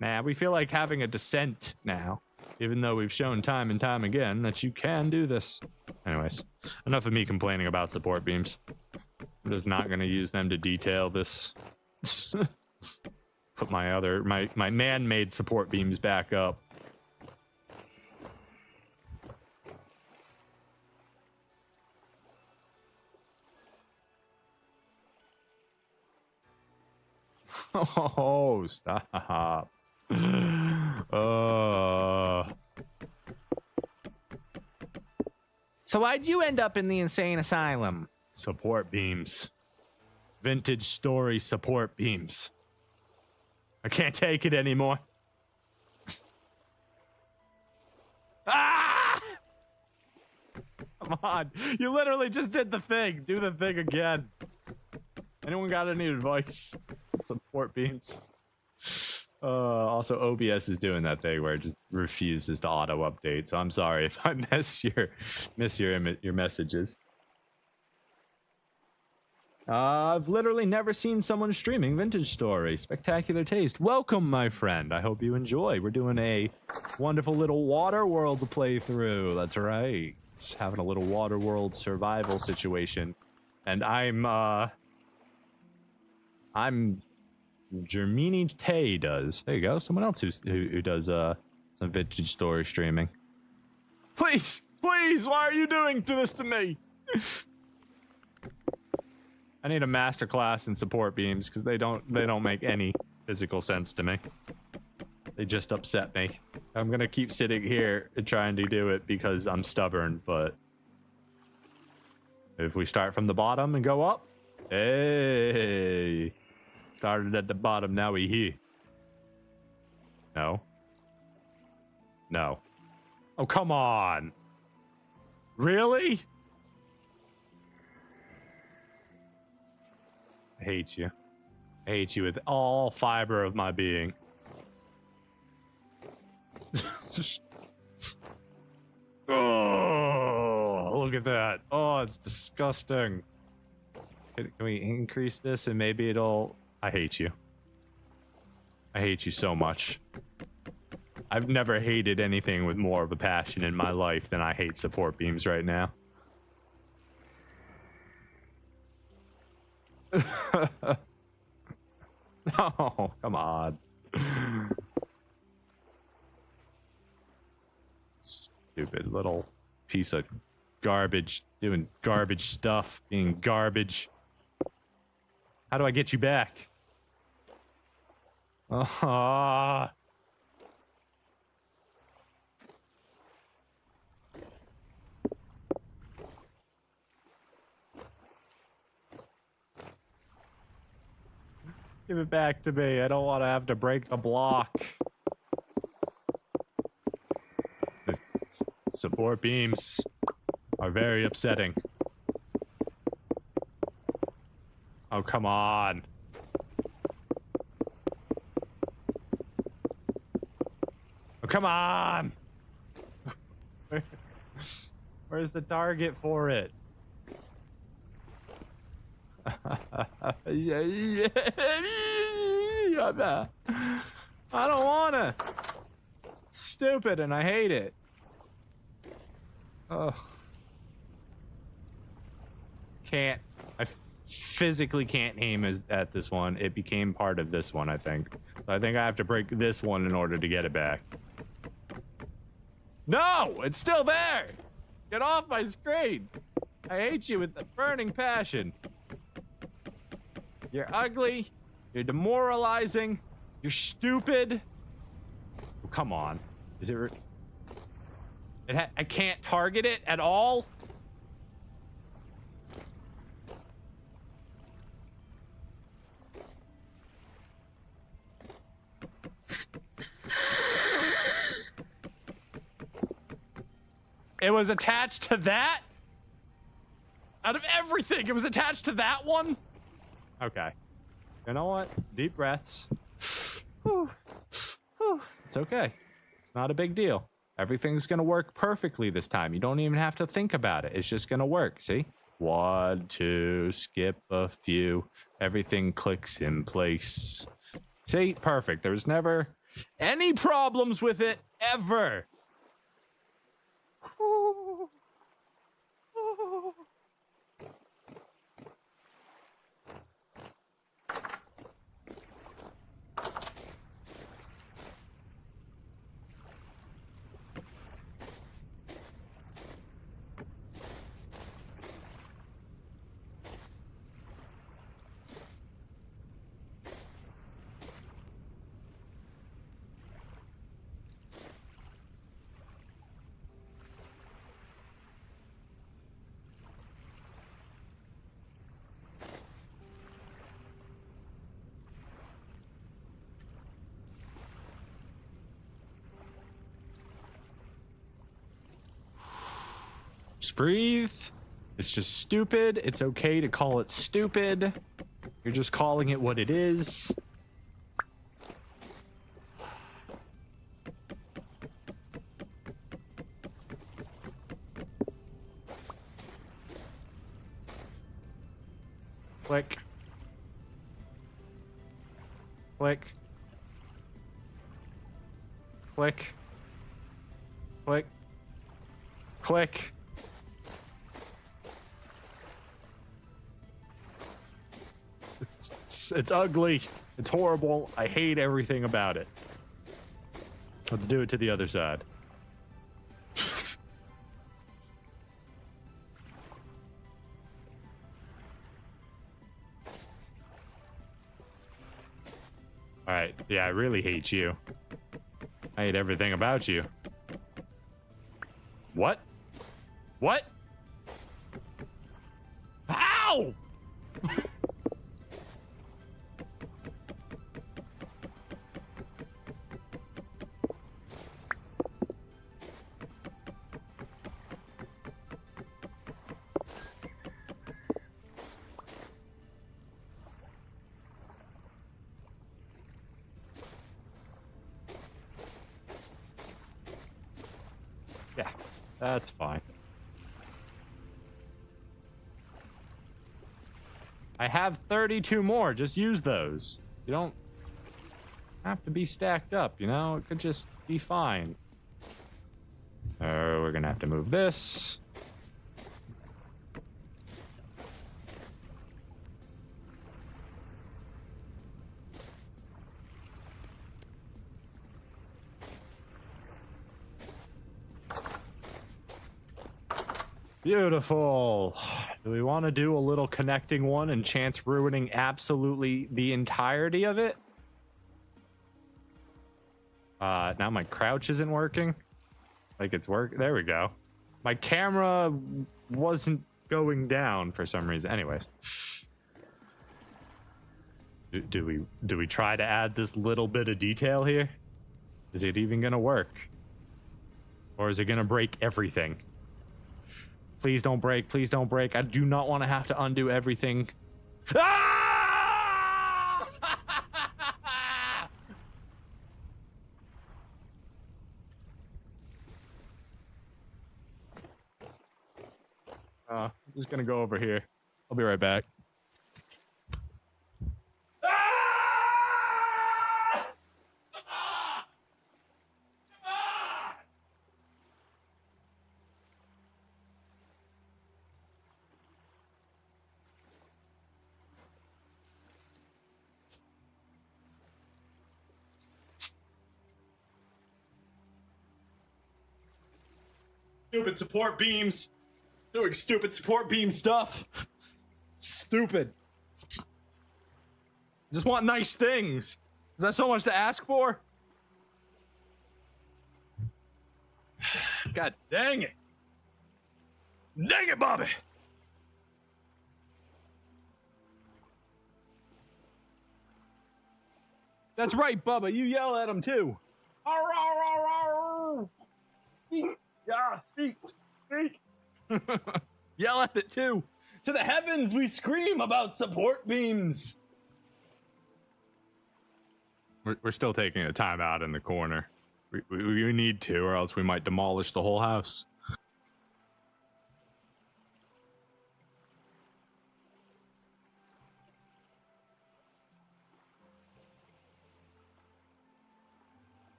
nah, we feel like having a descent now. Even though we've shown time and time again that you can do this. Anyways, enough of me complaining about support beams. I'm just not going to use them to detail this. Put my man-made support beams back up. Oh, stop. So why'd you end up in the insane asylum? Support beams. Vintage story support beams. I can't take it anymore. Ah! Come on. You literally just did the thing. Do the thing again. Anyone got any advice? Support beams. Also, OBS is doing that thing where it just refuses to auto update. So I'm sorry if I miss your messages. I've literally never seen someone streaming Vintage Story. Spectacular taste. Welcome, my friend. I hope you enjoy. We're doing a wonderful little WaterWorld playthrough. That's right. It's having a little WaterWorld survival situation, and I'm Germini Tay does. There you go. Someone else who does some Vintage Story streaming. Please, why are you doing this to me? I need a master class in support beams because they don't make any physical sense to me. They just upset me. I'm gonna keep sitting here and trying to do it because I'm stubborn, but if we start from the bottom and go up, hey. Started at the bottom, now we here. No. Oh, come on. Really? I hate you. I hate you with all fiber of my being. Oh, look at that. Oh, it's disgusting. Can we increase this and maybe it'll... I hate you. I hate you so much. I've never hated anything with more of a passion in my life than I hate support beams right now. No, come on. Stupid little piece of garbage doing garbage stuff, being garbage. How do I get you back? Give it back to me. I don't want to have to break the block. The support beams are very upsetting. Oh, come on. Oh, come on. Where's the target for it? I don't wanna. It's stupid and I hate it. Oh. Can't. I physically can't aim at this one. It became part of this one, I think. So I think I have to break this one in order to get it back. No! It's still there! Get off my screen! I hate you with a burning passion. You're ugly. You're demoralizing. You're stupid. Oh, come on. Is it... I can't target it at all? It was attached to that? Out of everything, it was attached to that one? Okay. You know what? Deep breaths. It's okay. It's not a big deal. Everything's gonna work perfectly this time. You don't even have to think about it. It's just gonna work, see? 1, 2, skip a few. Everything clicks in place. See? Perfect. There was never any problems with it, ever. Just breathe. It's just stupid. It's okay to call it stupid. You're just calling it what it is. Click. Click. Click. Click. Click. It's ugly. It's horrible. I hate everything about it. Let's do it to the other side. All right. Yeah, I really hate you. I hate everything about you. What? What? How? Yeah, that's fine. I have 32 more. Just use those. You don't have to be stacked up, you know? It could just be fine. We're gonna have to move this. Beautiful. Do we want to do a little connecting one and chance ruining absolutely the entirety of it? Now my crouch isn't working. Like it's There we go. My camera wasn't going down for some reason. Anyways. Do we try to add this little bit of detail here? Is it even gonna work? Or is it gonna break everything? Please don't break. Please don't break. I do not want to have to undo everything. Ah! I'm just gonna go over here. I'll be right back. Stupid support beams. Doing stupid support beam stuff. Stupid. Just want nice things. Is that so much to ask for? God dang it. Dang it, Bobby. That's right, Bubba. You yell at him too. Yeah, speak. Yell at it too. To the heavens we scream about support beams. We're still taking a time out in the corner. We need to, or else we might demolish the whole house.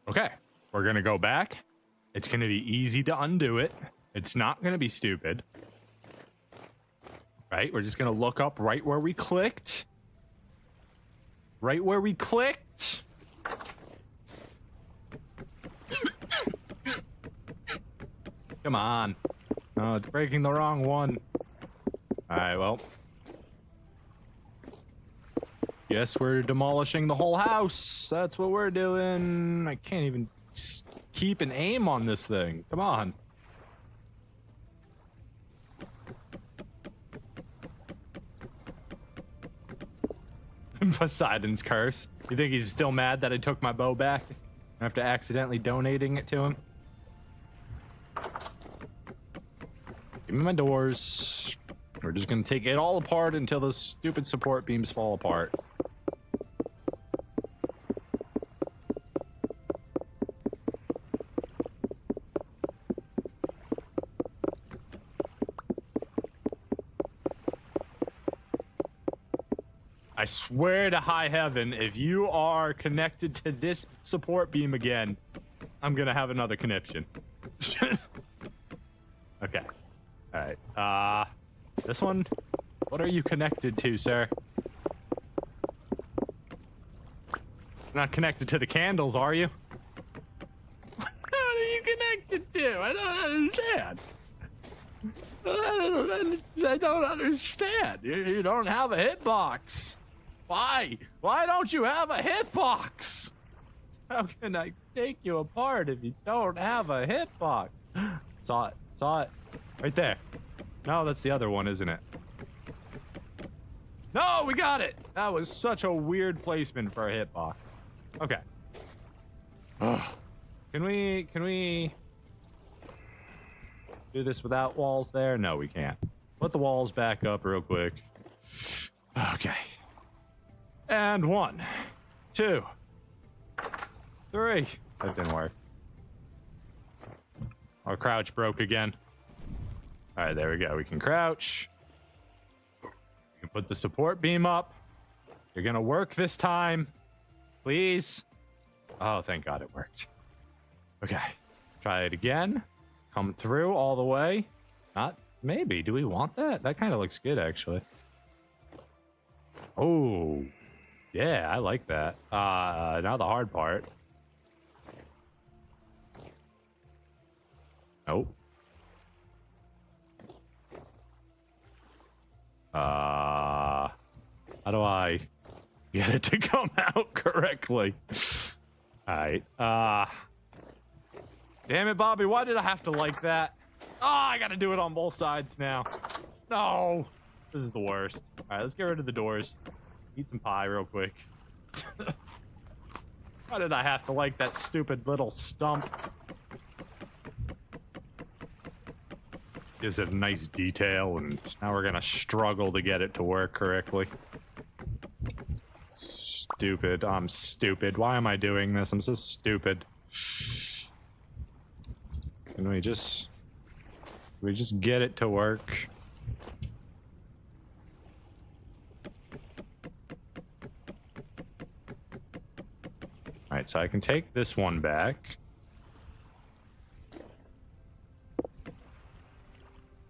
Okay, we're gonna go back. It's gonna be easy to undo it. It's not gonna be stupid. Right, we're just gonna look up right where we clicked. Right where we clicked. Come on. Oh, it's breaking the wrong one. Alright, well. Guess we're demolishing the whole house. That's what we're doing. I can't even keep an aim on this thing. Come on. Poseidon's curse. You think he's still mad that I took my bow back after accidentally donating it to him? Give me my doors. We're just gonna take it all apart until those stupid support beams fall apart. I swear to high heaven, if you are connected to this support beam again, I'm gonna have another conniption. Okay. Alright. This one? What are you connected to, sir? Not connected to the candles, are you? What are you connected to? I don't understand. I don't understand. You don't have a hitbox. Why? Why don't you have a hitbox? How can I take you apart if you don't have a hitbox? Saw it. Saw it. Right there. No, that's the other one, isn't it? No, we got it! That was such a weird placement for a hitbox. Okay. Can we do this without walls there? No, we can't. Put the walls back up real quick. Okay. And 1, 2, 3. That didn't work. Our crouch broke again. All right, there we go. We can crouch. We can put the support beam up. You're gonna work this time. Please. Oh, thank God it worked. Okay. Try it again. Come through all the way. Not maybe. Do we want that? That kind of looks good, actually. Oh. Yeah, I like that. Now the hard part. Nope. How do I get it to come out correctly? Alright, damn it, Bobby, why did I have to like that? Oh, I gotta do it on both sides now. No! This is the worst. Alright, let's get rid of the doors. Eat some pie real quick. Why did I have to like that stupid little stump? Gives it a nice detail, and now we're gonna struggle to get it to work correctly. Stupid. I'm stupid. Why am I doing this? I'm so stupid. Can we just We just get it to work. All right, so I can take this one back.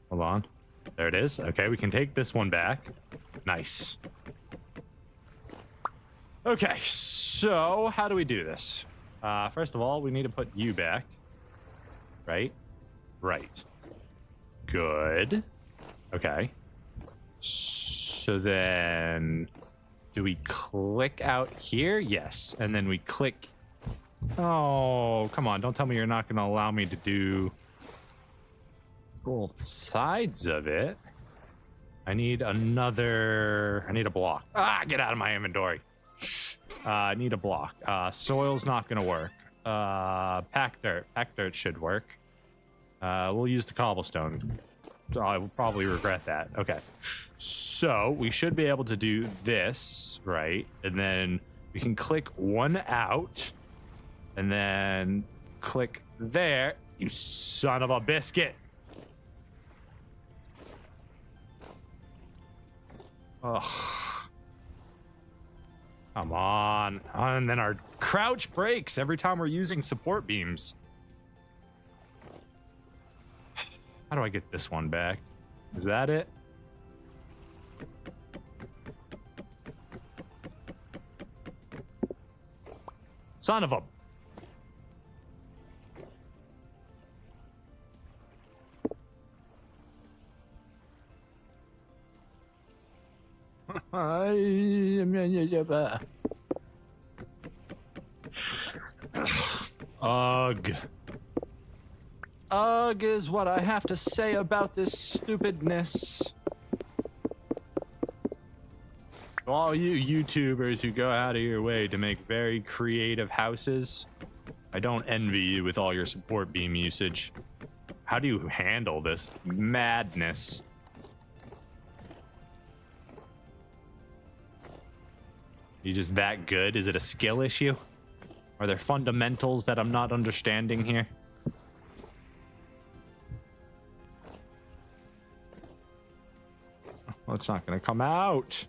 Hold on. There it is. Okay, we can take this one back. Nice. Okay, so how do we do this? First of all, we need to put you back. Right? Right. Good. Okay. So then, do we click out here? Yes. And then we click. Oh, come on. Don't tell me you're not going to allow me to do both sides of it. I need a block. Ah, get out of my inventory. I need a block. Soil's not going to work. Pack dirt. Pack dirt should work. We'll use the cobblestone. I will probably regret that. Okay. So we should be able to do this, right? And then we can click one out and then click there. You son of a biscuit. Ugh. Come on. And then our crouch breaks every time we're using support beams. How do I get this one back? Is that it? Son of a... Ugh. Ugh is what I have to say about this stupidness. All you YouTubers who go out of your way to make very creative houses, I don't envy you with all your support beam usage. How do you handle this madness? You just that good? Is it a skill issue? Are there fundamentals that I'm not understanding here? Well, it's not going to come out.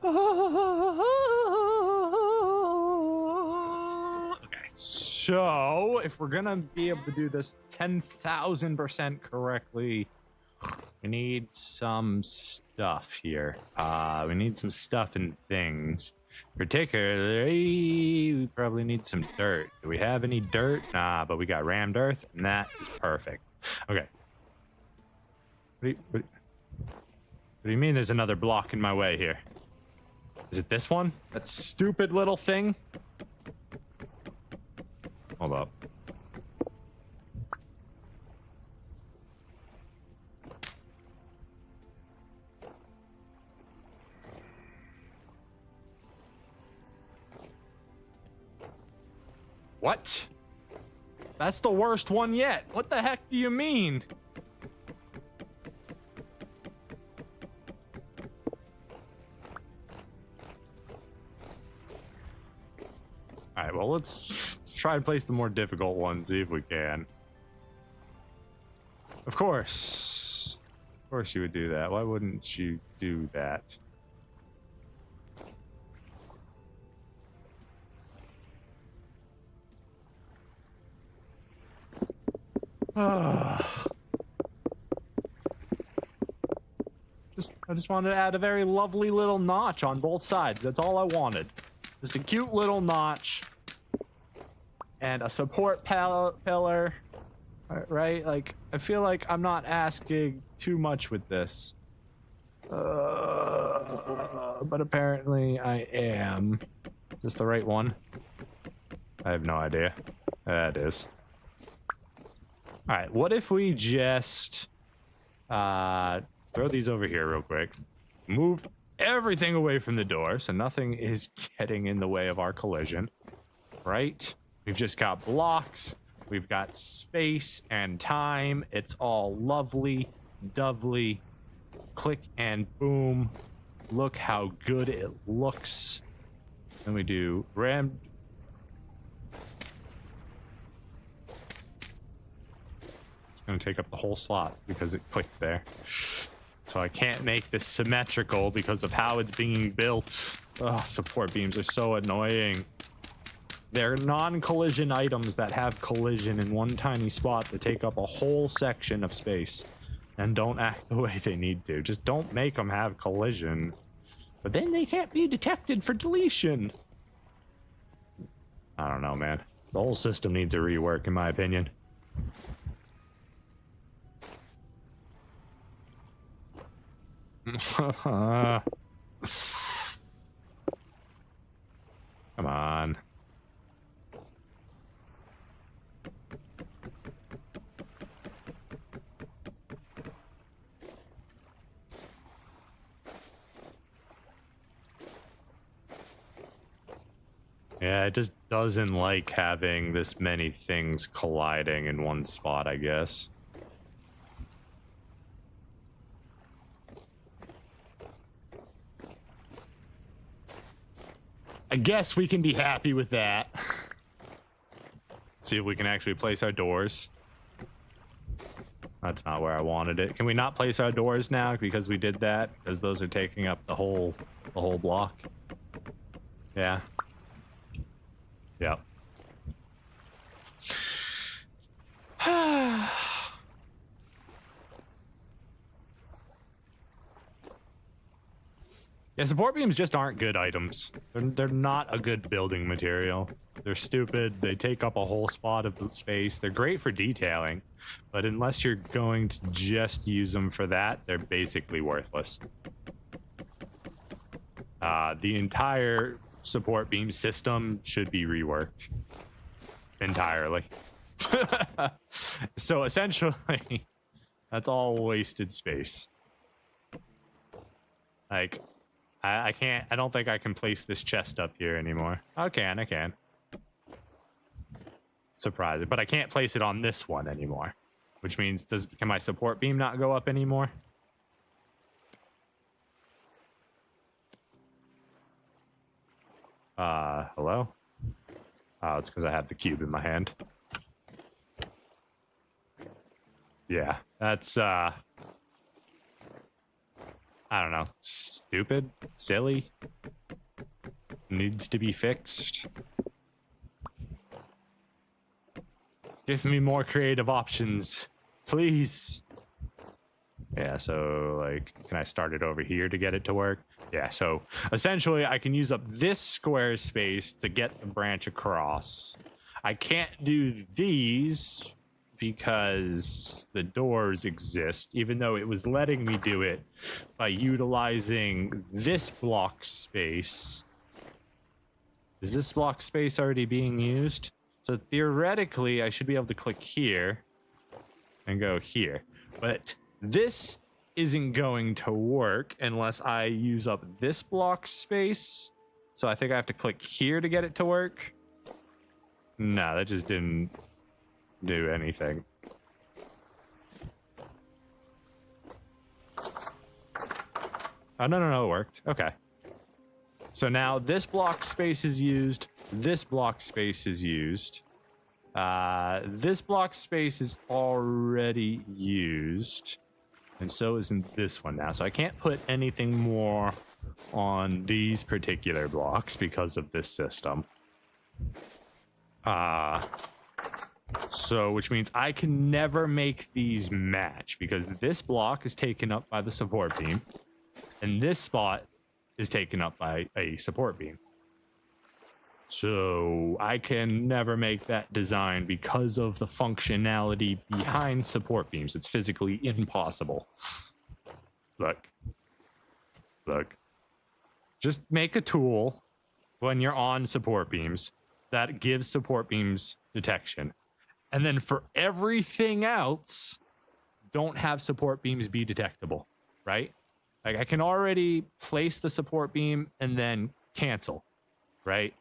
Okay, so if we're gonna be able to do this 10,000% correctly, we need some stuff here. We need some stuff and things. Particularly, we probably need some dirt. Do we have any dirt? Nah, but we got rammed earth, and that is perfect. Okay. What do you mean there's another block in my way here? Is it this one? That stupid little thing? Hold up. What? That's the worst one yet. What the heck do you mean? All right, well, let's try and place the more difficult one, see if we can. Of course you would do that. Why wouldn't you do that? I just wanted to add a very lovely little notch on both sides. That's all I wanted. Just a cute little notch and a support pillar, right? Like, I feel like I'm not asking too much with this, but apparently I am. Is this the right one? I have no idea. That is. All right, what if we just throw these over here real quick, move everything away from the door so nothing is getting in the way of our collision, right? We've just got blocks. We've got space and time. It's all lovely, dovely. Click and boom. Look how good it looks. Then we do ram. It's going to take up the whole slot because it clicked there. So I can't make this symmetrical because of how it's being built. Oh, support beams are so annoying. They're non-collision items that have collision in one tiny spot that take up a whole section of space and don't act the way they need to. Just don't make them have collision. But then they can't be detected for deletion. I don't know, man. The whole system needs a rework, in my opinion. Come on. Yeah, it just doesn't like having this many things colliding in one spot, I guess. I guess we can be happy with that. See if we can actually place our doors. That's not where I wanted it. Can we not place our doors now because we did that? Because those are taking up the whole block. Yeah. Yep. Yeah, support beams just aren't good items. They're not a good building material. They're stupid. They take up a whole spot of space. They're great for detailing, but unless you're going to just use them for that, they're basically worthless. The entire support beam system should be reworked entirely. So essentially, that's all wasted space. Like, I don't think I can place this chest up here anymore. I can. Surprising, but I can't place it on this one anymore, which means can my support beam not go up anymore? Hello? Oh, it's because I have the cube in my hand. Yeah, that's, I don't know, stupid, silly, needs to be fixed. Give me more creative options, please. Yeah, so, like, can I start it over here to get it to work? Yeah, so essentially I can use up this square space to get the branch across. I can't do these because the doors exist, even though it was letting me do it by utilizing this block space. Is this block space already being used? So theoretically, I should be able to click here and go here. But this isn't going to work unless I use up this block space. So I think I have to click here to get it to work. No, that just didn't do anything. Oh, no, it worked. Okay. So now this block space is used. This block space is used. This block space is already used. And so isn't this one now. So I can't put anything more on these particular blocks because of this system. So, which means I can never make these match because this block is taken up by the support beam and this spot is taken up by a support beam. So I can never make that design because of the functionality behind support beams. It's physically impossible. Look. Just make a tool when you're on support beams that gives support beams detection. And then for everything else, don't have support beams be detectable, right? Like I can already place the support beam and then cancel, right?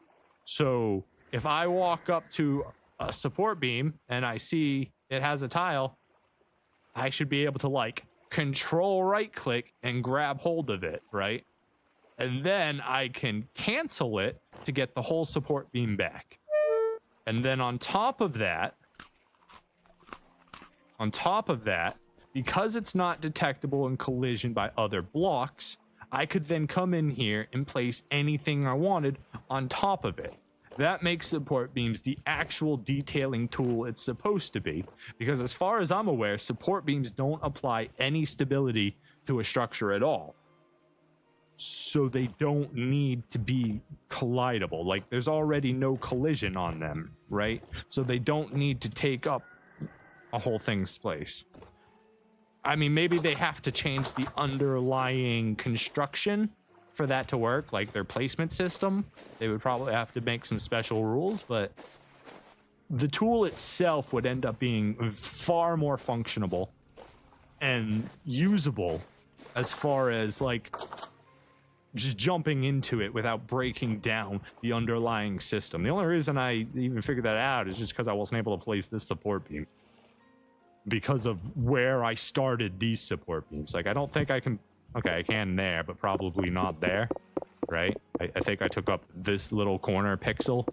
So if I walk up to a support beam and I see it has a tile, I should be able to like control right click and grab hold of it, right? And then I can cancel it to get the whole support beam back. And then on top of that, because it's not detectable in collision by other blocks, I could then come in here and place anything I wanted on top of it. That makes support beams the actual detailing tool it's supposed to be, because as far as I'm aware, support beams don't apply any stability to a structure at all. So they don't need to be collidable. Like, there's already no collision on them, right? So they don't need to take up a whole thing's place. I mean, maybe they have to change the underlying construction for that to work, like their placement system. They would probably have to make some special rules, but the tool itself would end up being far more functional and usable as far as like just jumping into it without breaking down the underlying system. The only reason I even figured that out is just because I wasn't able to place this support beam because of where I started these support beams. Like, I don't think I can. Okay, I can there, but probably not there, right? I think I took up this little corner pixel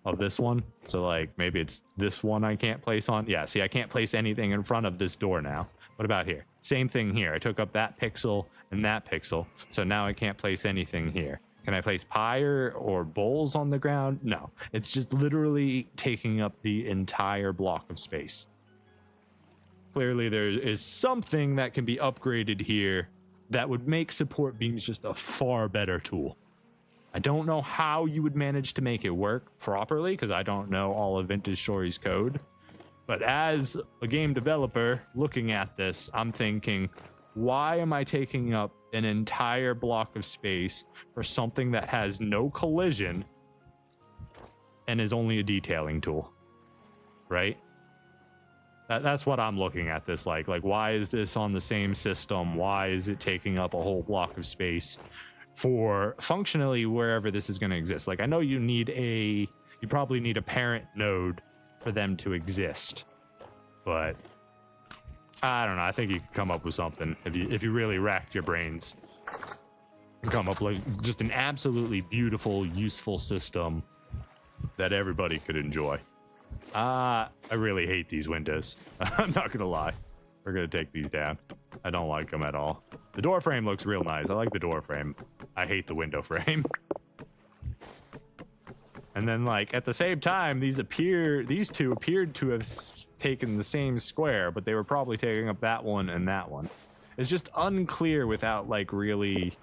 of this one. So, like, maybe it's this one I can't place on. Yeah, see, I can't place anything in front of this door now. What about here? Same thing here. I took up that pixel and that pixel. So now I can't place anything here. Can I place pyre or bowls on the ground? No. It's just literally taking up the entire block of space. Clearly, there is something that can be upgraded here that would make support beams just a far better tool. I don't know how you would manage to make it work properly, because I don't know all of Vintage Story's code. But as a game developer looking at this, I'm thinking, why am I taking up an entire block of space for something that has no collision and is only a detailing tool? Right? That's what I'm looking at this like. Like, why is this on the same system? Why is it taking up a whole block of space for functionally wherever this is going to exist? Like, I know you probably need a parent node for them to exist, but I don't know. I think you could come up with something if you really racked your brains and come up like just an absolutely beautiful, useful system that everybody could enjoy. I really hate these windows. I'm not gonna lie. We're gonna take these down. I don't like them at all. The door frame looks real nice. I like the door frame. I hate the window frame. And then, like, at the same time, these two appeared to have taken the same square, but they were probably taking up that one and that one. It's just unclear without, like, really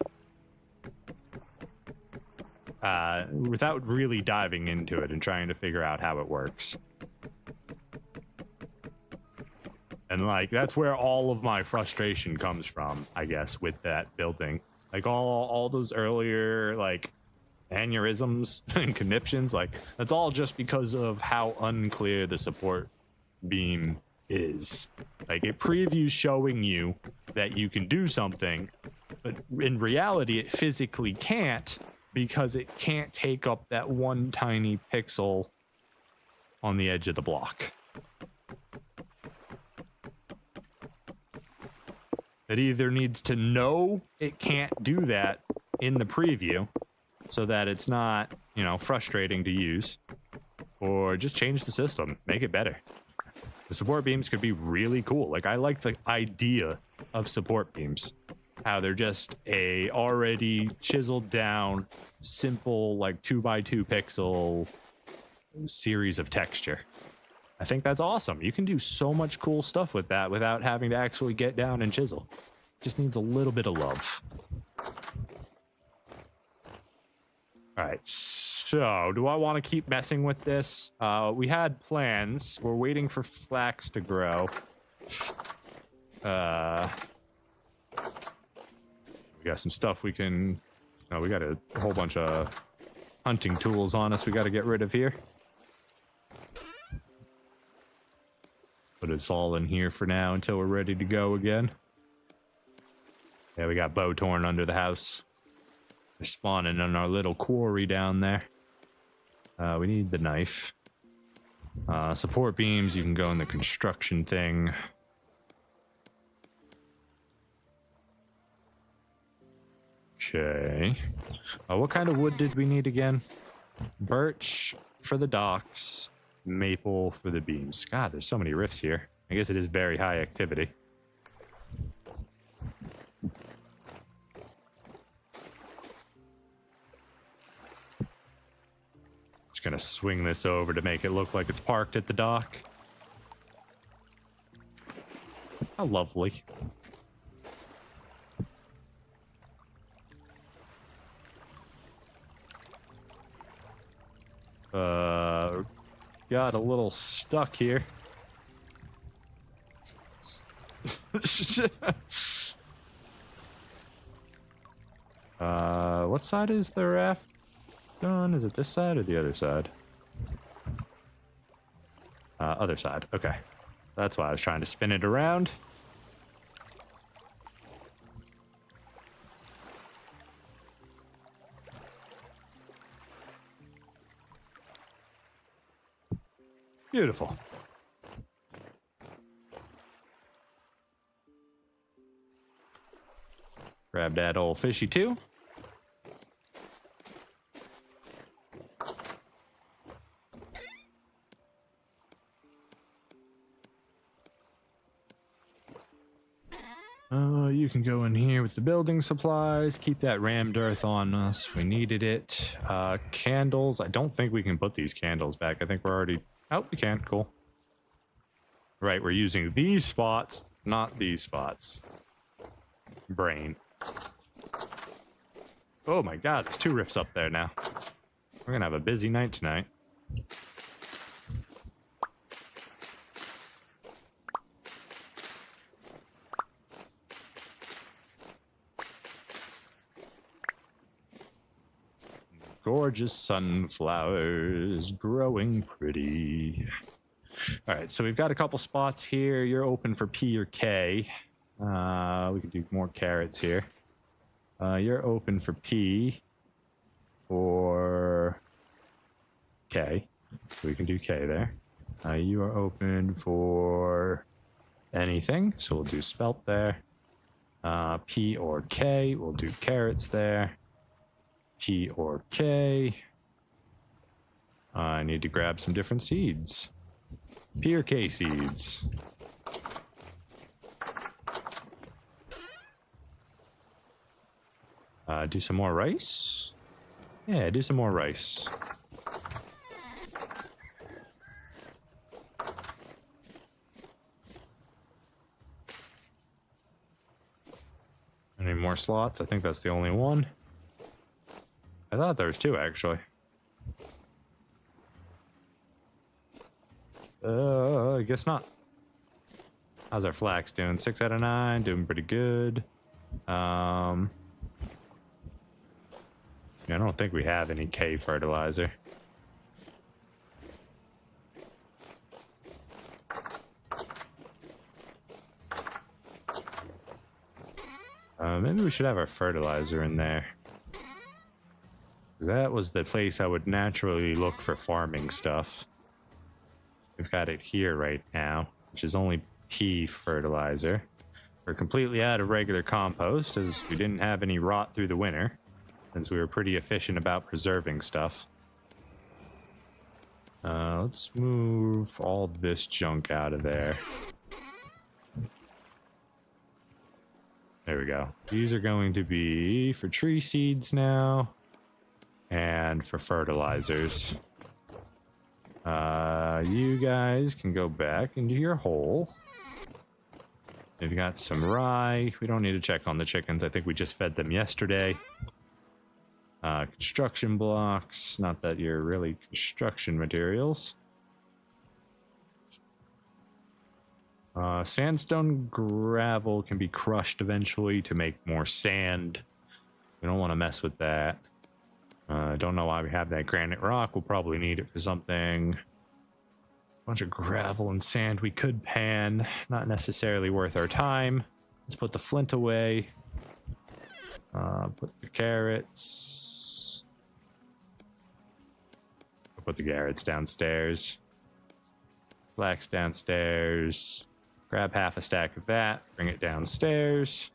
without really diving into it and trying to figure out how it works. And, like, that's where all of my frustration comes from, I guess, with that building. Like, all those earlier, like, aneurysms and conniptions, like, that's all just because of how unclear the support beam is. Like, it previews showing you that you can do something, but in reality, it physically can't, because it can't take up that one tiny pixel on the edge of the block. It either needs to know it can't do that in the preview so that it's not, you know, frustrating to use, or just change the system, make it better. The support beams could be really cool. Like, I like the idea of support beams, how they're just a already chiseled down, simple, like 2x2 pixel series of texture. I think that's awesome. You can do so much cool stuff with that without having to actually get down and chisel. Just needs a little bit of love. All right, so do I want to keep messing with this? We had plans. We're waiting for flax to grow. We got some stuff we can... Oh, we got a whole bunch of hunting tools on us we got to get rid of here. But it's all in here for now until we're ready to go again. Yeah, we got bow torn under the house. They're spawning in our little quarry down there. We need the knife. Support beams, you can go in the construction thing. Okay. What kind of wood did we need again? Birch for the docks, maple for the beams. God, there's so many rifts here. I guess it is very high activity. Just gonna swing this over to make it look like it's parked at the dock. How lovely. Got a little stuck here. What side is the raft on? Is it this side or the other side? Other side. Okay. That's why I was trying to spin it around. Beautiful. Grab that old fishy too. You can go in here with the building supplies. Keep that rammed earth on us. We needed it. Candles. I don't think we can put these candles back. I think we're already... Oh, we can. Cool. Right, we're using these spots, not these spots. Brain. Oh my god, there's 2 rifts up there now. We're gonna have a busy night tonight. Gorgeous sunflowers growing pretty. All right, so we've got a couple spots here. You're open for P or K. We could do more carrots here. You're open for P or K. So we can do K there. You are open for anything. So we'll do spelt there. P or K. We'll do carrots there. P or K. I need to grab some different seeds. P or K seeds. Do some more rice? Yeah, do some more rice. Any more slots? I think that's the only one. I thought there was 2, actually. I guess not. How's our flax doing? 6 out of 9, doing pretty good. I don't think we have any K fertilizer. Maybe we should have our fertilizer in there. That was the place I would naturally look for farming stuff. We've got it here right now, which is only P fertilizer. We're completely out of regular compost as we didn't have any rot through the winter, since we were pretty efficient about preserving stuff. Let's move all this junk out of there. There we go. These are going to be for tree seeds now. And for fertilizers. You guys can go back into your hole. We've got some rye. We don't need to check on the chickens. I think we just fed them yesterday. Construction blocks. Not that you're really construction materials. Sandstone gravel can be crushed eventually to make more sand. We don't want to mess with that. I don't know why we have that granite rock. We'll probably need it for something. A bunch of gravel and sand we could pan. Not necessarily worth our time. Let's put the flint away. Put the carrots. put the Garrett's downstairs. Flax downstairs. Grab half a stack of that. Bring it downstairs.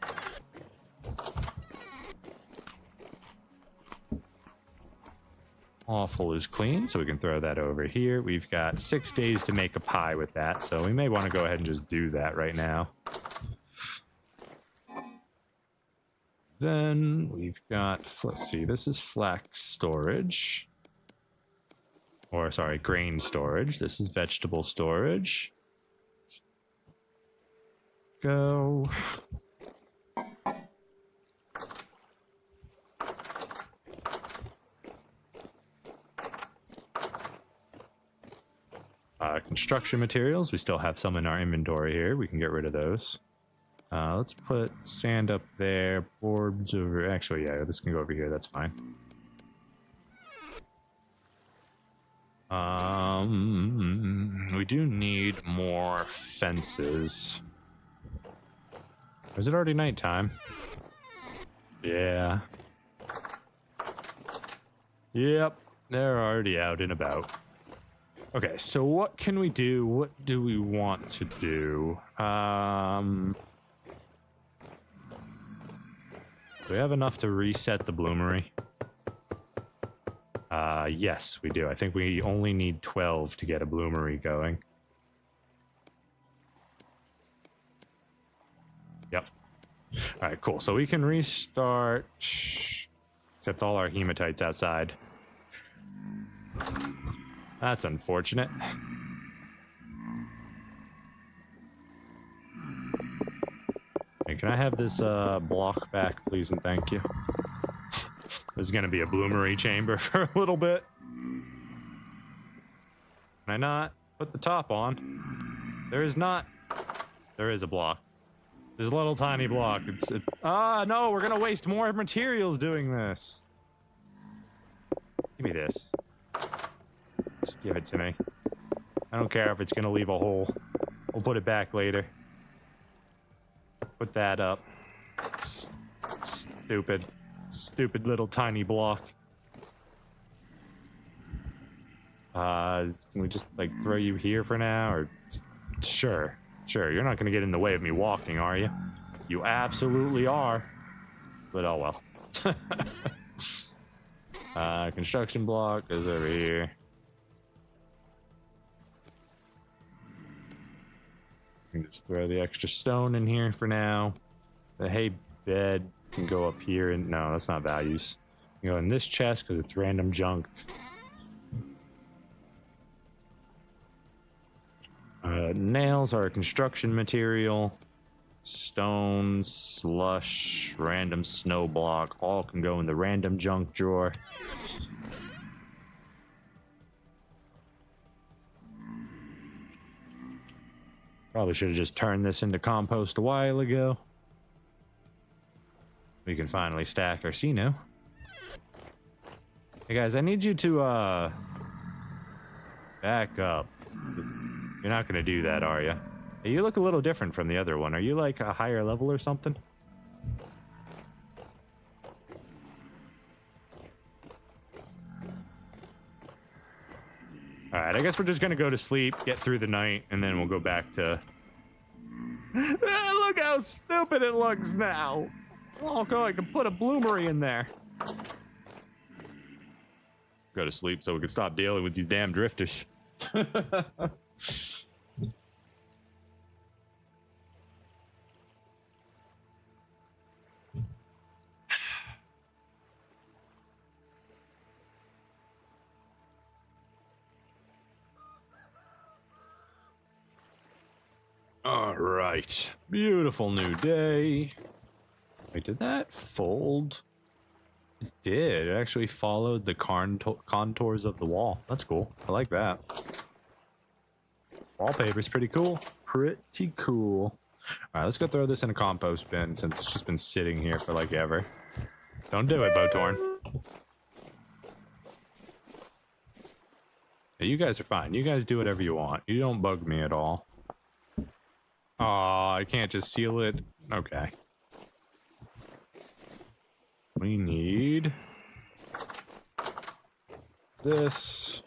Awful is clean, so we can throw that over here. We've got 6 days to make a pie with that, so we may want to go ahead and just do that right now. Then we've got, let's see, this is flax storage. Or, sorry, grain storage. This is vegetable storage. Go. Construction materials. We still have some in our inventory here. We can get rid of those. Let's put sand up there. Boards over. Actually, yeah, this can go over here. That's fine. We do need more fences. Is it already nighttime? Yeah. Yep, they're already out and about. Okay, so what can we do? What do we want to do? Do we have enough to reset the bloomery? Yes, we do. I think we only need 12 to get a bloomery going. Yep. All right, cool. So we can restart, except all our hematites outside. That's unfortunate. Hey, can I have this block back, please, and thank you? This is going to be a bloomery chamber for a little bit. Can I not put the top on? There is not. There is a block. There's a little tiny block. No, we're going to waste more materials doing this. Give me this. Just give it to me. I don't care if it's going to leave a hole. We'll put it back later. Put that up. Stupid. Stupid little tiny block. Can we just, like, throw you here for now? Or sure. Sure, you're not going to get in the way of me walking, are you? You absolutely are. But oh well. Construction block is over here. You can just throw the extra stone in here for now. The hay bed can go up here, and no, that's not values. You go in this chest because it's random junk. Nails are a construction material. Stone, slush, random snow block, all can go in the random junk drawer. Probably should have just turned this into compost a while ago. We can finally stack our Canoe. Hey guys, I need you to back up. You're not gonna do that, are you? Hey, you look a little different from the other one. Are you like a higher level or something? Alright, I guess we're just gonna go to sleep, get through the night, and then we'll go back to... Look how stupid it looks now! Oh, God, I can put a bloomery in there. Go to sleep so we can stop dealing with these damn drifters. All right, beautiful new day. Wait, did that fold? It did. It actually followed the contours of the wall. That's cool. I like that. Wallpaper's pretty cool. Pretty cool. All right, let's go throw this in a compost bin since it's just been sitting here for like ever. Don't do it, Botorn. Yeah, you guys are fine. You guys do whatever you want. You don't bug me at all. Aw, I can't just seal it. Okay. We need this.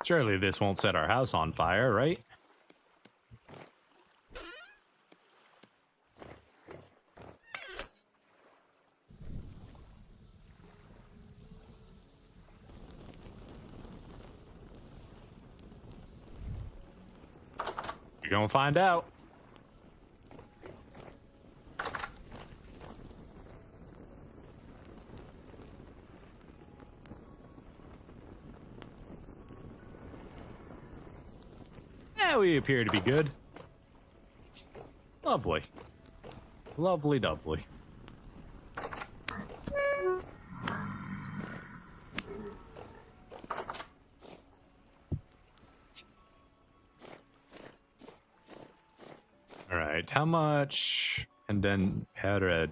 Surely this won't set our house on fire, right? You're gonna find out. Yeah, we appear to be good. Lovely. Lovely, lovely. All right, how much powder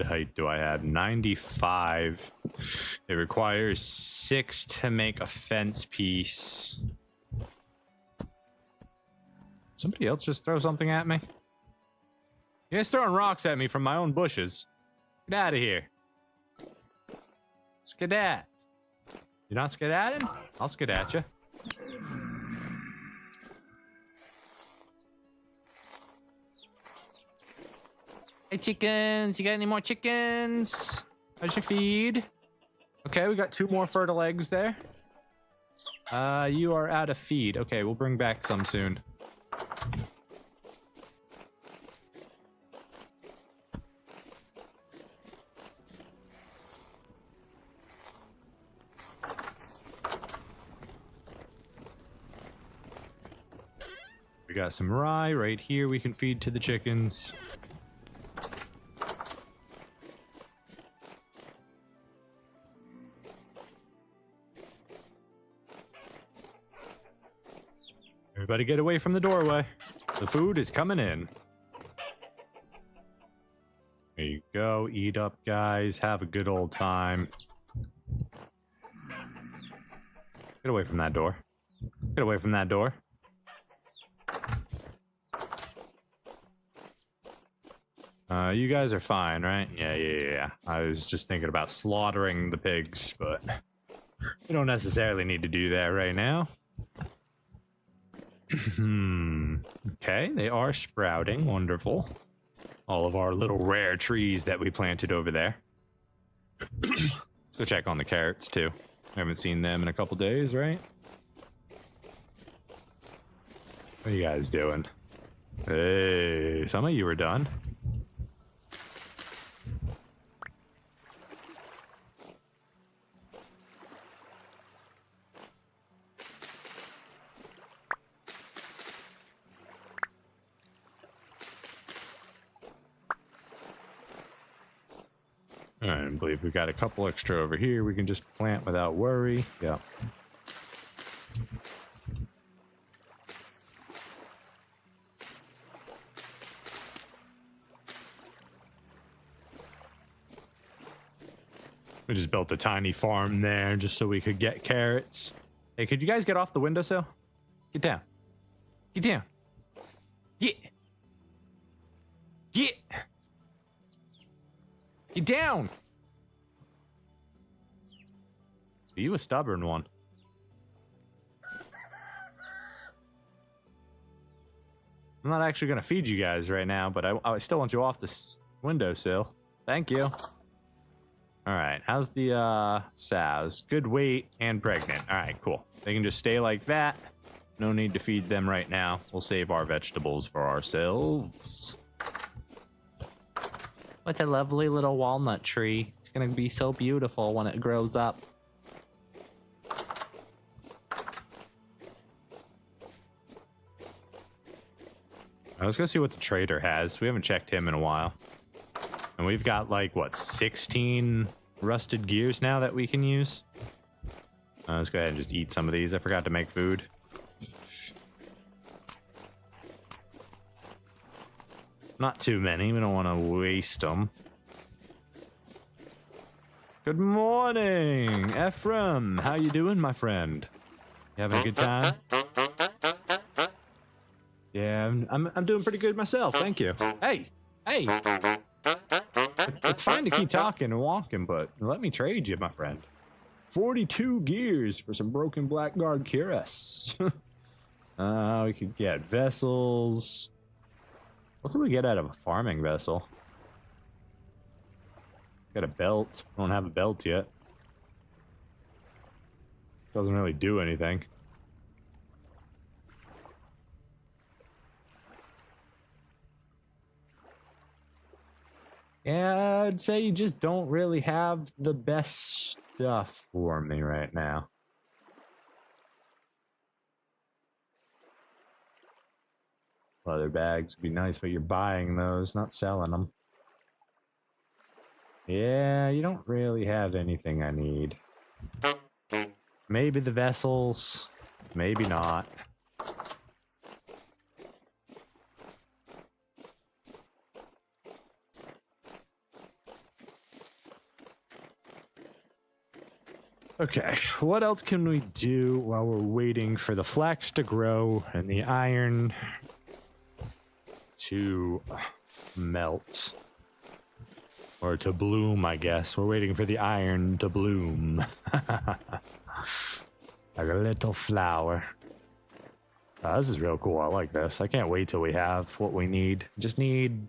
height do I have? 95. It requires 6 to make a fence piece. Somebody else just throw something at me? You guys throwing rocks at me from my own bushes. Get out of here. Skedat. You're not skedadding? I'll skedat you. Hey, chickens. You got any more chickens? How's your feed? Okay, we got 2 more fertile eggs there. You are out of feed. Okay, we'll bring back some soon. We got some rye right here we can feed to the chickens. Everybody get away from the doorway. The food is coming in. There you go. Eat up, guys. Have a good old time. Get away from that door. Get away from that door. You guys are fine, right? Yeah. I was just thinking about slaughtering the pigs, but we don't necessarily need to do that right now. Okay, they are sprouting. Wonderful. All of our little rare trees that we planted over there. Let's go check on the carrots, too. I haven't seen them in a couple days, right? What are you guys doing? Hey, some of you are done. I believe we've got a couple extra over here we can just plant without worry. Yeah. We just built a tiny farm there just so we could get carrots. Hey, could you guys get off the windowsill? Get down. Get down. Get. Get. Get down. Are you a stubborn one? I'm not actually going to feed you guys right now, but I still want you off this windowsill. Thank you. All right, how's the sows? Good weight and pregnant. All right, cool. They can just stay like that. No need to feed them right now. We'll save our vegetables for ourselves. What a lovely little walnut tree. It's going to be so beautiful when it grows up. Let's go see what the trader has. We haven't checked him in a while. And we've got like, what, 16 rusted gears now that we can use? Let's go ahead and just eat some of these. I forgot to make food. Not too many. We don't want to waste them. Good morning, Ephraim. How you doing, my friend? You having a good time? Yeah, I'm doing pretty good myself. Thank you. Hey. It's fine to keep talking and walking, but let me trade you, my friend. 42 gears for some broken blackguard cuirass. We could get vessels. What can we get out of a farming vessel? Got a belt. I don't have a belt yet. Doesn't really do anything. Yeah, I'd say you just don't really have the best stuff for me right now. Leather bags would be nice, but you're buying those, not selling them. Yeah, you don't really have anything I need. Maybe the vessels, maybe not. Okay, what else can we do while we're waiting for the flax to grow and the iron to melt? Or to bloom, I guess. We're waiting for the iron to bloom. Like a little flower. This is real cool. I like this. I can't wait till we have what we need. Just need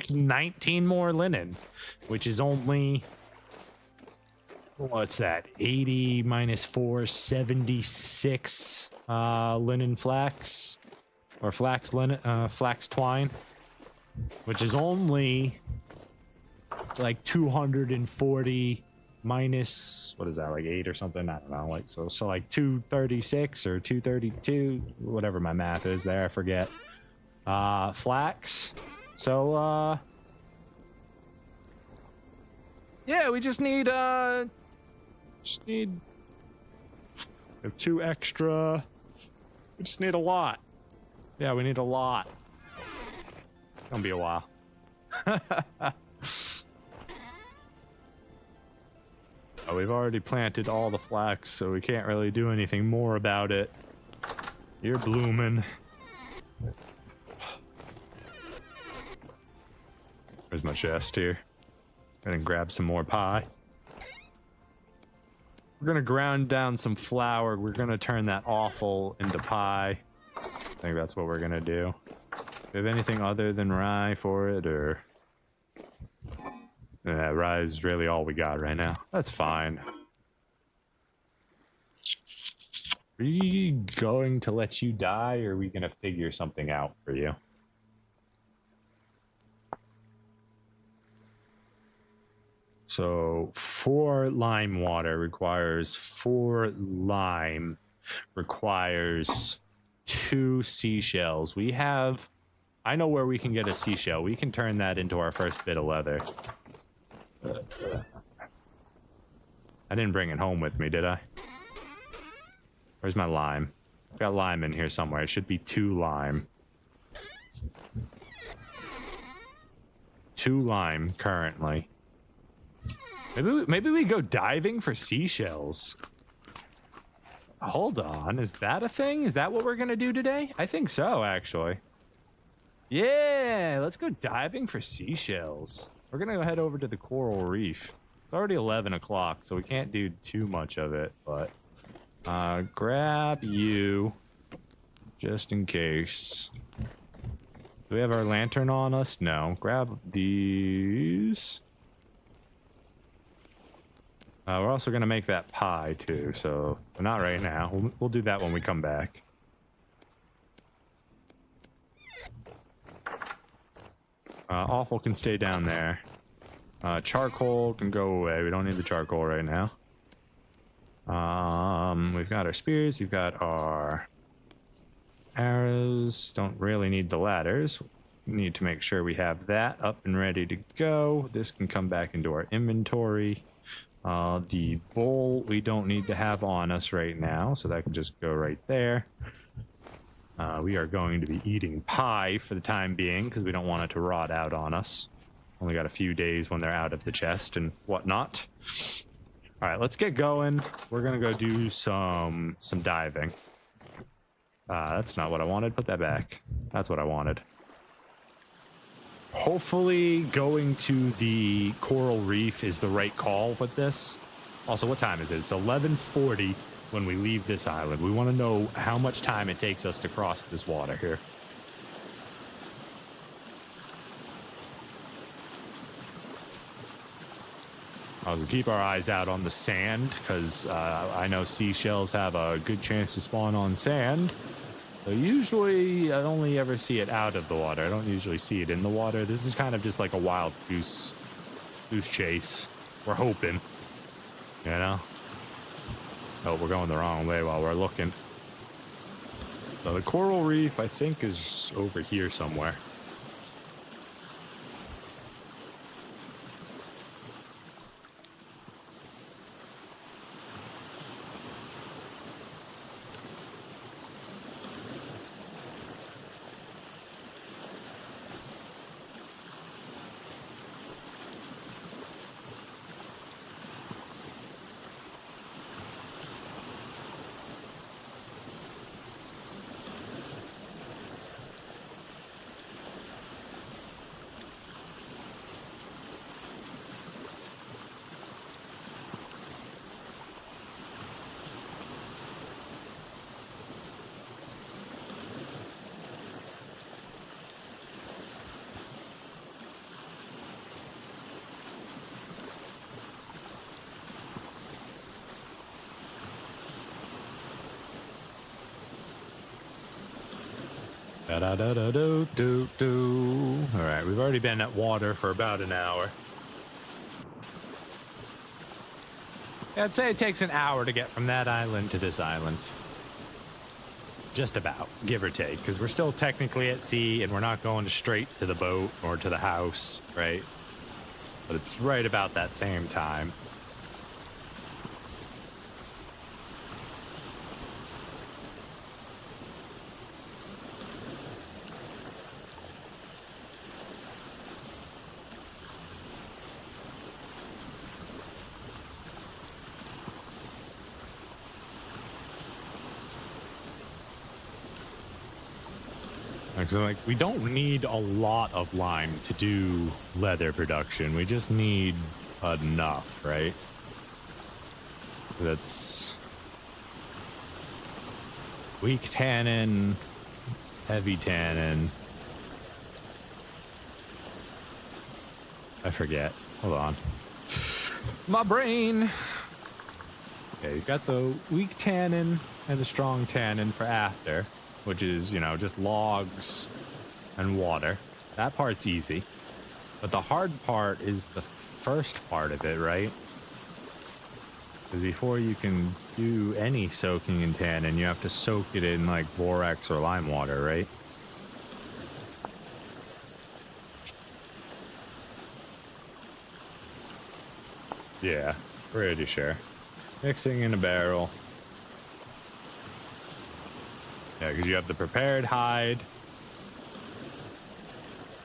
19 more linen, which is only... What's that? 80 minus 4, 76 linen flax. Or flax linen, flax twine. Which is only like 240 minus, what is that, like 8 or something? I don't know. Like so like 236 or 232, whatever my math is there, I forget. Flax. So yeah, we just need we have 2 extra. We just need a lot. Yeah, we need a lot. It's gonna be a while. Oh, we've already planted all the flax, so we can't really do anything more about it. You're blooming. There's my chest here. And then grab some more pie. We're gonna ground down some flour. We're gonna turn that offal into pie. I think that's what we're gonna do. Do we have anything other than rye for it, or... Yeah, rye is really all we got right now. That's fine. Are we going to let you die, or are we gonna figure something out for you? So 4 lime water requires 4 lime, requires 2 seashells. We have, I know where we can get a seashell. We can turn that into our first bit of leather. I didn't bring it home with me, did I? Where's my lime? I've got lime in here somewhere. It should be 2 lime. 2 lime currently. Maybe we go diving for seashells. Hold on, is that a thing? Is that what we're gonna do today? I think so, actually. Yeah, let's go diving for seashells. We're gonna go head over to the coral reef. It's already 11 o'clock, so we can't do too much of it, but grab you just in case. Do we have our lantern on us? No. Grab these. We're also gonna make that pie too, so not right now. We'll do that when we come back. Offal can stay down there. Charcoal can go away. We don't need the charcoal right now. We've got our spears. We've got our arrows. Don't really need the ladders. We need to make sure we have that up and ready to go. This can come back into our inventory. The bowl we don't need to have on us right now, so that can just go right there. We are going to be eating pie for the time being because we don't want it to rot out on us. Only got a few days when they're out of the chest and whatnot. All right, let's get going. We're gonna go do some diving. That's not what I wanted. Put that back. That's what I wanted. Hopefully going to the coral reef is the right call with this. Also, what time is it? It's 11:40 when we leave this island. We want to know how much time it takes us to cross this water here. Also, keep our eyes out on the sand, because I know seashells have a good chance to spawn on sand. So usually, I only ever see it out of the water. I don't usually see it in the water. This is kind of just like a wild goose chase. We're hoping, you know? Oh, we're going the wrong way while we're looking. So the coral reef, I think, is over here somewhere. Da-da-da-da-do-do-do. All right, we've already been at water for about an hour. Yeah, I'd say it takes an hour to get from that island to this island. Just about, give or take, because we're still technically at sea and we're not going straight to the boat or to the house, right? But it's right about that same time. Because like, we don't need a lot of lime to do leather production. We just need enough, right? That's weak tannin, heavy tannin. I forget. Hold on. My brain. Okay, you got the weak tannin and the strong tannin for after, which is, you know, just logs and water. That part's easy. But the hard part is the first part of it, right? Because before you can do any soaking in tannin, you have to soak it in, like, borax or lime water, right? Yeah, pretty sure. Mixing in a barrel. Yeah, because you have the prepared hide,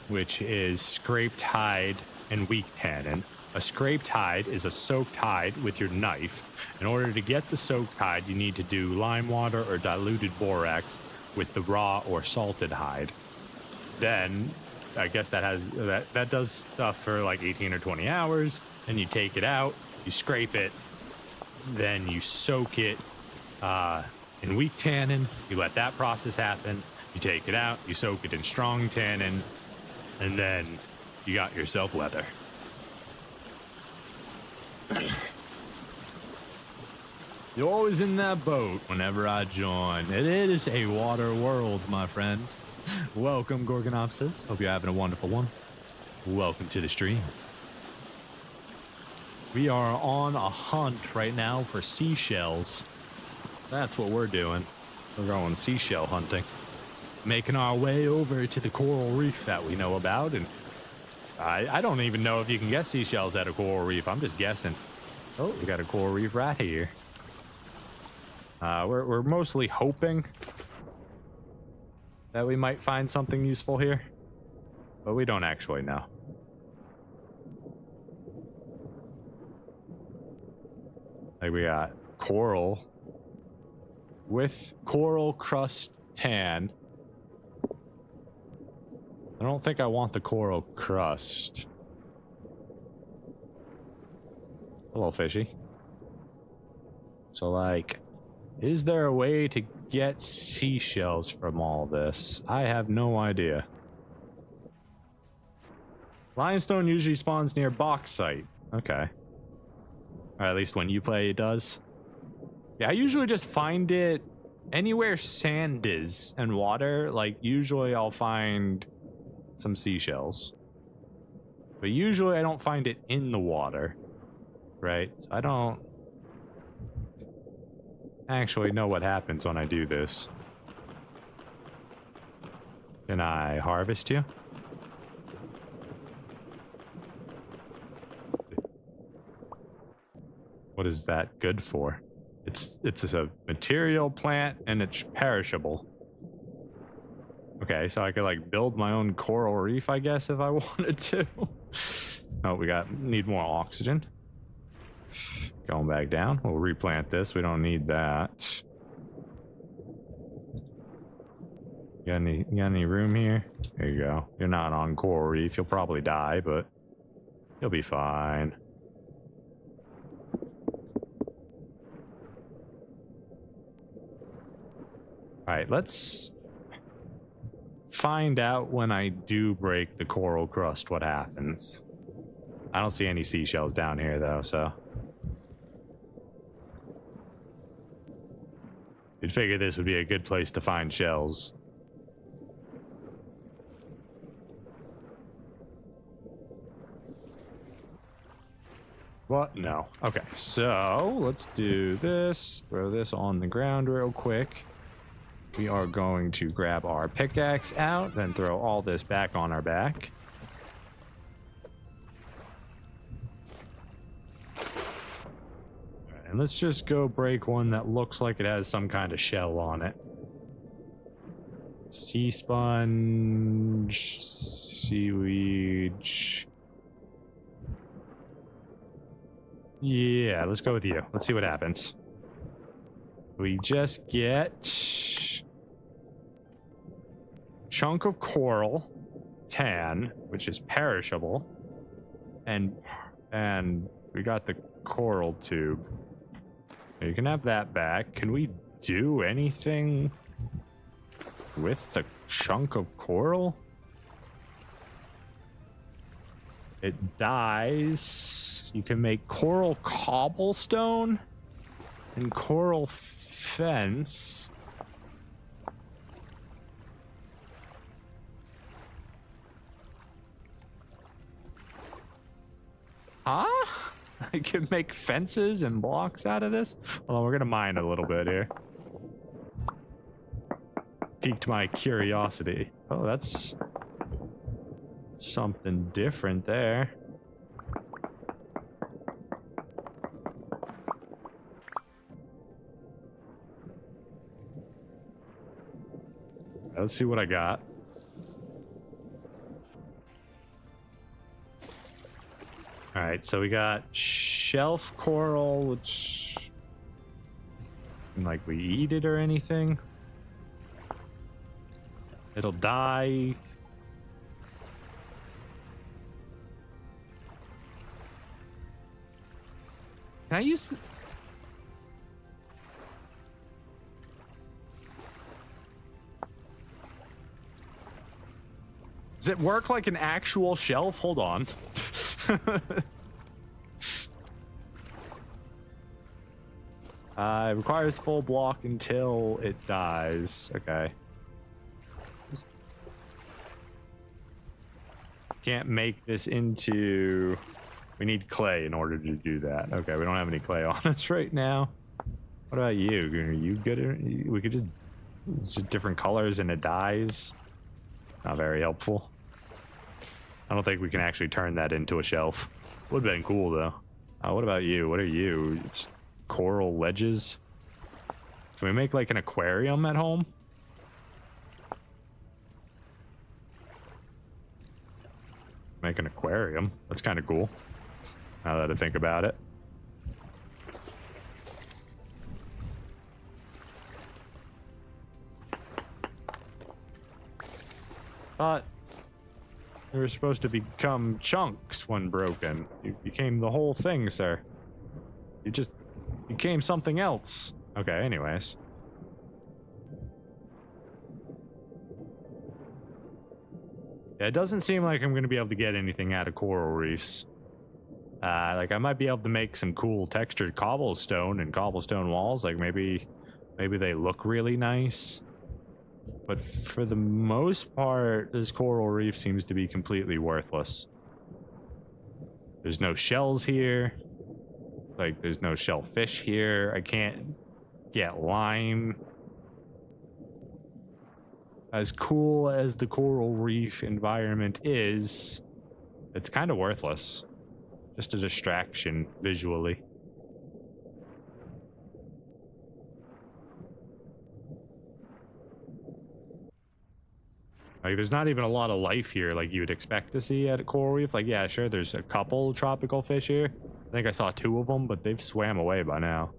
which is scraped hide and weak tannin. A scraped hide is a soaked hide with your knife. In order to get the soaked hide, you need to do lime water or diluted borax with the raw or salted hide. Then, I guess that does stuff for like 18 or 20 hours. Then you take it out, you scrape it, then you soak it in weak tannin. You let that process happen. You take it out, you soak it in strong tannin, and then you got yourself leather. You're always in that boat whenever I join. It is a water world, my friend. Welcome, Gorgonopsis. Hope you're having a wonderful one. Welcome to the stream. We are on a hunt right now for seashells. That's what we're doing. We're going seashell hunting. Making our way over to the coral reef that we know about. And I don't even know if you can get seashells at a coral reef. I'm just guessing. Oh, we got a coral reef right here. We're mostly hoping that we might find something useful here. But we don't actually know. Like, we got coral with coral crust tan. I don't think I want the coral crust. Hello, fishy. So, like, is there a way to get seashells from all this? I have no idea. Limestone usually spawns near bauxite. Okay. Or at least when you play, it does. Yeah, I usually just find it anywhere sand is and water. Like, usually I'll find some seashells. But usually I don't find it in the water. Right? I don't actually know what happens when I do this. Can I harvest you? What is that good for? It's a material plant and it's perishable. Okay, so I could like build my own coral reef, I guess, if I wanted to. Oh, need more oxygen. Going back down. We'll replant this. We don't need that. You got any room here? There you go. You're not on coral reef. You'll probably die, but you'll be fine. Alright, let's find out when I do break the coral crust what happens. I don't see any seashells down here though, so. You'd figure this would be a good place to find shells. What? No. Okay, so let's do this. Throw this on the ground real quick. We are going to grab our pickaxe out, then throw all this back on our back. And let's just go break one that looks like it has some kind of shell on it. Sea sponge, seaweed. Yeah, let's go with you. Let's see what happens. We just get chunk of coral, tan, which is perishable, and we got the coral tube. You can have that back. Can we do anything with the chunk of coral? It dies. You can make coral cobblestone and coral fence. Huh? I can make fences and blocks out of this? Well, we're gonna mine a little bit here. Piqued my curiosity. Oh, that's something different there. Let's see what I got. All right, so we got shelf coral, which, like, we eat it or anything. It'll die. Can I use Does it work like an actual shelf? Hold on. It requires full block until it dies. Okay. Can't make this into... We need clay in order to do that. Okay, we don't have any clay on us right now. What about you? Are you good at... We could just... It's just different colors and it dies. Not very helpful. I don't think we can actually turn that into a shelf. Would have been cool though. What about you? What are you? Just coral ledges? Can we make like an aquarium at home? Make an aquarium. That's kind of cool. Now that I think about it. Thought they were supposed to become chunks when broken. You became the whole thing, sir. You just became something else. Okay, anyways. Yeah, it doesn't seem like I'm going to be able to get anything out of coral reefs. Like I might be able to make some cool textured cobblestone and cobblestone walls. Like maybe they look really nice. But for the most part, this coral reef seems to be completely worthless. There's no shells here. Like there's no shellfish here. I can't get lime. As cool as the coral reef environment is, it's kind of worthless. Just a distraction visually. Like, there's not even a lot of life here like you would expect to see at a coral reef. Like, yeah, sure, there's a couple tropical fish here. I think I saw 2 of them, but they've swam away by now.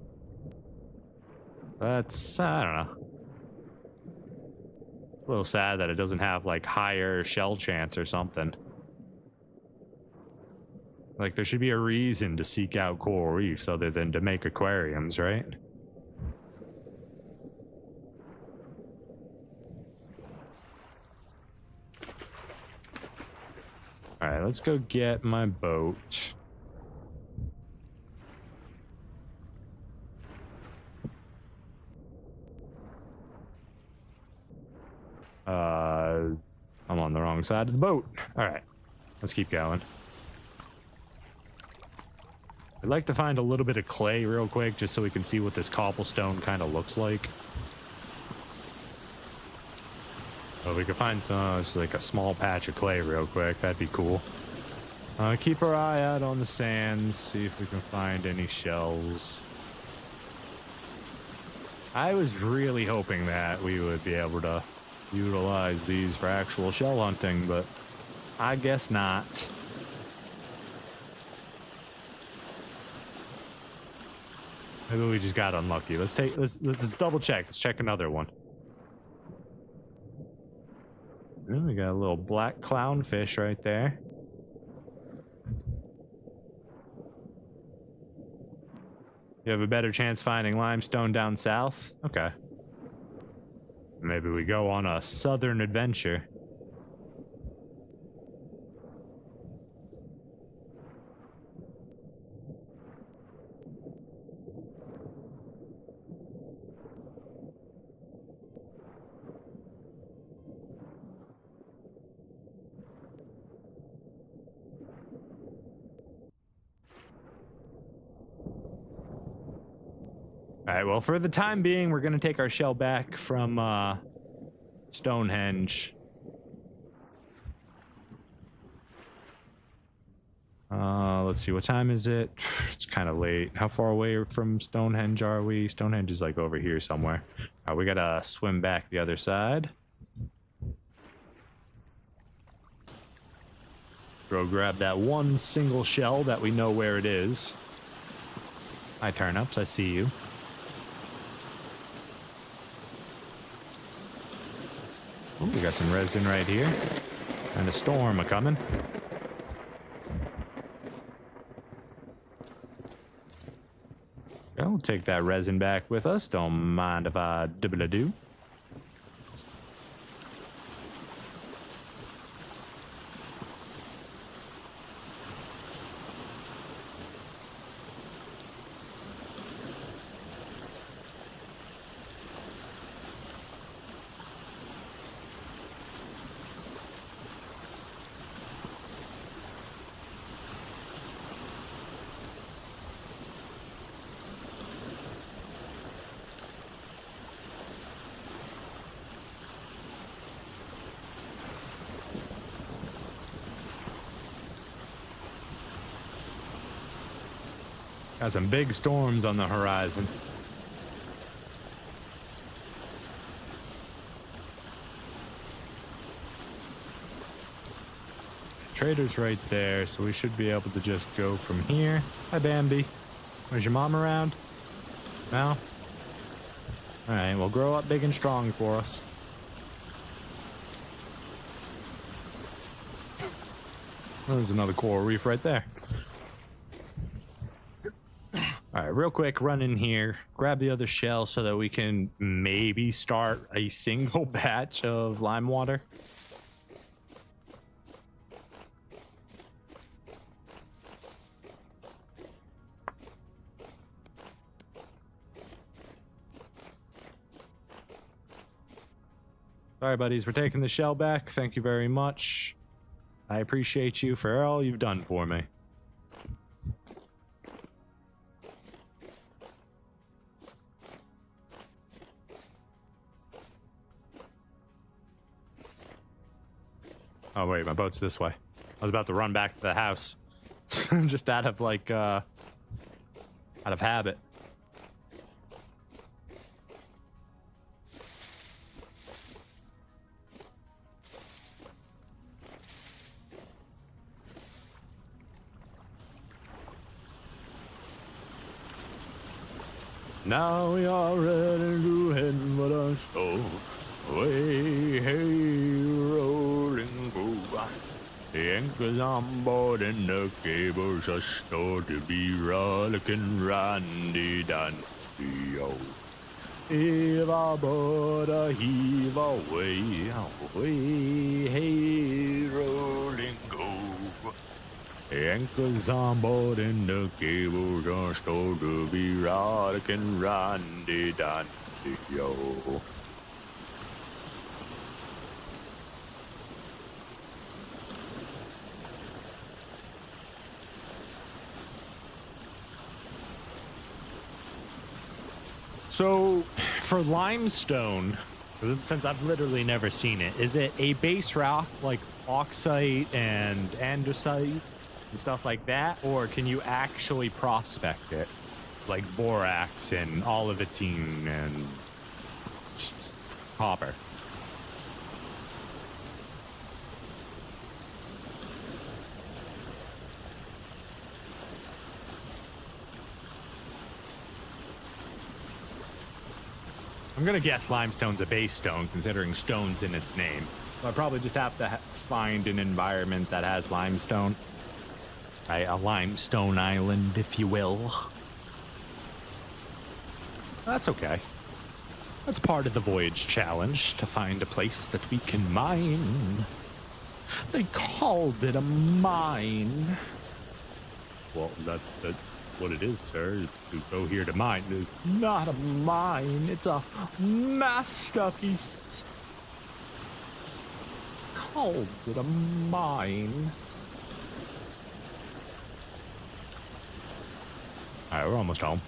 That's, I don't know. A little sad that it doesn't have, like, higher shell chance or something. Like, there should be a reason to seek out coral reefs other than to make aquariums, right? Alright, let's go get my boat. I'm on the wrong side of the boat. Alright, let's keep going. I'd like to find a little bit of clay real quick just so we can see what this cobblestone kind of looks like. Oh, we could find some, just like a small patch of clay real quick. That'd be cool. Keep our eye out on the sands, see if we can find any shells. I was really hoping that we would be able to utilize these for actual shell hunting, but I guess not. Maybe we just got unlucky. Let's double check. Let's check another one. We got a little black clownfish right there. You have a better chance finding limestone down south? Okay. Maybe we go on a southern adventure. Alright, well, for the time being, we're gonna take our shell back from, Stonehenge. Let's see, what time is it? It's kind of late. How far away from Stonehenge are we? Stonehenge is, like, over here somewhere. Alright, we gotta swim back the other side. Go grab that one single shell that we know where it is. Hi, turnips, I see you. Oh, we got some resin right here. And a storm a-coming. We'll take that resin back with us. Don't mind if I dibble-a-do. Got some big storms on the horizon. Trader's right there, so we should be able to just go from here. Hi, Bambi. Where's your mom around? No? Alright, well, grow up big and strong for us. There's another coral reef right there. Alright, right, real quick, run in here, grab the other shell so that we can maybe start a single batch of lime water. Sorry, buddies, we're taking the shell back. Thank you very much. I appreciate you for all you've done for me. Oh, wait, my boat's this way. I was about to run back to the house. Just out of, like, out of habit. Now we are ready to head for the show. Way, hey, rolling go. The anchors on board and the cables are stored to be rollicking randy dandy, yo. Heave aboard, heave away, away, hey, rolling go. The anchors on board and the cables are stored to be rollicking randy dandy, yo. So, for limestone, since I've literally never seen it, is it a base rock like bauxite and andesite and stuff like that? Or can you actually prospect it? Like borax and olivine and copper? I'm gonna guess limestone's a base stone, considering stone's in its name. So I probably just have to find an environment that has limestone. A limestone island, if you will. That's okay. That's part of the voyage challenge, to find a place that we can mine. They called it a mine. Well, that's what it is, sir. To go here to mine. It's not a mine. It's a masterpiece. Called it a mine. All right, we're almost home.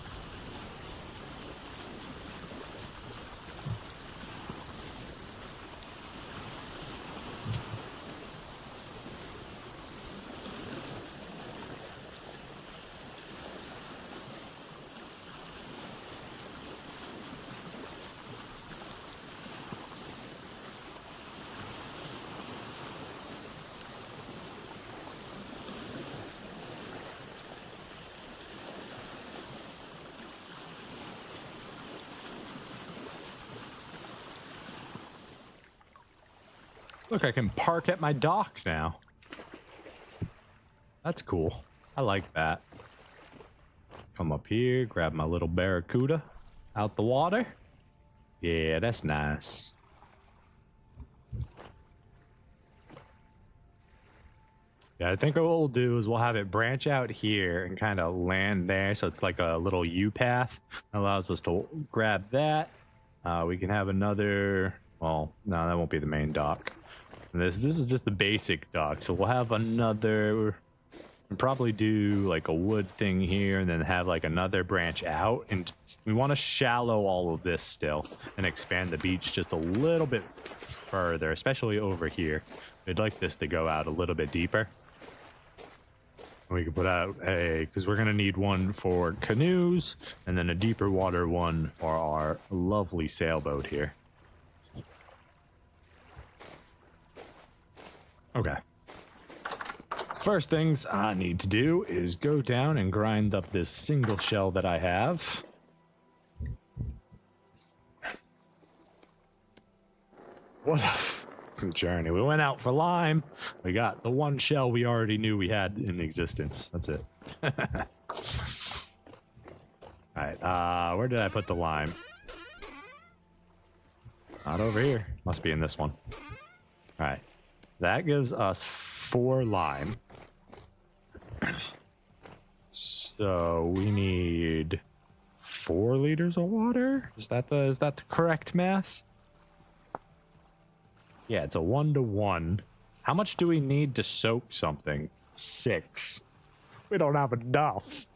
Look, I can park at my dock now. That's cool. I like that. Come up here, grab my little barracuda out the water. Yeah, that's nice. Yeah, I think what we'll do is we'll have it branch out here and kind of land there, so it's like a little U-path. Allows us to grab that. We can have another... Well, no, that won't be the main dock. This is just the basic dock, so we'll have another... We'll probably do like a wood thing here and then have like another branch out. And we want to shallow all of this still and expand the beach just a little bit further, especially over here. We'd like this to go out a little bit deeper. We can put out a, because we're going to need one for canoes and then a deeper water one for our lovely sailboat here. Okay. First things I need to do is go down and grind up this single shell that I have. What a fucking journey. We went out for lime. We got the one shell we already knew we had in existence. That's it. All right, where did I put the lime? Not over here. Must be in this one. All right, that gives us 4 lime. So we need 4 liters of water. Is that the correct math? Yeah, it's a 1-to-1. How much do we need to soak something? 6. We don't have enough.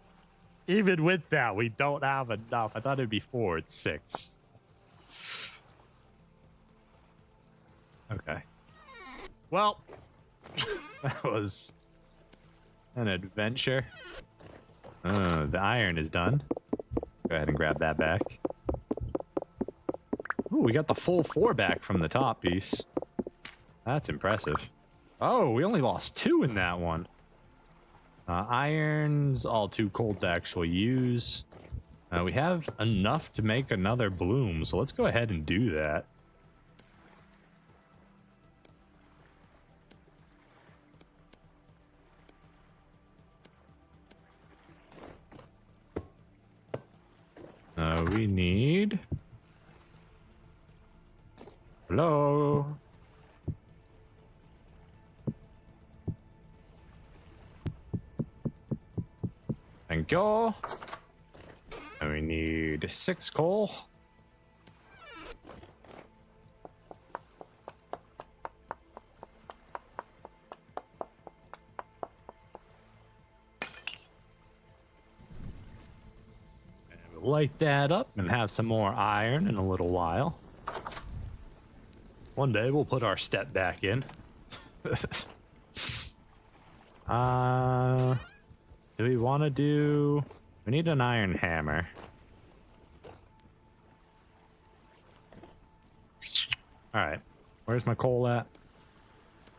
Even with that, we don't have enough. I thought it'd be 4. It's 6. Okay. Well, that was an adventure. The iron is done. Let's go ahead and grab that back. Ooh, we got the full 4 back from the top piece. That's impressive. Oh, we only lost 2 in that one. Iron's all too cold to actually use. We have enough to make another bloom, so let's go ahead and do that. We need... Hello? Thank you. And we need 6 coal. And we'll light that up and have some more iron in a little while. One day we'll put our step back in. Do we want to do... We need an iron hammer. Alright. Where's my coal at?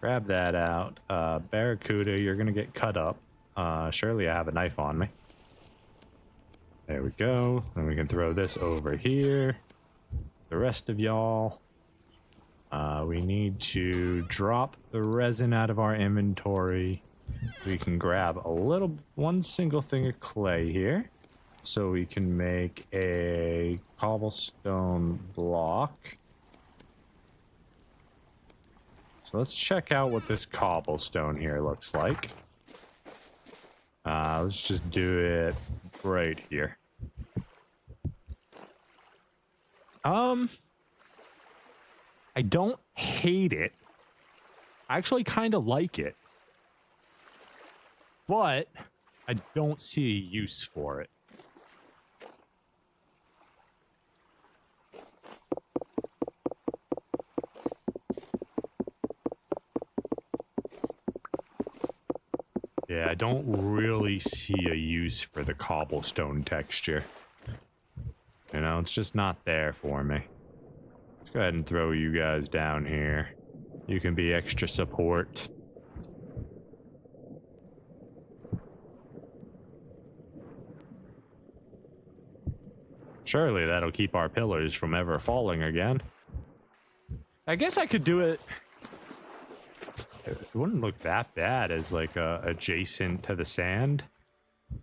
Grab that out. Barracuda, you're going to get cut up. Surely I have a knife on me. There we go. Then we can throw this over here. The rest of y'all. We need to drop the resin out of our inventory. We can grab one single thing of clay here, so we can make a cobblestone block. So let's check out what this cobblestone here looks like. Let's just do it right here. I don't hate it. I actually kind of like it. But I don't see a use for it. Yeah, I don't really see a use for the cobblestone texture. You know, it's just not there for me. Let's go ahead and throw you guys down here. You can be extra support. Surely that'll keep our pillars from ever falling again. I guess I could do it. It wouldn't look that bad as like adjacent to the sand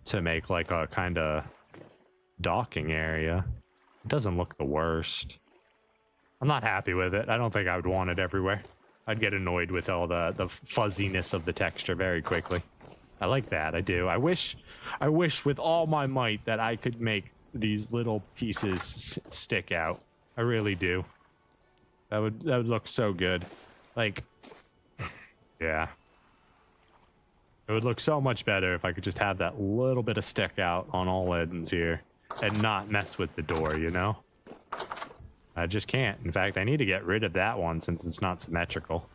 to make like a kind of docking area. It doesn't look the worst. I'm not happy with it. I don't think I would want it everywhere. I'd get annoyed with all the fuzziness of the texture very quickly. I like that. I do. I wish with all my might that I could make these little pieces stick out. I really do. That would look so good. Like, yeah. It would look so much better if I could just have that little bit of stick out on all ends here and not mess with the door, you know? I just can't. In fact, I need to get rid of that one since it's not symmetrical.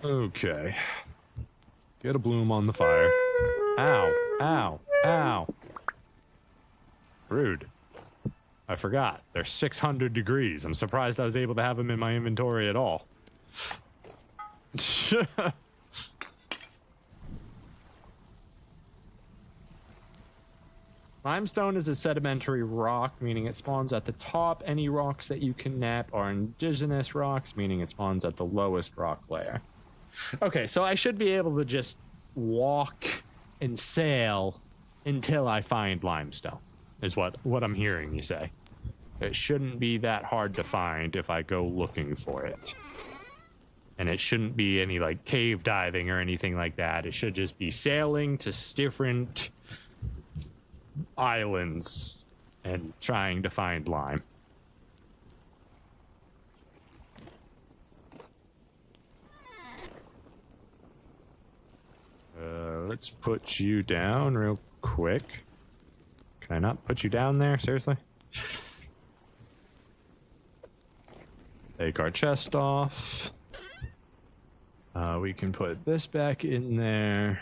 Okay. Get a bloom on the fire. Ow, ow, ow. Rude. I forgot. They're 600 degrees. I'm surprised I was able to have them in my inventory at all. Limestone is a sedimentary rock, meaning it spawns at the top. Any rocks that you can nap are indigenous rocks, meaning it spawns at the lowest rock layer. Okay, so I should be able to just walk and sail until I find limestone, is what I'm hearing you say. It shouldn't be that hard to find if I go looking for it. And it shouldn't be any like cave diving or anything like that. It should just be sailing to different islands and trying to find lime. Let's put you down real quick. Can I not put you down there? Seriously? Take our chest off. We can put this back in there.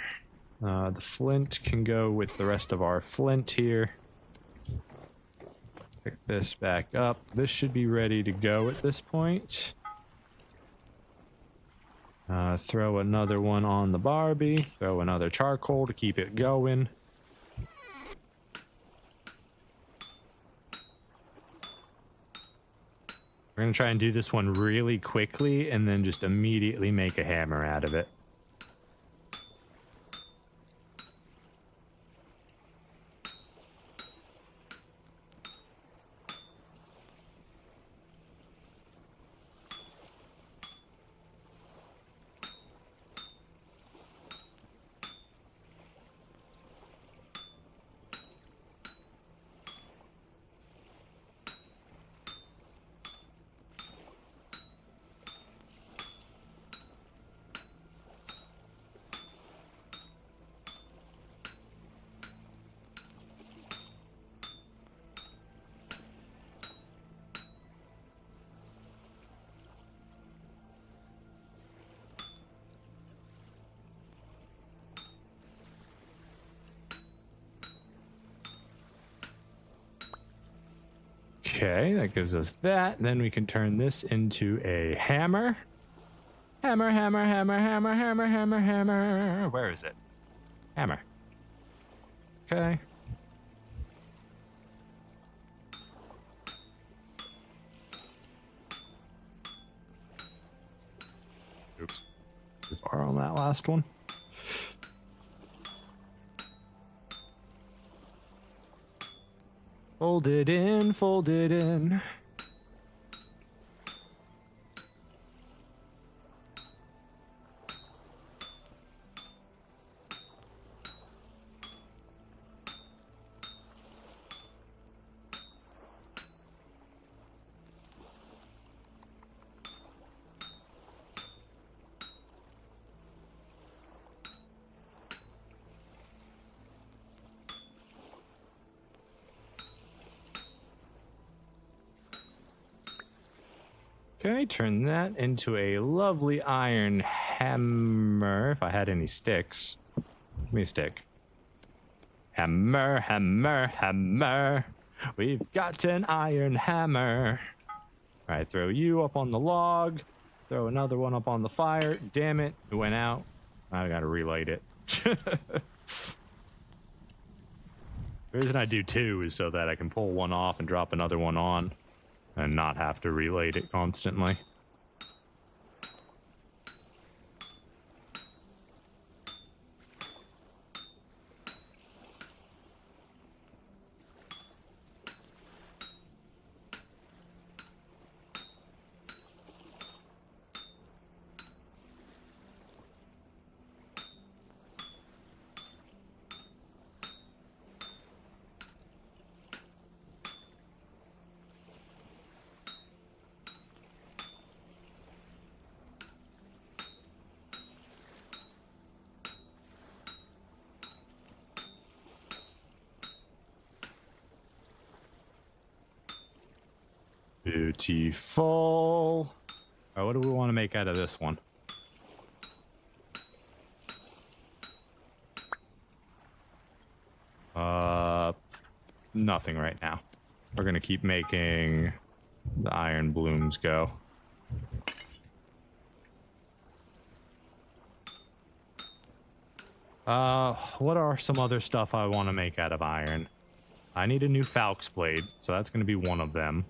The flint can go with the rest of our flint here. Pick this back up. This should be ready to go at this point. Throw another one on the Barbie. Throw another charcoal to keep it going. We're going to try and do this one really quickly and then just immediately make a hammer out of it. Okay, that gives us that. Then we can turn this into a hammer. Hammer, hammer, hammer, hammer, hammer, hammer, hammer. Where is it? Hammer. Okay. Oops. Too far on that last one. Fold it in, fold it in. Okay, turn that into a lovely iron hammer. If I had any sticks. Give me a stick. Hammer, hammer, hammer. We've got an iron hammer. All right, throw you up on the log. Throw another one up on the fire. Damn it, it went out. I gotta relight it. The reason I do two is so that I can pull one off and drop another one on. And not have to relight it constantly. Beautiful. All right, what do we want to make out of this one? Nothing right now. We're gonna keep making the iron blooms go. What are some other stuff I want to make out of iron? I need a new Falx blade, so that's going to be one of them.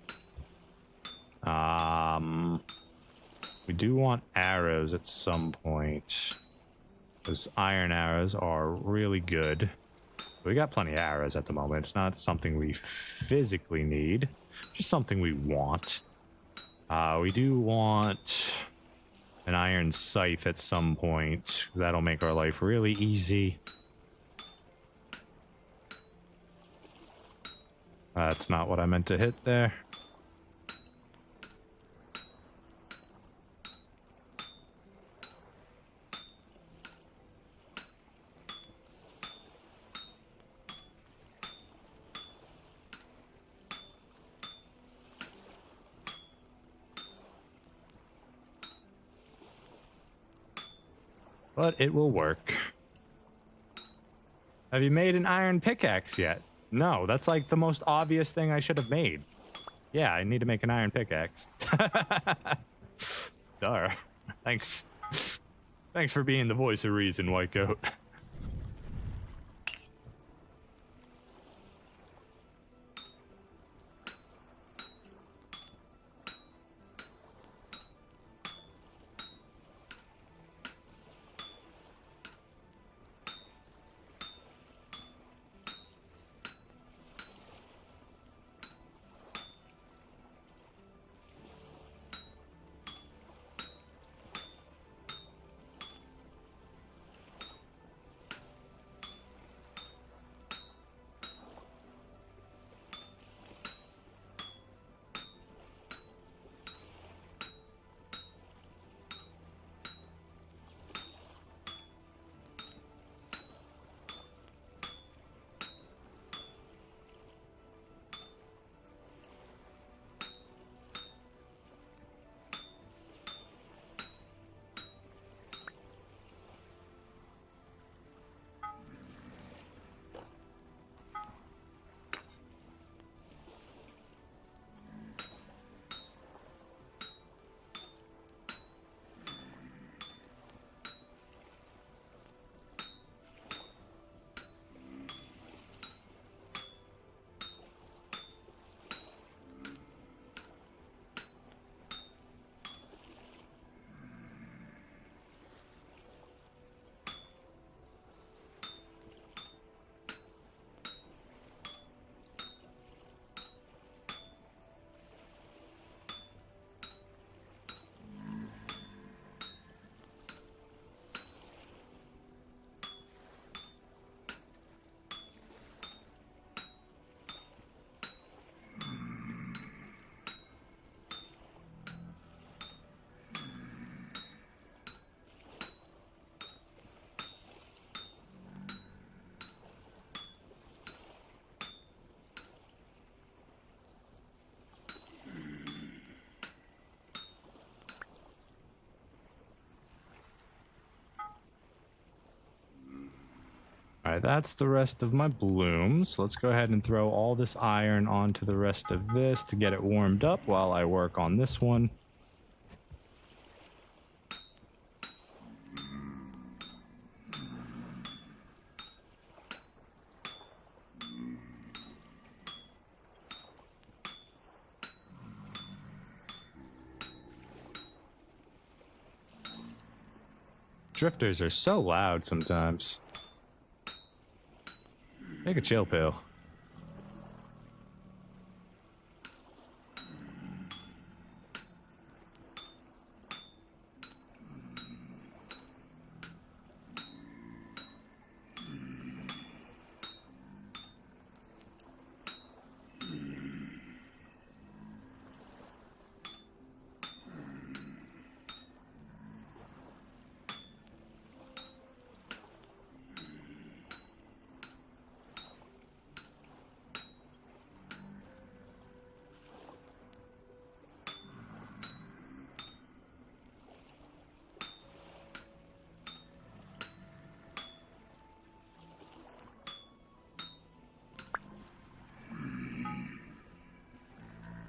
We do want arrows at some point. Those iron arrows are really good. We got plenty of arrows at the moment. It's not something we physically need, just something we want. We do want an iron scythe at some point. That'll make our life really easy. That's not what I meant to hit there. But it will work. Have you made an iron pickaxe yet? No, that's like the most obvious thing I should have made. Yeah, I need to make an iron pickaxe. Dar. Thanks. Thanks for being the voice of reason, White Goat. All right, that's the rest of my blooms. Let's go ahead and throw all this iron onto the rest of this to get it warmed up while I work on this one. Drifters are so loud sometimes. Take a chill pill.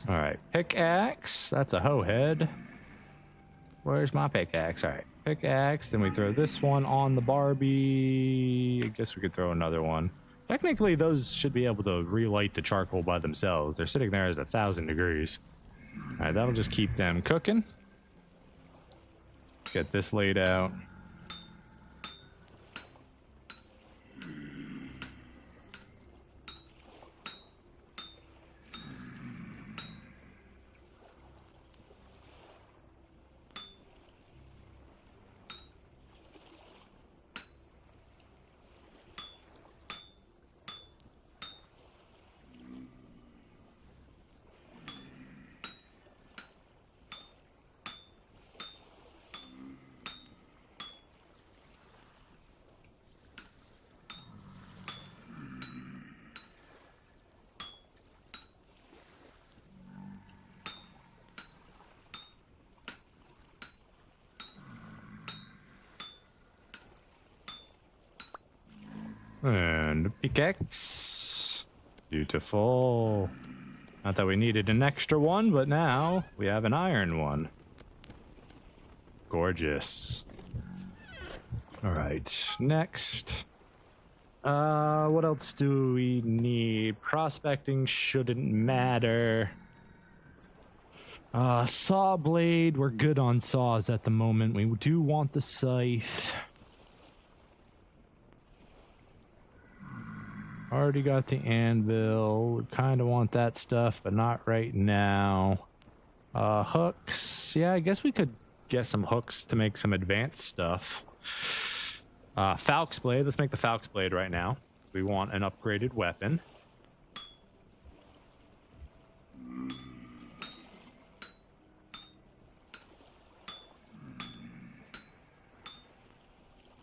All right, pickaxe. That's a hoe head. Where's my pickaxe? All right, pickaxe. Then we throw this one on the Barbie. I guess we could throw another one. Technically, those should be able to relight the charcoal by themselves. They're sitting there at 1,000 degrees. All right, that'll just keep them cooking. Get this laid out. And a pickaxe. Beautiful. Not that we needed an extra one, but now we have an iron one. Gorgeous. All right, next. What else do we need? Prospecting shouldn't matter. Saw blade. We're good on saws at the moment. We do want the scythe. Already got the anvil. Kind of want that stuff, but not right now. Hooks. Yeah, I guess we could get some hooks to make some advanced stuff. Falx blade. Let's make the Falx blade right now. We want an upgraded weapon.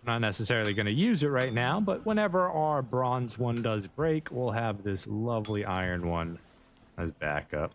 Not necessarily going to use it right now, but whenever our bronze one does break, we'll have this lovely iron one as backup.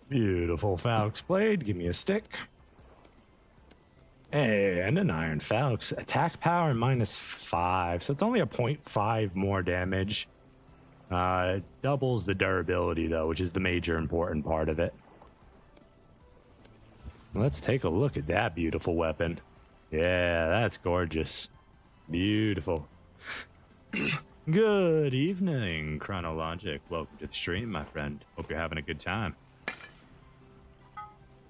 Beautiful Falx blade. Give me a stick. And an iron Falx. Attack power -5. So it's only a 0.5 more damage. It doubles the durability, though, which is the major important part of it. Let's take a look at that beautiful weapon. Yeah, that's gorgeous. Beautiful. Good evening, Chronologic. Welcome to the stream, my friend. Hope you're having a good time.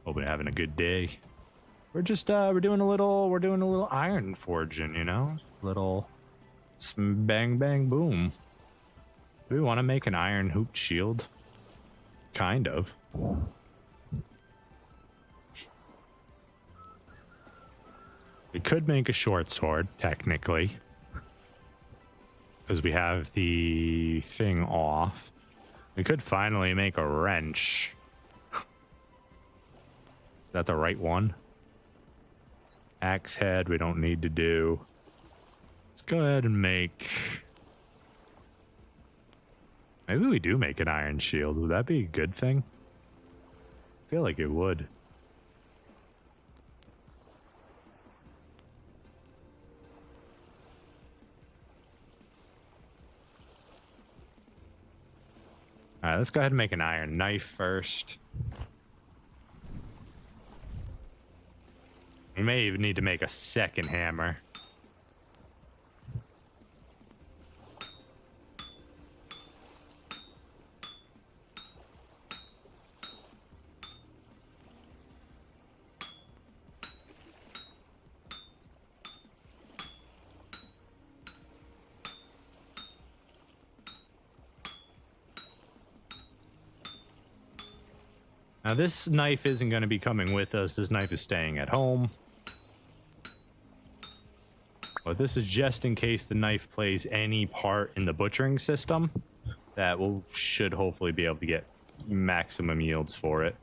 Hope you're having a good day. We're just we're doing a little iron forging, you know, little bang bang boom. Do we want to make an iron hoop shield? Kind of. We could make a short sword, technically, because we have the thing off. We could finally make a wrench. Is that the right one? Axe head we don't need to do. Let's go ahead and make... Maybe we do make an iron shield. Would that be a good thing? I feel like it would. All right, let's go ahead and make an iron knife first. We may even need to make a second hammer. Now, this knife isn't going to be coming with us. This knife is staying at home. But this is just in case the knife plays any part in the butchering system. That should hopefully be able to get maximum yields for it.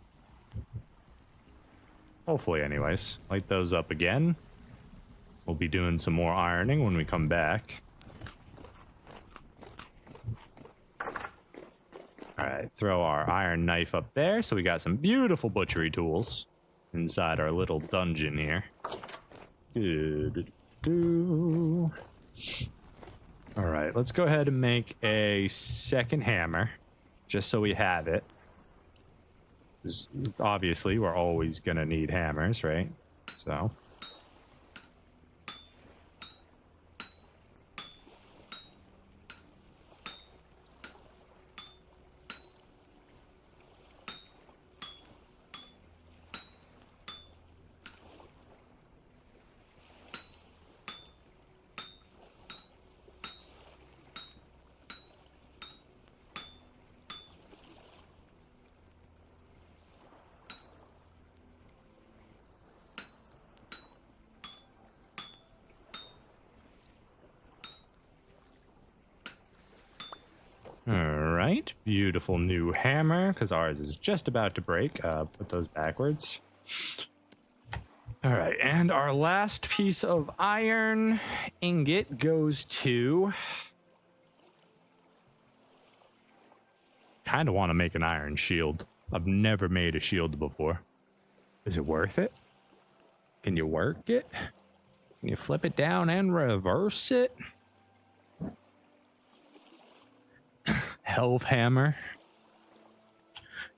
Hopefully, anyways. Light those up again. We'll be doing some more ironing when we come back. All right, throw our iron knife up there. So we got some beautiful butchery tools inside our little dungeon here. Good. All right, let's go ahead and make a second hammer, just so we have it. 'Cause obviously, we're always gonna need hammers, right? So. All right, beautiful new hammer, because ours is just about to break. Put those backwards. All right, and our last piece of iron ingot goes to... Kind of want to make an iron shield. I've never made a shield before. Is it worth it? Can you work it? Can you flip it down and reverse it? Helve hammer.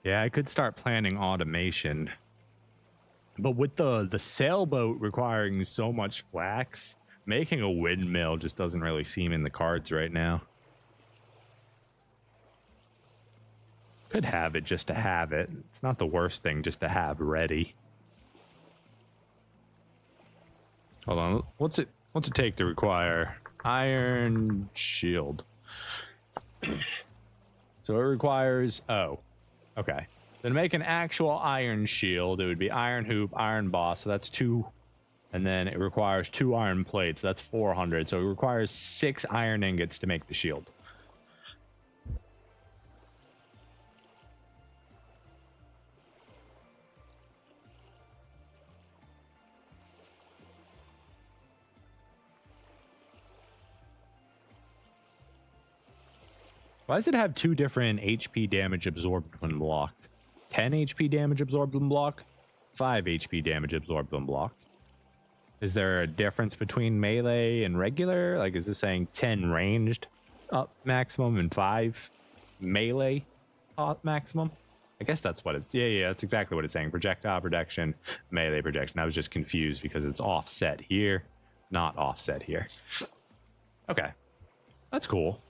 Yeah, I could start planning automation. But with the sailboat requiring so much flax, making a windmill just doesn't really seem in the cards right now. Could have it just to have it. It's not the worst thing just to have ready. Hold on. What's it take to require iron shield? So it requires, okay. Then to make an actual iron shield, it would be iron hoop, iron boss, so that's 2. And then it requires 2 iron plates, so that's 400. So it requires 6 iron ingots to make the shield. Why does it have 2 different HP damage absorbed when blocked? 10 HP damage absorbed when blocked, 5 HP damage absorbed when blocked. Is there a difference between melee and regular? Like, is this saying 10 ranged up maximum and 5 melee up maximum? I guess that's what it's... Yeah, that's exactly what it's saying. Projectile protection, melee protection. I was just confused because it's offset here, not offset here. Okay. That's cool.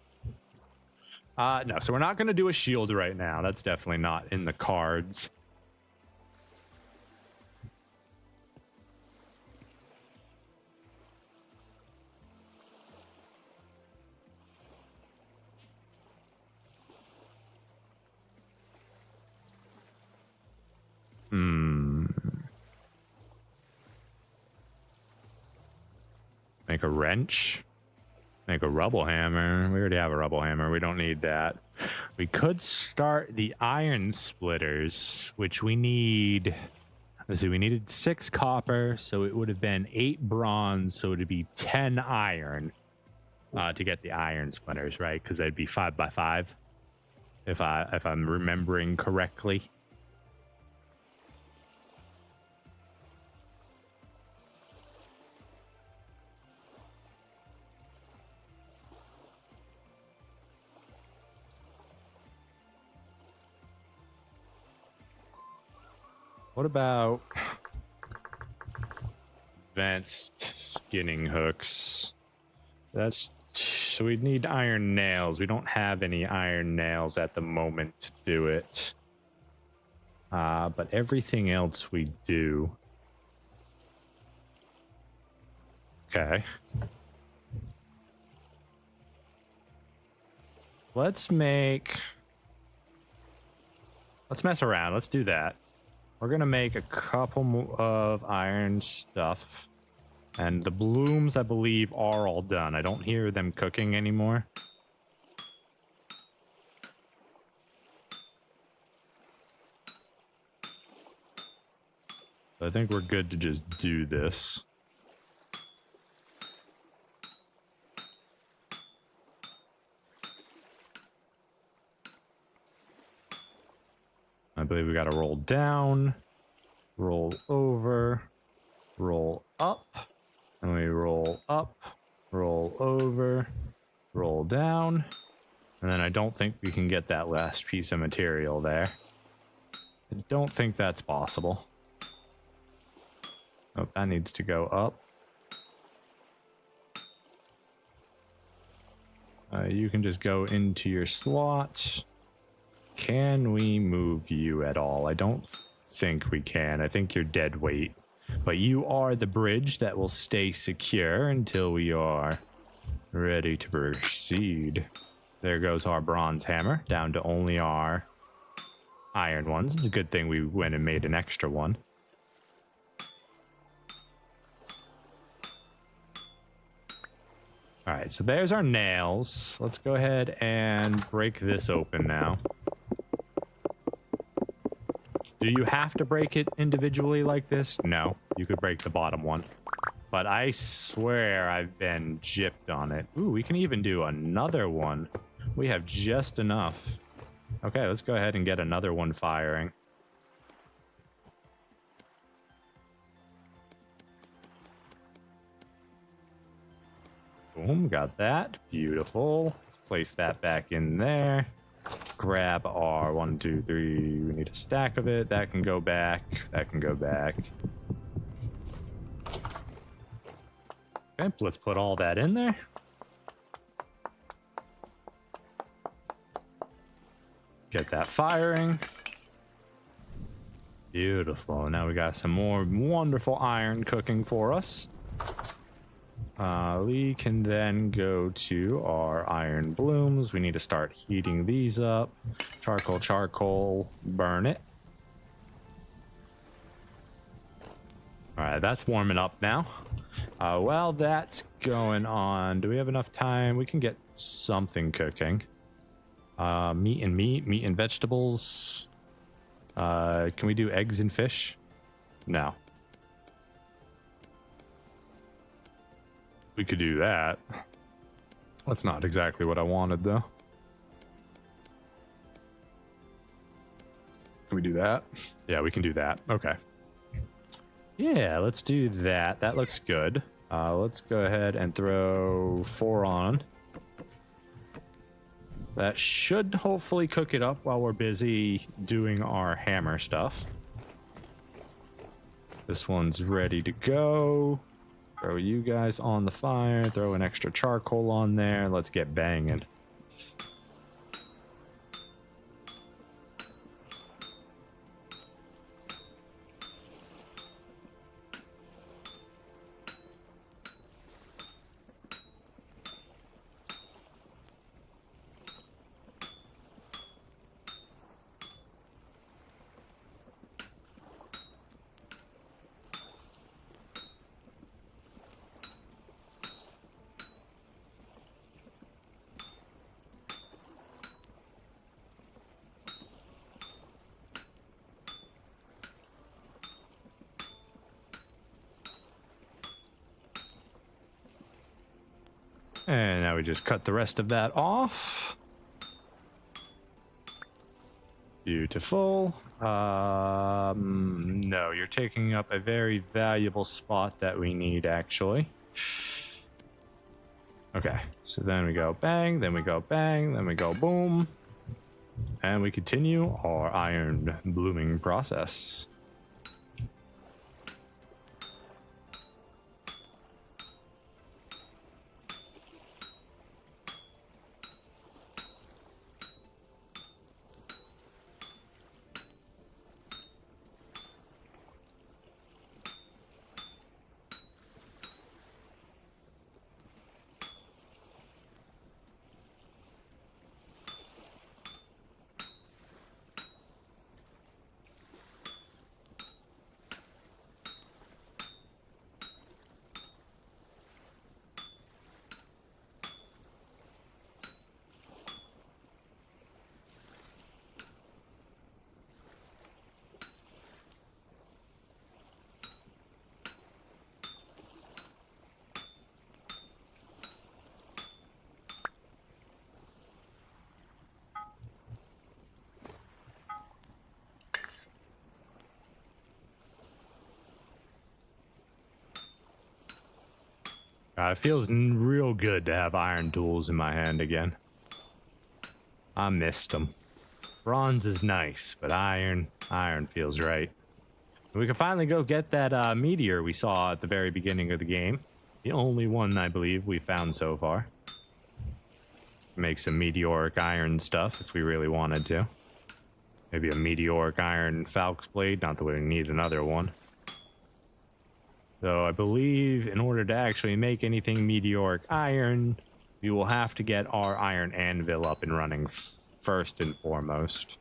No, so we're not going to do a shield right now. That's definitely not in the cards. Make a wrench. Make a rubble hammer. We already have a rubble hammer. We don't need that. We could start the iron splitters, which we need... Let's see, we needed 6 copper, so it would have been 8 bronze, so it would be 10 iron to get the iron splitters, right? Because they'd be 5 by 5, if I'm remembering correctly. What about advanced skinning hooks? So we'd need iron nails. We don't have any iron nails at the moment to do it. But everything else we do. Okay. Let's mess around. Let's do that. We're going to make a couple of iron stuff. And the blooms, I believe, are all done. I don't hear them cooking anymore. I think we're good to just do this. I believe we got to roll down, roll over, roll up, and we roll up, roll over, roll down, and then I don't think we can get that last piece of material there. I don't think that's possible. Oh, that needs to go up. You can just go into your slot. Can we move you at all? I don't think we can. I think you're dead weight. But you are the bridge that will stay secure until we are ready to proceed. There goes our bronze hammer, down to only our iron ones. It's a good thing we went and made an extra one. All right, so there's our nails. Let's go ahead and break this open now. Do you have to break it individually like this? No, you could break the bottom one. But I swear I've been gypped on it. Ooh, we can even do another one. We have just enough. Okay, let's go ahead and get another one firing. Boom, got that. Beautiful. Let's place that back in there. Grab our 1, 2, 3. We need a stack of it. That can go back. That can go back. Okay, let's put all that in there. Get that firing. Beautiful. Now we got some more wonderful iron cooking for us. We can then go to our iron blooms. We need to start heating these up. Charcoal, charcoal, burn it. All right, that's warming up now. While that's going on, do we have enough time? We can get something cooking. Meat and vegetables. Can we do eggs and fish? No. We could do that. That's not exactly what I wanted, though. Can we do that? Yeah, we can do that. Okay. Yeah, let's do that. That looks good. Let's go ahead and throw 4 on. That should hopefully cook it up while we're busy doing our hammer stuff. This one's ready to go. Throw you guys on the fire. Throw an extra charcoal on there. Let's get banging. And now we just cut the rest of that off. Beautiful. No, you're taking up a very valuable spot that we need, actually. Okay, so then we go bang, then we go bang, then we go boom. And we continue our iron blooming process. It feels real good to have iron tools in my hand again. I missed them. Bronze is nice, but iron feels right. We can finally go get that meteor we saw at the very beginning of the game. The only one, I believe, we found so far. Make some meteoric iron stuff if we really wanted to. Maybe a meteoric iron falx blade, not that we need another one. So I believe in order to actually make anything meteoric iron, we will have to get our iron anvil up and running first and foremost.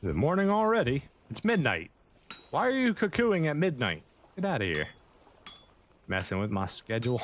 Is it morning already? It's midnight. Why are you cuckooing at midnight? Get out of here. Messing with my schedule.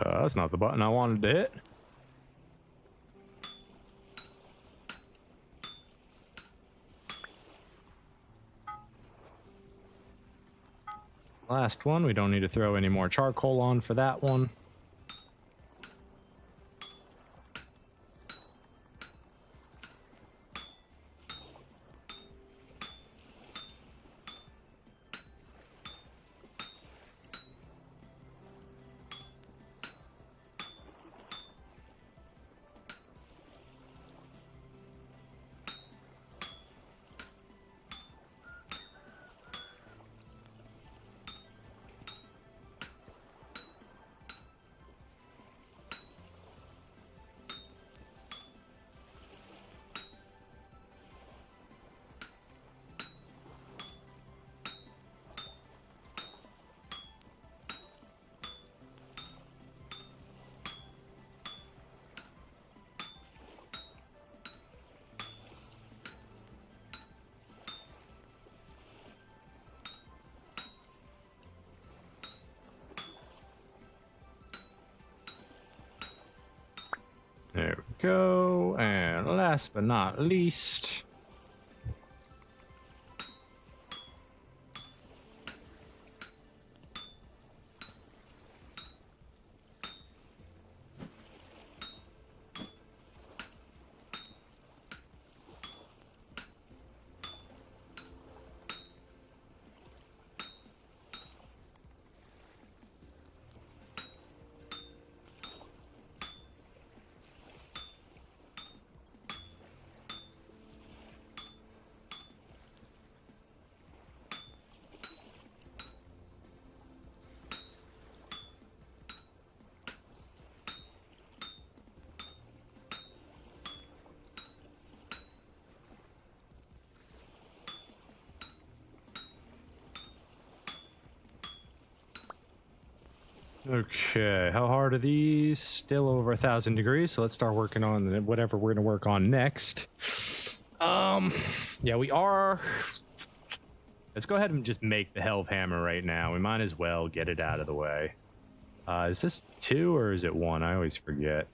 That's not the button I wanted to hit. Last one, we don't need to throw any more charcoal on for that one. There we go. And last but not least, okay, how hard are these? Still over 1,000 degrees, so let's start working on whatever we're going to work on next. Yeah, we are. Let's go ahead and just make the Helve Hammer right now. We might as well get it out of the way. Is this 2 or is it 1? I always forget.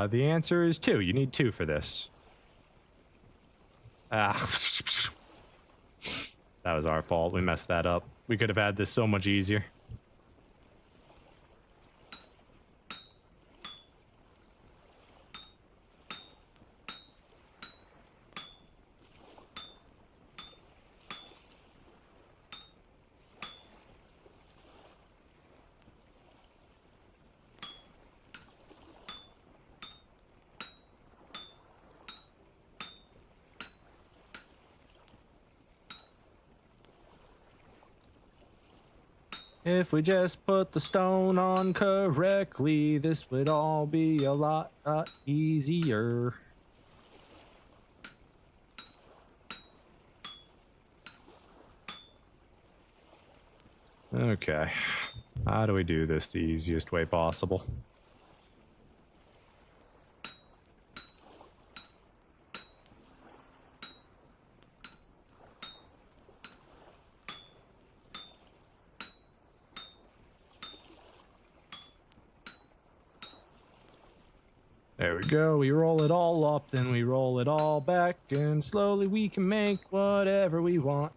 The answer is 2. You need 2 for this. That was our fault. We messed that up. We could have had this so much easier. If we just put the stone on correctly, this would all be a lot easier. Okay. How do we do this the easiest way possible? There we go. We roll it all up, then we roll it all back, and slowly we can make whatever we want.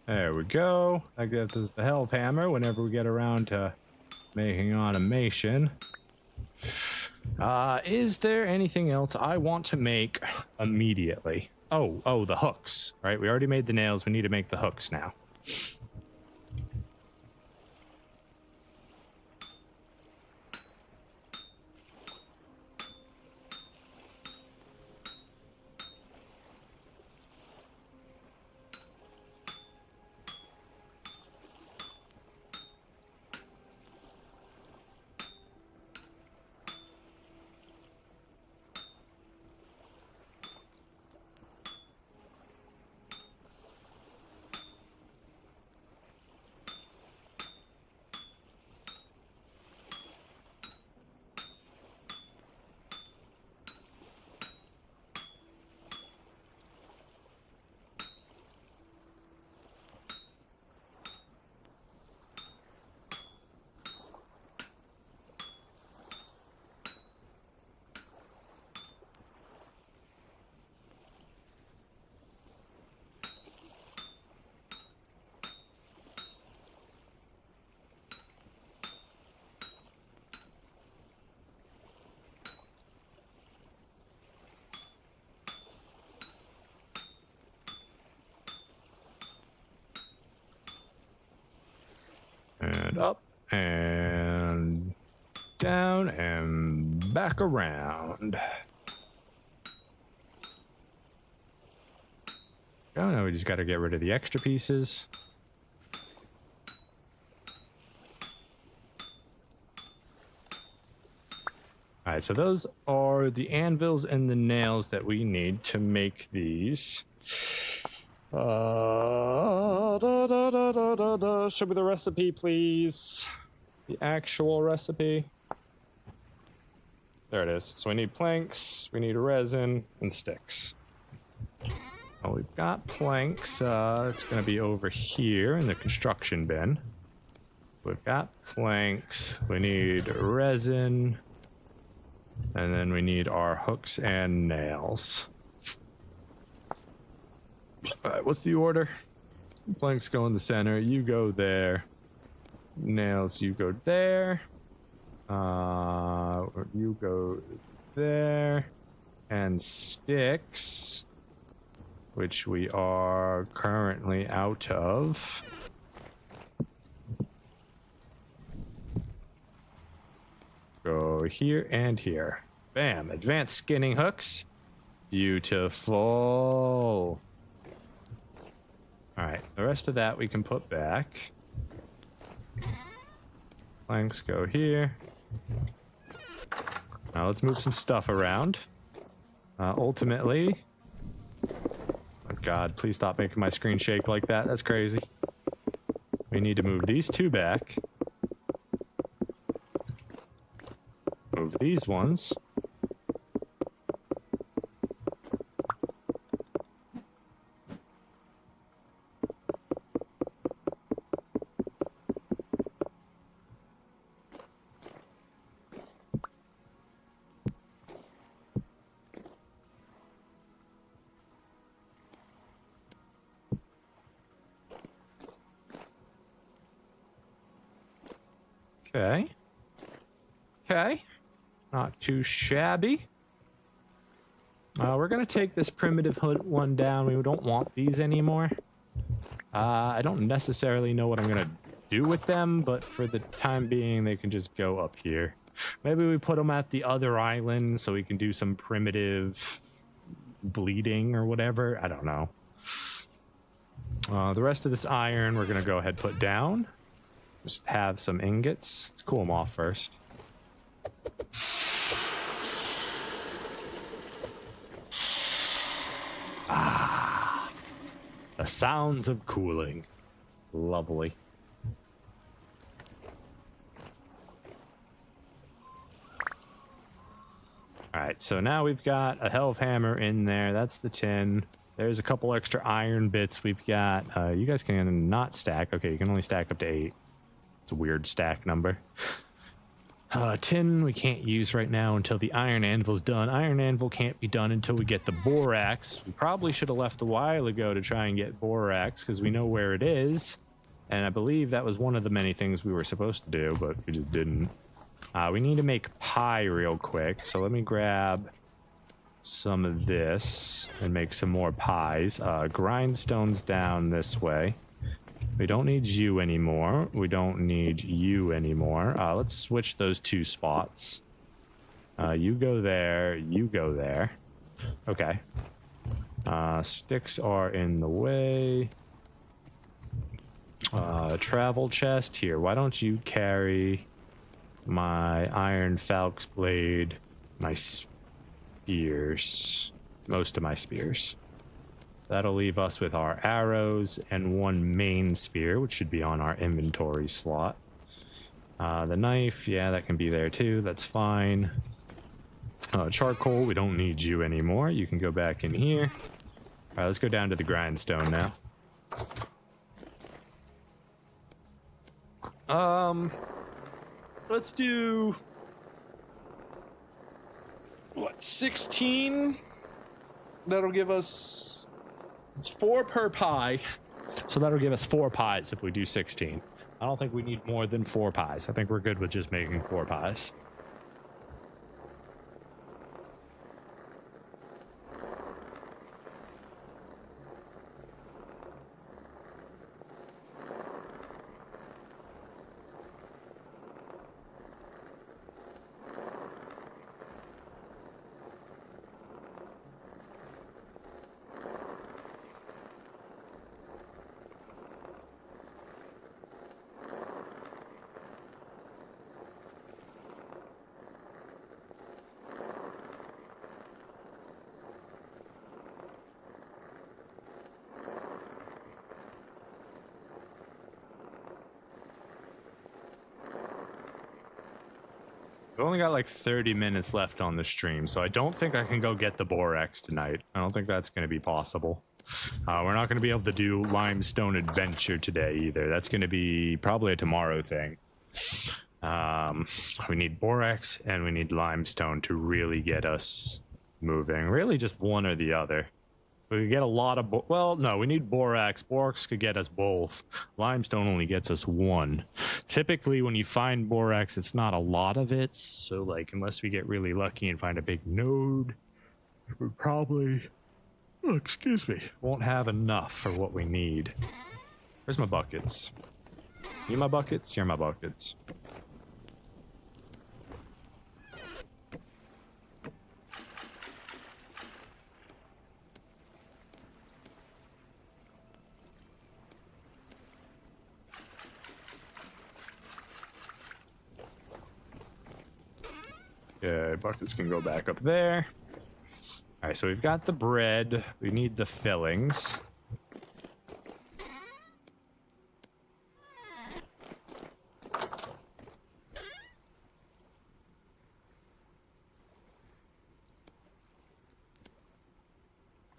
There we go. I guess this is the health hammer whenever we get around to making automation. Is there anything else I want to make immediately? Oh, the hooks, right? We already made the nails. We need to make the hooks now. And up and down and back around. Oh no, we just got to get rid of the extra pieces. All right, so those are the anvils and the nails that we need to make these. Show me the recipe, please. The actual recipe. There it is. So we need planks, we need resin, and sticks. Well, we've got planks. It's going to be over here in the construction bin. We've got planks. We need resin. And then we need our hooks and nails. All right, what's the order? Planks go in the center. You go there. Nails, you go there. You go there. And sticks, which we are currently out of. Go here and here. Bam. Advanced skinning hooks. Beautiful. All right. The rest of that we can put back. Planks go here. Now let's move some stuff around. Ultimately... Oh God, please stop making my screen shake like that. That's crazy. We need to move these two back. Move these ones. Okay. Okay. Not too shabby. We're going to take this primitive hood one down. We don't want these anymore. I don't necessarily know what I'm going to do with them, but for the time being, they can just go up here. Maybe we put them at the other island so we can do some primitive bleeding or whatever. I don't know. The rest of this iron we're going to go ahead and put down. Just have some ingots. Let's cool them off first. Ah, the sounds of cooling. Lovely. All right, so now we've got a hell of hammer in there. That's the tin. There's a couple extra iron bits we've got. You guys can not stack. Okay, you can only stack up to 8. It's a weird stack number. Tin we can't use right now until the iron anvil's done. Iron anvil can't be done until we get the borax. We probably should have left a while ago to try and get borax because we know where it is. And I believe that was one of the many things we were supposed to do, but we just didn't. We need to make pie real quick. So let me grab some of this and make some more pies. Grindstones down this way. We don't need you anymore. We don't need you anymore. Let's switch those 2 spots. You go there. You go there. Okay. Sticks are in the way. Travel chest here. Why don't you carry my iron falx blade, my spears, most of my spears. That'll leave us with our arrows and 1 main spear, which should be on our inventory slot. The knife, yeah, that can be there too. That's fine. Charcoal, we don't need you anymore. You can go back in here. All right, let's go down to the grindstone now. Let's do... what, 16? That'll give us... it's 4 per pie. So that'll give us 4 pies if we do 16. I don't think we need more than 4 pies. I think we're good with just making 4 pies. We've only got like 30 minutes left on the stream, so I don't think I can go get the borax tonight. I don't think that's going to be possible. We're not going to be able to do limestone adventure today either. That's going to be probably a tomorrow thing. We need borax and we need limestone to really get us moving. Really just one or the other. We could get a lot of... well, no, we need borax. Borax could get us both. Limestone only gets us 1. Typically, when you find borax, it's not a lot of it. So, like, unless we get really lucky and find a big node, we probably... oh, excuse me. Won't have enough for what we need. Where's my buckets? You my buckets? You're my buckets. Okay, buckets can go back up there. All right, so we've got the bread. We need the fillings.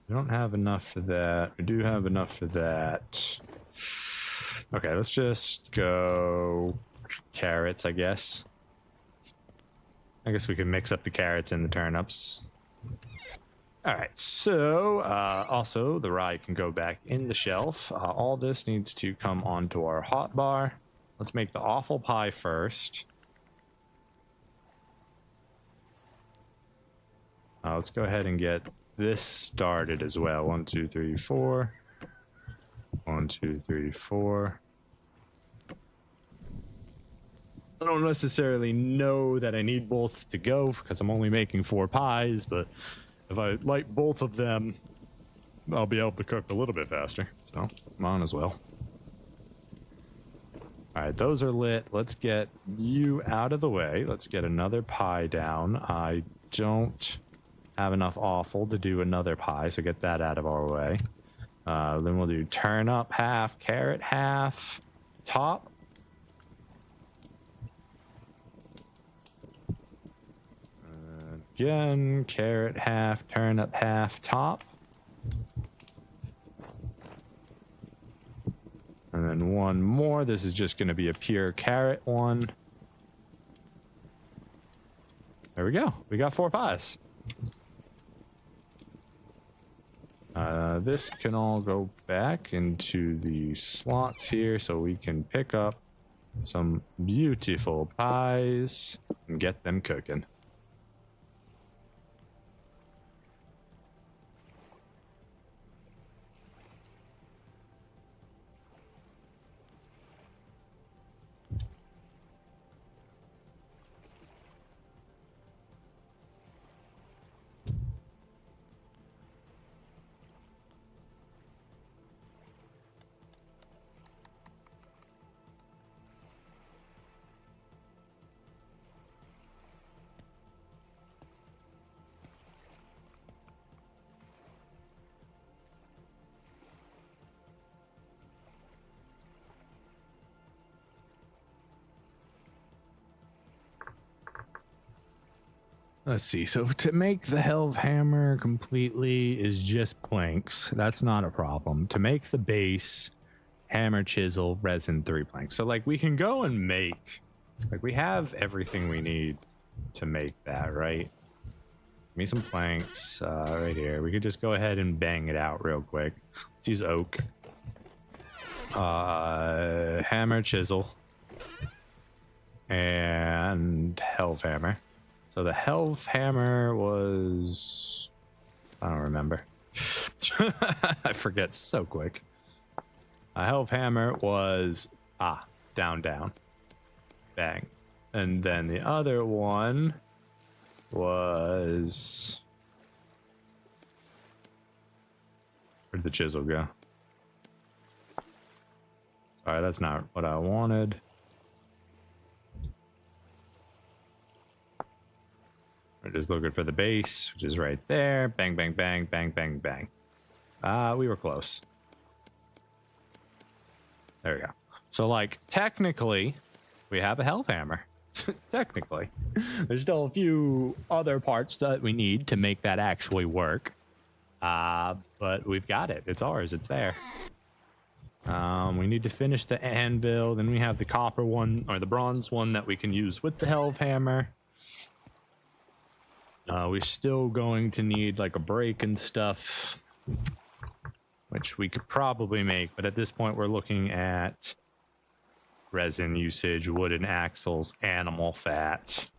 We don't have enough for that. We do have enough for that. Okay, let's just go carrots, I guess. I guess we can mix up the carrots and the turnips. All right, so also the rye can go back in the shelf. All this needs to come onto our hot bar. Let's make the awful pie first. Let's go ahead and get this started as well. 1, 2, 3, 4. 1, 2, 3, 4. I don't necessarily know that I need both to go because I'm only making 4 pies, but if I light both of them, I'll be able to cook a little bit faster. So, come on as well. All right, those are lit. Let's get you out of the way. Let's get another pie down. I don't have enough offal to do another pie, so get that out of our way. Then we'll do turnip half, carrot half, top. Again, carrot half, turnip half, top. And then one more. This is just going to be a pure carrot one. There we go. We got 4 pies. This can all go back into the slots here so we can pick up some beautiful pies and get them cooking. Let's see. So to make the helve hammer completely is just planks. That's not a problem. To make the base, hammer, chisel, resin, 3 planks. So like we can go and make, like we have everything we need to make that, right? Give me some planks right here. We could just go ahead and bang it out real quick. Let's use oak. Hammer, chisel, and helve hammer. So the helve hammer was, I don't remember. I forget so quick. A helve hammer was, down, down, bang. And then the other one was, where'd the chisel go? Sorry, that's not what I wanted. We're just looking for the base, which is right there. Bang, bang, bang, bang, bang, bang. We were close. There we go. So, like, technically, we have a helve hammer. Technically. There's still a few other parts that we need to make that actually work. But we've got it. It's ours. It's there. We need to finish the anvil. Then we have the copper one, or the bronze one that we can use with the helve hammer. We're still going to need like a break and stuff, which we could probably make, but at this point we're looking at resin usage, wooden axles, animal fat,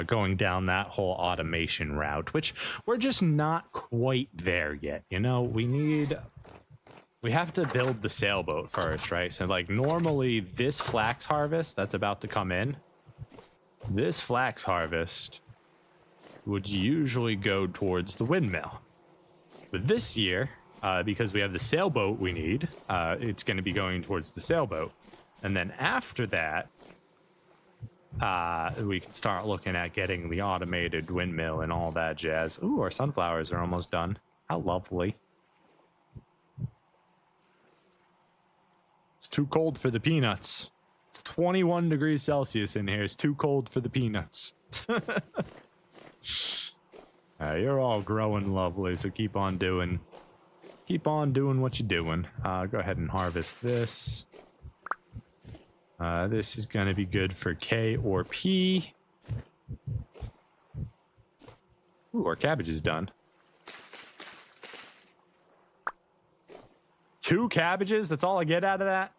going down that whole automation route, which we're just not quite there yet. You know, we have to build the sailboat first, right? So like normally this flax harvest that's about to come in, this flax harvest would usually go towards the windmill. But this year, because we have the sailboat we need, it's going to be going towards the sailboat. And then after that, we can start looking at getting the automated windmill and all that jazz. Ooh, our sunflowers are almost done. How lovely. It's too cold for the peanuts. It's 21 degrees Celsius in here. It's too cold for the peanuts. You're all growing lovely, so keep on doing what you're doing. Go ahead and harvest this. This is going to be good for K or P. Ooh, our cabbage is done. 2 cabbages? That's all I get out of that?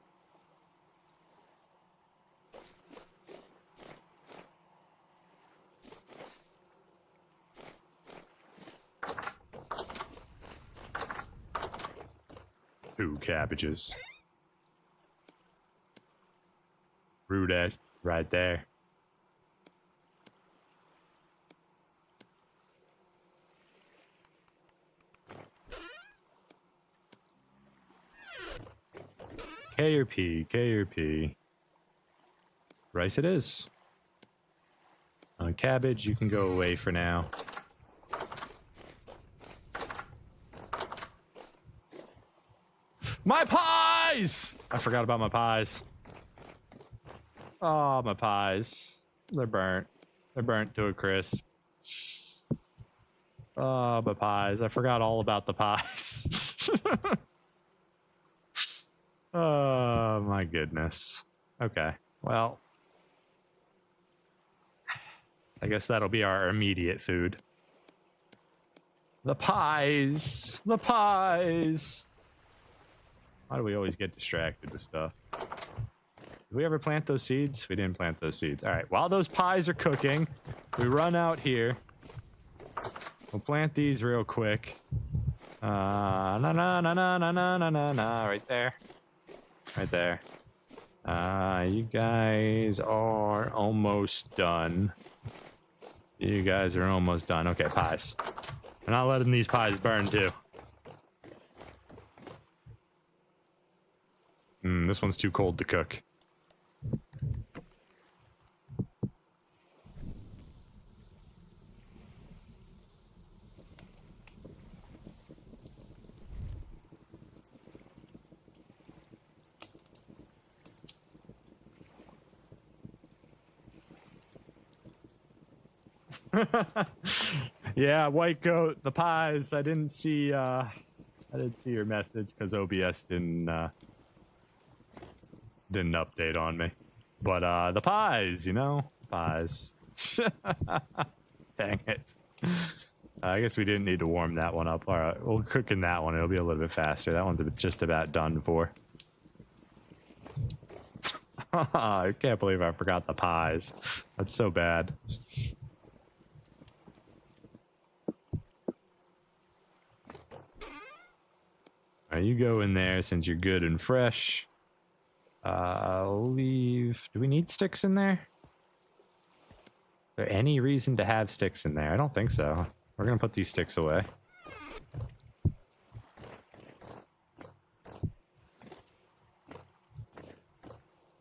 Two cabbages. Roulette right there. K or P, K or P. Rice it is. On cabbage, you can go away for now. My pies! I forgot about my pies. Oh, my pies. They're burnt. They're burnt to a crisp. Oh, my pies. I forgot all about the pies. Oh, my goodness. Okay, well. I guess that'll be our immediate food. The pies! The pies! Why do we always get distracted with stuff? Did we ever plant those seeds? We didn't plant those seeds. All right, while those pies are cooking, we run out here. We'll plant these real quick. Na na na na na na na na na, right there. Right there. You guys are almost done. You guys are almost done. Okay, pies. We're not letting these pies burn too. This one's too cold to cook. Yeah, white goat, the pies. I didn't see your message because OBS didn't update on me. But the pies, you know, pies. Dang it. I guess we didn't need to warm that one up. All right, we'll cook in that one. It'll be a little bit faster. That one's just about done for. I can't believe I forgot the pies. That's so bad. All right, you go in there since you're good and fresh. Leave. Do we need sticks in there? Is there any reason to have sticks in there? I don't think so. We're gonna put these sticks away.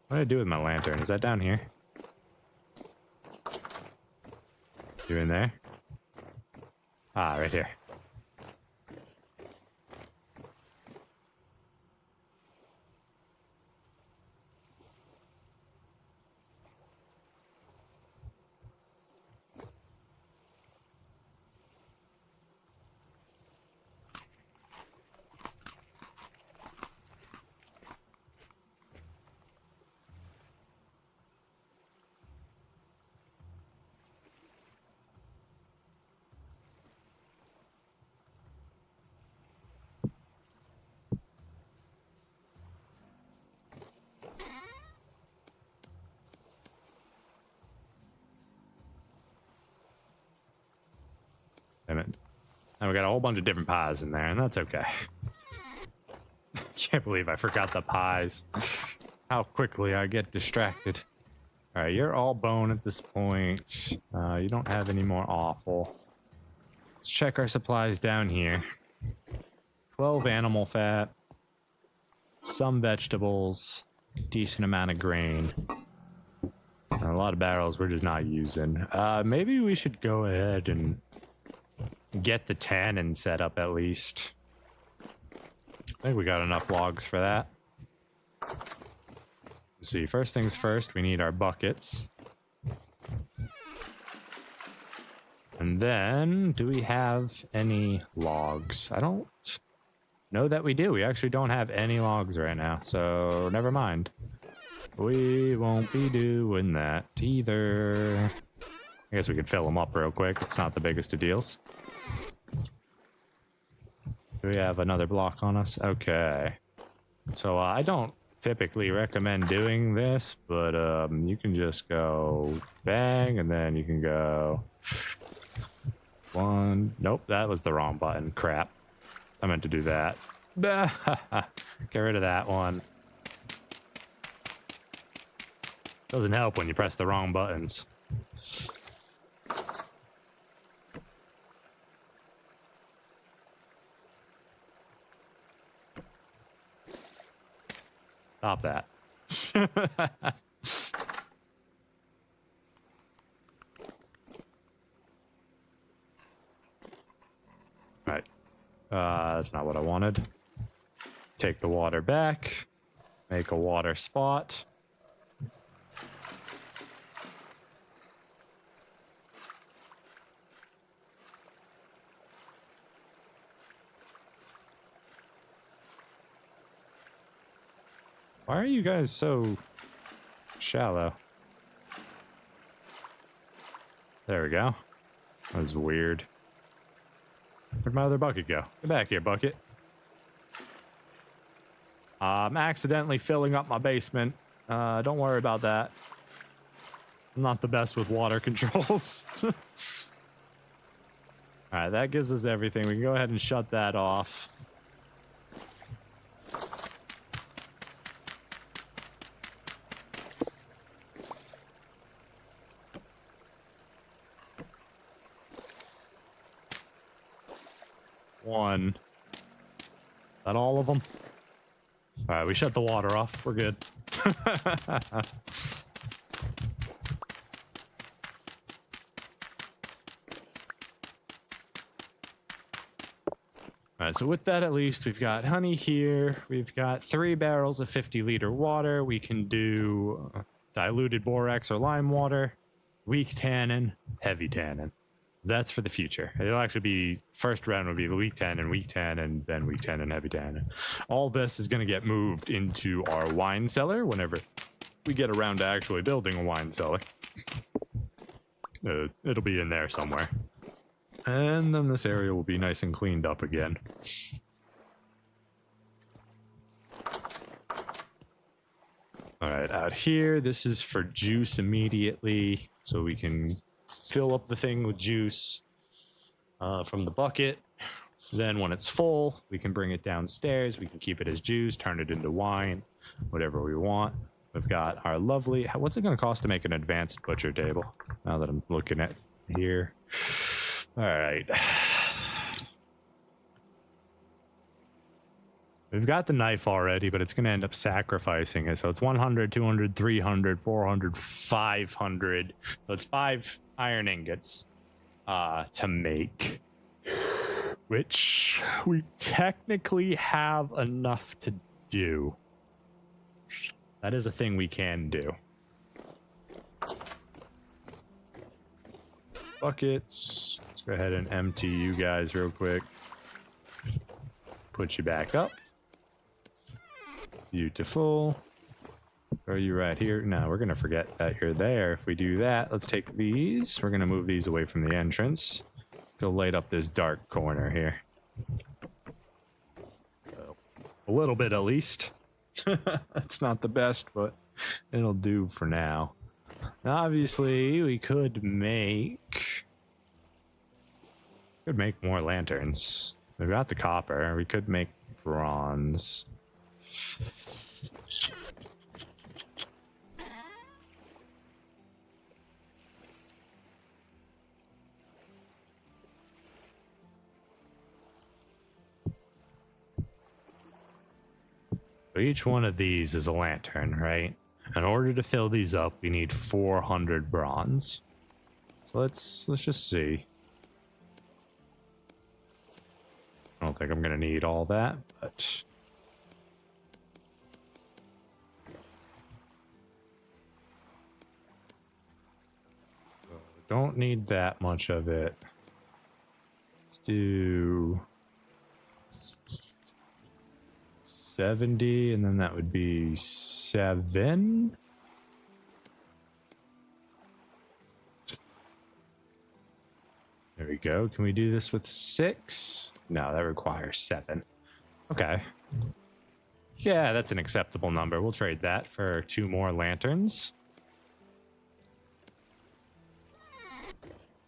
What do I do with my lantern? Is that down here? You in there? Ah, right here. Damn it. And we got a whole bunch of different pies in there, and that's okay. Can't believe I forgot the pies. How quickly I get distracted. All right, you're all bone at this point. You don't have any more offal. Let's check our supplies down here. 12 animal fat. Some vegetables. Decent amount of grain. A lot of barrels we're just not using. Maybe we should go ahead and get the tannin set up at least. I think we got enough logs for that. Let's see, first things first, we need our buckets. And then, do we have any logs? I don't know that we do. We actually don't have any logs right now, so never mind. We won't be doing that either. I guess we could fill them up real quick. It's not the biggest of deals. Do we have another block on us? Okay. So I don't typically recommend doing this, but you can just go bang, and then you can go one. Nope, that was the wrong button. Crap. I meant to do that. Get rid of that one. Doesn't help when you press the wrong buttons. Stop that. Right. That's not what I wanted. Take the water back. Make a water spot. Why are you guys so shallow? There we go. That was weird. Where'd my other bucket go? Get back here, bucket. I'm accidentally filling up my basement. Don't worry about that. I'm not the best with water controls. Alright, that gives us everything. We can go ahead and shut that off. One. Is that all of them? All right, we shut the water off. We're good. All right, so with that, at least we've got honey here. We've got 3 barrels of 50-liter water. We can do diluted borax or lime water, weak tannin, heavy tannin. That's for the future. It'll actually be, first round will be the weak tannin, then weak tannin, heavy tannin. All this is going to get moved into our wine cellar whenever we get around to actually building a wine cellar. It'll be in there somewhere. And then this area will be nice and cleaned up again. All right, out here, this is for juice immediately, so we can fill up the thing with juice from the bucket. Then when it's full, we can bring it downstairs. We can keep it as juice, turn it into wine, whatever we want. We've got our lovely... What's it going to cost to make an advanced butcher table? Now that I'm looking at here. All right. We've got the knife already, but it's going to end up sacrificing it. So it's 100, 200, 300, 400, 500. So it's 5 iron ingots to make, which we technically have enough to do. That is a thing we can do. Buckets. Let's go ahead and empty you guys real quick. Put you back up. Beautiful. Are you right here? No, we're gonna forget that you're there. If we do that, let's take these. We're gonna move these away from the entrance. Go light up this dark corner here. A little bit at least. That's not the best, but it'll do for now. Now, obviously, we could make more lanterns. We've got the copper. We could make bronze. So each one of these is a lantern, right? In order to fill these up, we need 400 bronze. So let's just see. I don't think I'm gonna need all that, but don't need that much of it. Let's do 70, and then that would be 7. There we go. Can we do this with 6? No, that requires 7. Okay. Yeah, that's an acceptable number. We'll trade that for 2 more lanterns.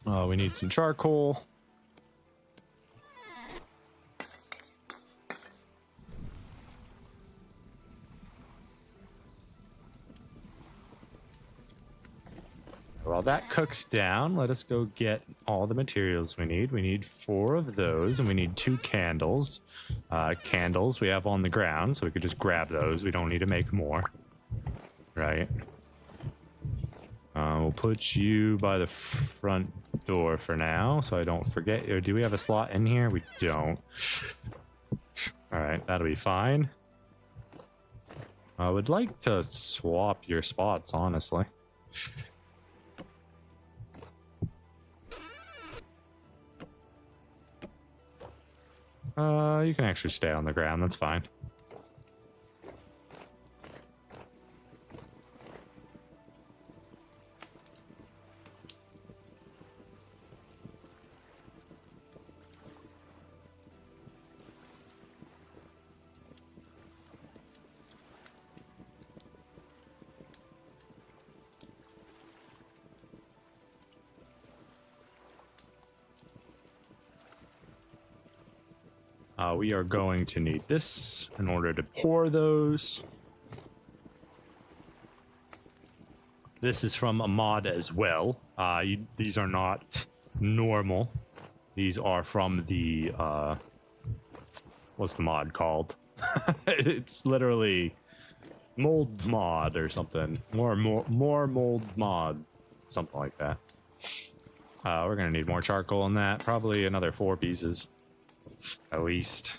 Oh, we need some charcoal. While that cooks down, let us go get all the materials we need. We need 4 of those, and we need 2 candles. Candles we have on the ground, so we could just grab those. We don't need to make more. Right. We'll put you by the front door for now, so I don't forget. Or do we have a slot in here? We don't. All right, that'll be fine. I would like to swap your spots, honestly. You can actually stay on the ground. That's fine. We are going to need this in order to pour those. This is from a mod as well. These are not normal. These are from the, what's the mod called? It's literally mold mod or something. More mold mod, something like that. We're gonna need more charcoal on that. Probably another 4 pieces. At least.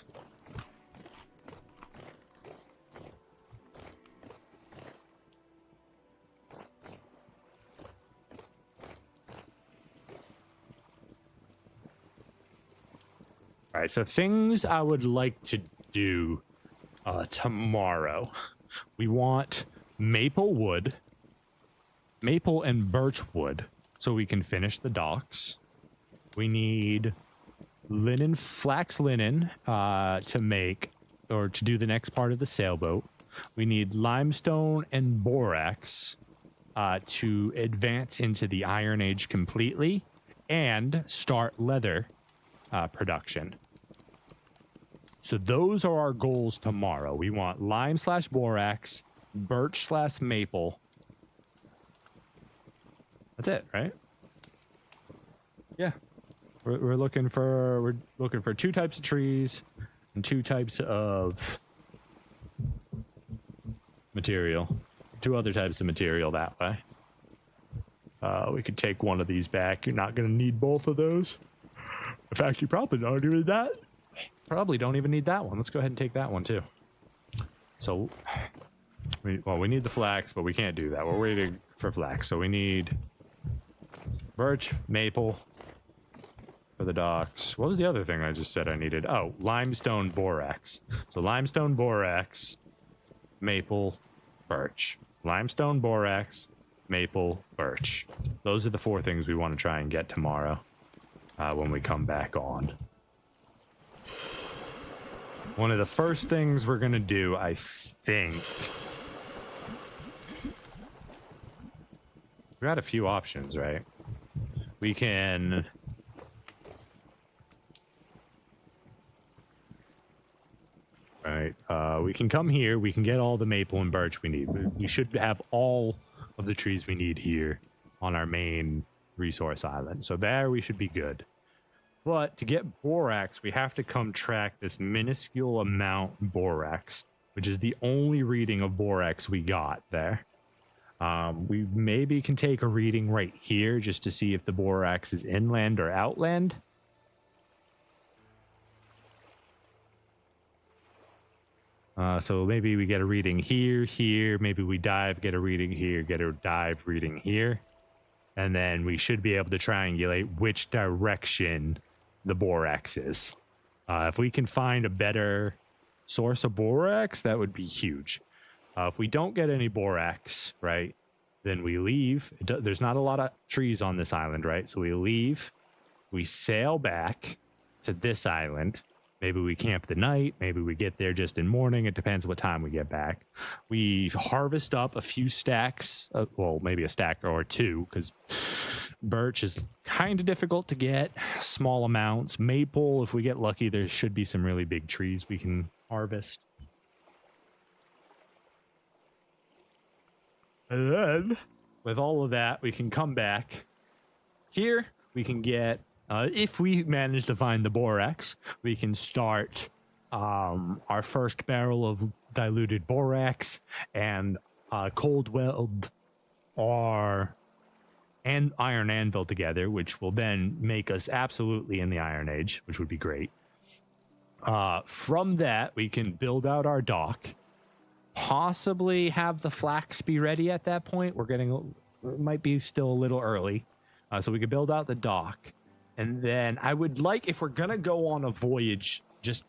All right, so things I would like to do tomorrow. We want maple wood, maple and birch wood, so we can finish the docks. We need linen, flax linen, to make or to do the next part of the sailboat. We need limestone and borax to advance into the Iron Age completely and start leather production. So those are our goals tomorrow. We want lime / borax, birch / maple. That's it, right? Yeah. We're looking for 2 types of trees and 2 types of material. 2 other types of material that way. We could take one of these back. You're not going to need both of those. In fact, you probably don't even need that. Probably don't even need that one. Let's go ahead and take that one too. So, we need the flax, but we can't do that. We're waiting for flax. So we need birch, maple, for the docks. What was the other thing I just said I needed? Oh, limestone borax. So limestone borax, maple, birch. Limestone borax, maple, birch. Those are the 4 things we want to try and get tomorrow when we come back on. One of the first things we're going to do, I think... We got a few options, right? We can... Right, we can come here, we can get all the maple and birch we need. We should have all of the trees we need here on our main resource island. So there we should be good. But to get borax, we have to come track this minuscule amount borax, which is the only reading of borax we got there. We maybe can take a reading right here just to see if the borax is inland or outland. So maybe we get a reading here. Maybe we dive, get a reading here, get a dive reading here. And then we should be able to triangulate which direction the borax is. If we can find a better source of borax, that would be huge. If we don't get any borax, right, then we leave. There's not a lot of trees on this island, right? So we leave. We sail back to this island. Maybe we camp the night. Maybe we get there just in morning. It depends what time we get back. We harvest up a few stacks. Well, maybe a stack or two, because birch is kind of difficult to get. Small amounts. Maple, if we get lucky, there should be some really big trees we can harvest. And then, with all of that, we can come back here. We can get... if we manage to find the borax, we can start our first barrel of diluted borax and cold weld our iron anvil together, which will then make us absolutely in the Iron Age, which would be great. From that, we can build out our dock, possibly have the flax be ready at that point. It might be still a little early, so we could build out the dock. And then I would like, if we're going to go on a voyage just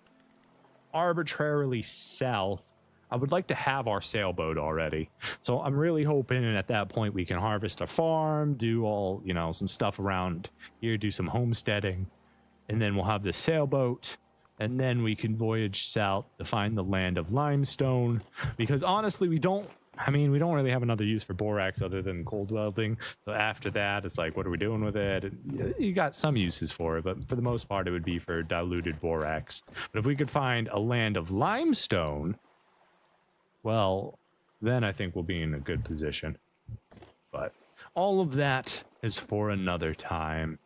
arbitrarily south, I would like to have our sailboat already. So I'm really hoping at that point we can harvest a farm, do all, some stuff around here, do some homesteading. And then we'll have the sailboat. And then we can voyage south to find the land of limestone. Because honestly, we don't really have another use for borax other than cold welding. So after that, it's like, what are we doing with it? You got some uses for it, but for the most part, it would be for diluted borax. But if we could find a land of limestone, well, then I think we'll be in a good position. But all of that is for another time.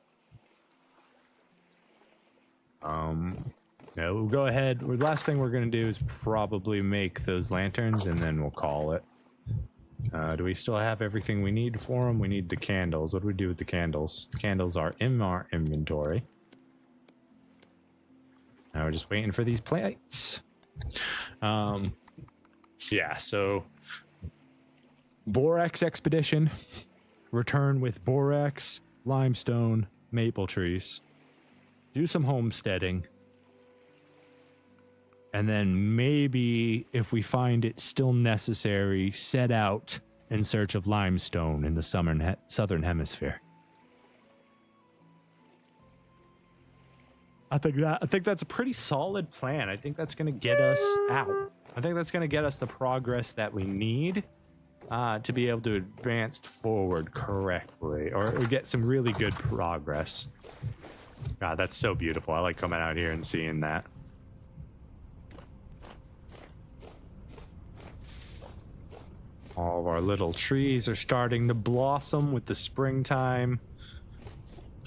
We'll go ahead. The last thing we're going to do is probably make those lanterns, and then we'll call it. Do we still have everything we need for them? We need the candles. What do we do with the candles? The candles are in our inventory. Now we're just waiting for these plates. Yeah, so borax expedition. Return with borax, limestone, maple trees. Do some homesteading. And then maybe, if we find it still necessary, set out in search of limestone in the southern hemisphere. I think that's a pretty solid plan. I think that's going to get us out. I think that's going to get us the progress that we need to be able to advance forward correctly, or get some really good progress. God, that's so beautiful. I like coming out here and seeing that. All of our little trees are starting to blossom with the springtime.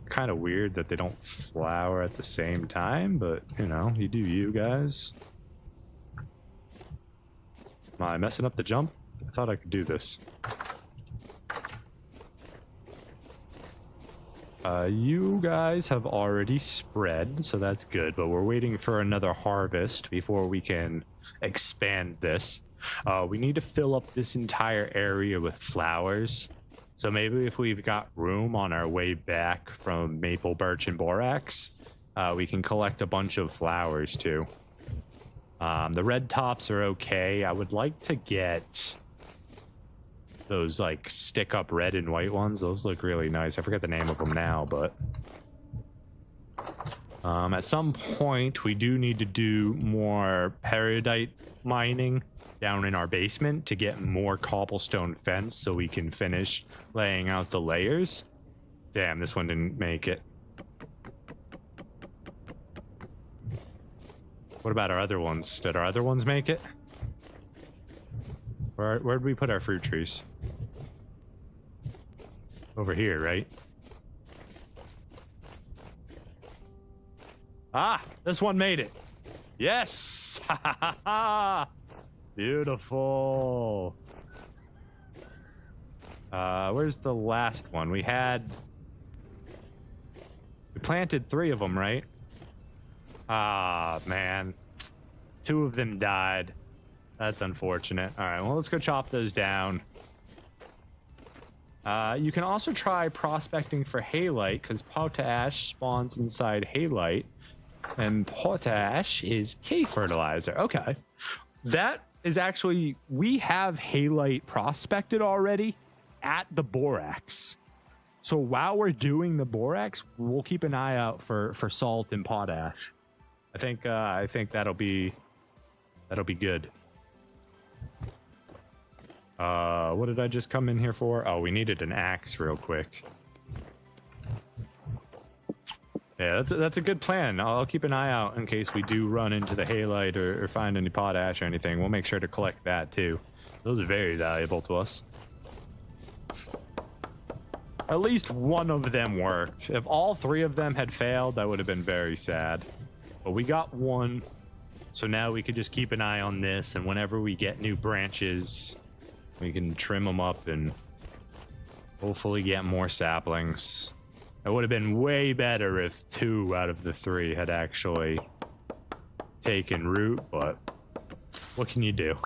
Kind of weird that they don't flower at the same time, but you do you guys. Am I messing up the jump? I thought I could do this. You guys have already spread, so that's good, but we're waiting for another harvest before we can expand this. We need to fill up this entire area with flowers. So maybe if we've got room on our way back from maple, birch, and borax, we can collect a bunch of flowers too. The red tops are okay. I would like to get those like stick up red and white ones. Those look really nice. I forget the name of them now, but at some point we do need to do more peridot mining down in our basement to get more cobblestone fence so we can finish laying out the layers. Damn, this one didn't make it. What about our other ones? Did our other ones make it? Where'd we put our fruit trees? Over here, right? Ah, this one made it. Yes! Ha ha ha ha! Beautiful. Where's the last one? We planted 3 of them, right? Ah, man. 2 of them died. That's unfortunate. All right, well, let's go chop those down. You can also try prospecting for halite, because potash spawns inside halite, and potash is K fertilizer. Okay. That is actually, we have halite prospected already at the borax. So while we're doing the borax, we'll keep an eye out for salt and potash. I think that'll be good. What did I just come in here for? Oh, we needed an axe real quick. Yeah, that's a good plan. I'll keep an eye out in case we do run into the halite or find any potash or anything. We'll make sure to collect that too. Those are very valuable to us. At least one of them worked. If all 3 of them had failed, that would have been very sad. But we got one, so now we could just keep an eye on this, and whenever we get new branches, we can trim them up and hopefully get more saplings. It would have been way better if 2 out of the 3 had actually taken root, but what can you do?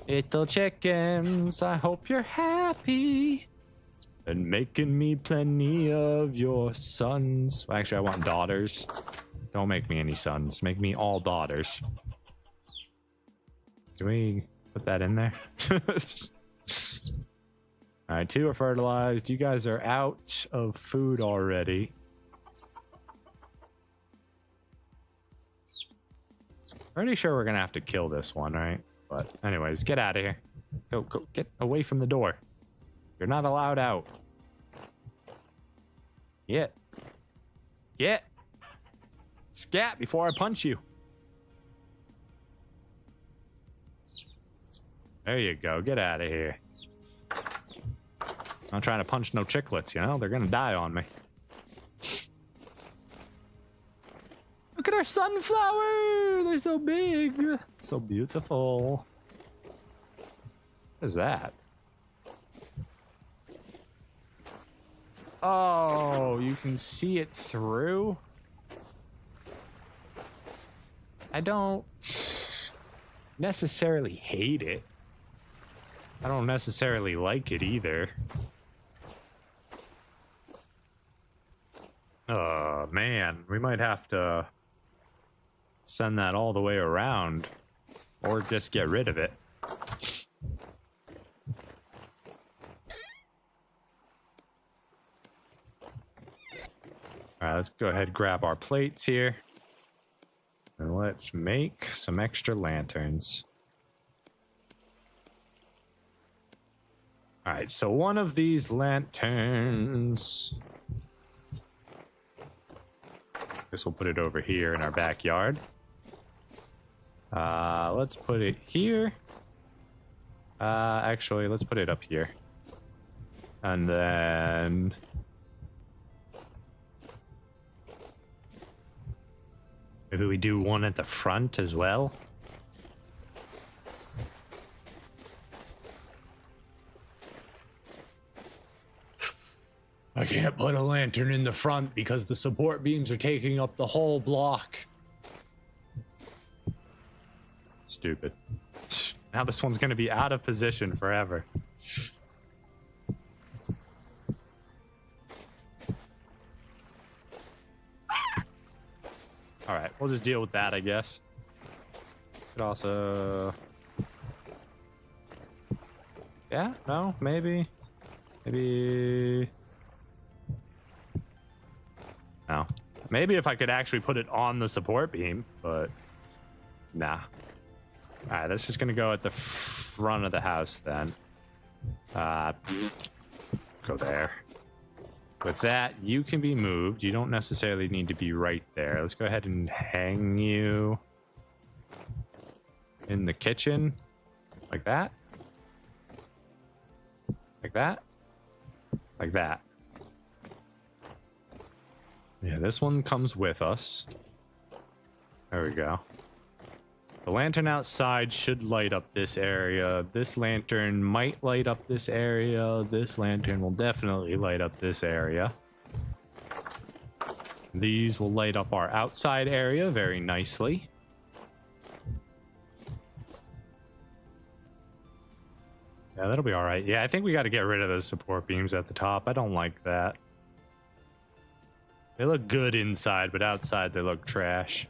Little chickens, I hope you're happy and making me plenty of your sons. Well, actually, I want daughters. Don't make me any sons. Make me all daughters. Can we put that in there? All right, 2 are fertilized. You guys are out of food already. Pretty sure we're gonna have to kill this one, right? But anyways, get out of here. Go, get away from the door. You're not allowed out. Get. Scat before I punch you. There you go. Get out of here. I'm not trying to punch no chicklets, you know? They're gonna die on me. Look at our sunflower! They're so big. So beautiful. What is that? Oh, you can see it through? I don't necessarily hate it. I don't necessarily like it either. Oh, man. We might have to send that all the way around. Or just get rid of it. Alright, let's go ahead and grab our plates here. And let's make some extra lanterns. Alright, so one of these lanterns... Guess we'll put it over here in our backyard. Let's put it here. Actually, let's put it up here. And then... maybe we do one at the front as well. I can't put a lantern in the front because the support beams are taking up the whole block. Stupid. Now this one's going to be out of position forever. All right, we'll just deal with that, I guess. Could also... yeah? No? Maybe? Maybe... no. Maybe if I could actually put it on the support beam, but... nah. Alright, that's just gonna go at the front of the house, then. Go there. With that, you can be moved. You don't necessarily need to be right there. Let's go ahead and hang you in the kitchen. Like that. Like that. Like that. Yeah, this one comes with us. There we go. The lantern outside should light up this area. This lantern might light up this area. This lantern will definitely light up this area. These will light up our outside area very nicely. Yeah, that'll be all right. Yeah, I think we got to get rid of those support beams at the top. I don't like that. They look good inside, but outside they look trash.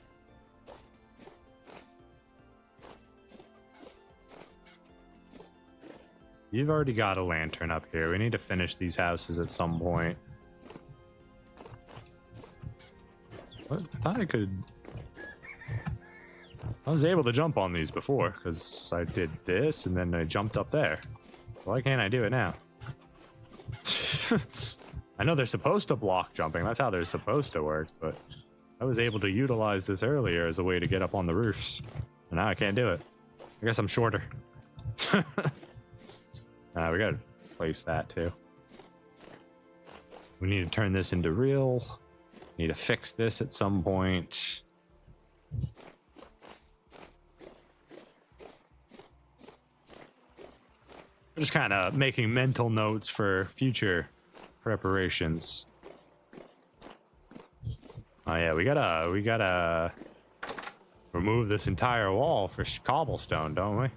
You've already got a lantern up here. We need to finish these houses at some point. What? I thought I could... I was able to jump on these before, because I did this, and then I jumped up there. Why can't I do it now? I know they're supposed to block jumping. That's how they're supposed to work, but I was able to utilize this earlier as a way to get up on the roofs. And now I can't do it. I guess I'm shorter. We gotta place that too. We need to turn this into real. Need to fix this at some point. We're just kind of making mental notes for future preparations. Oh yeah, we gotta remove this entire wall for cobblestone, don't we?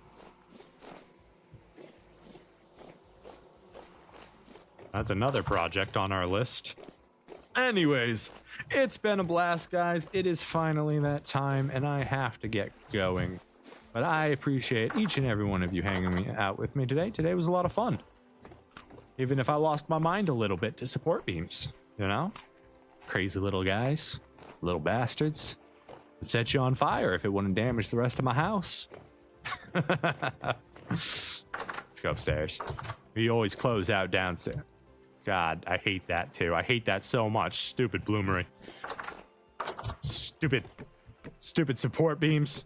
That's another project on our list. Anyways, it's been a blast, guys. It is finally that time, and I have to get going. But I appreciate each and every one of you hanging out with me today. Today was a lot of fun. Even if I lost my mind a little bit to support beams, you know? Crazy little guys, little bastards. Would set you on fire if it wouldn't damage the rest of my house. Let's go upstairs. We always close out downstairs. God, I hate that too. I hate that so much. Stupid bloomery. Stupid support beams.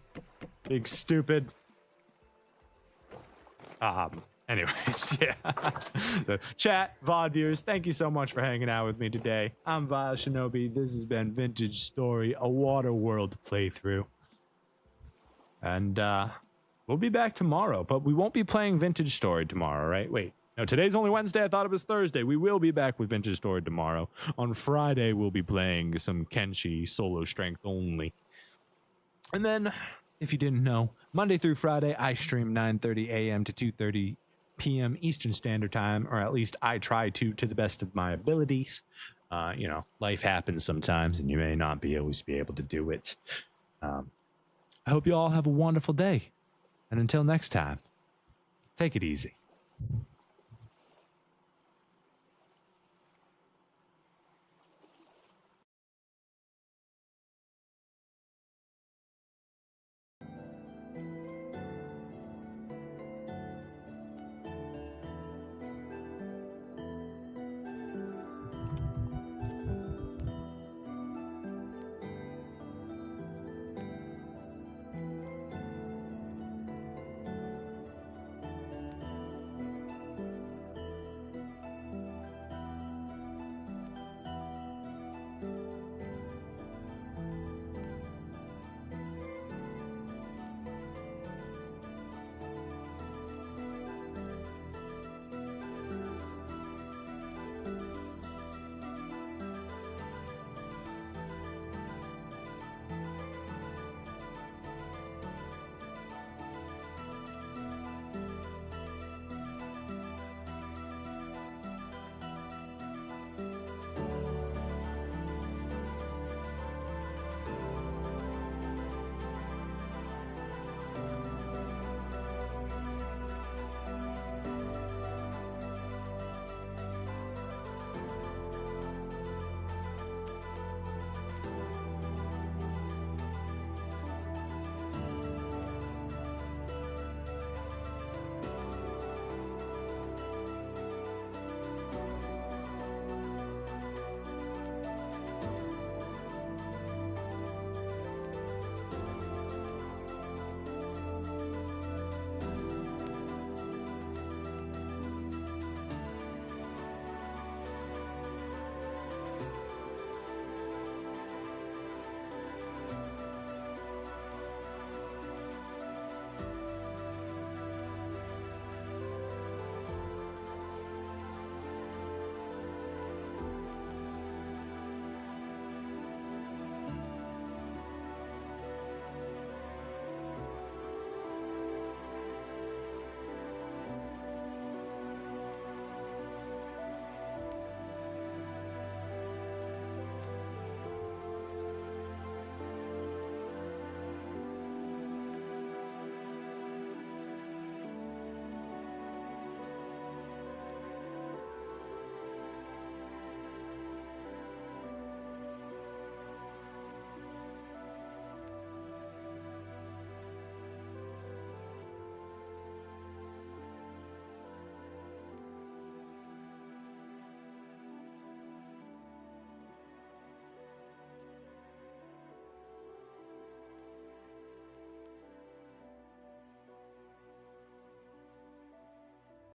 Big stupid. Anyways, yeah. So, chat, VOD viewers, thank you so much for hanging out with me today. I'm Vile Shinobi. This has been Vintage Story, a WaterWorld playthrough. And we'll be back tomorrow, but we won't be playing Vintage Story tomorrow, right? Wait. No, today's only Wednesday. I thought it was Thursday. We will be back with Vintage Story tomorrow. On Friday, we'll be playing some Kenshi solo strength only. And then, if you didn't know, Monday through Friday, I stream 9:30 a.m. to 2:30 p.m. Eastern Standard Time, or at least I try to the best of my abilities. You know, life happens sometimes, and you may not always be able to do it. I hope you all have a wonderful day. And until next time, take it easy.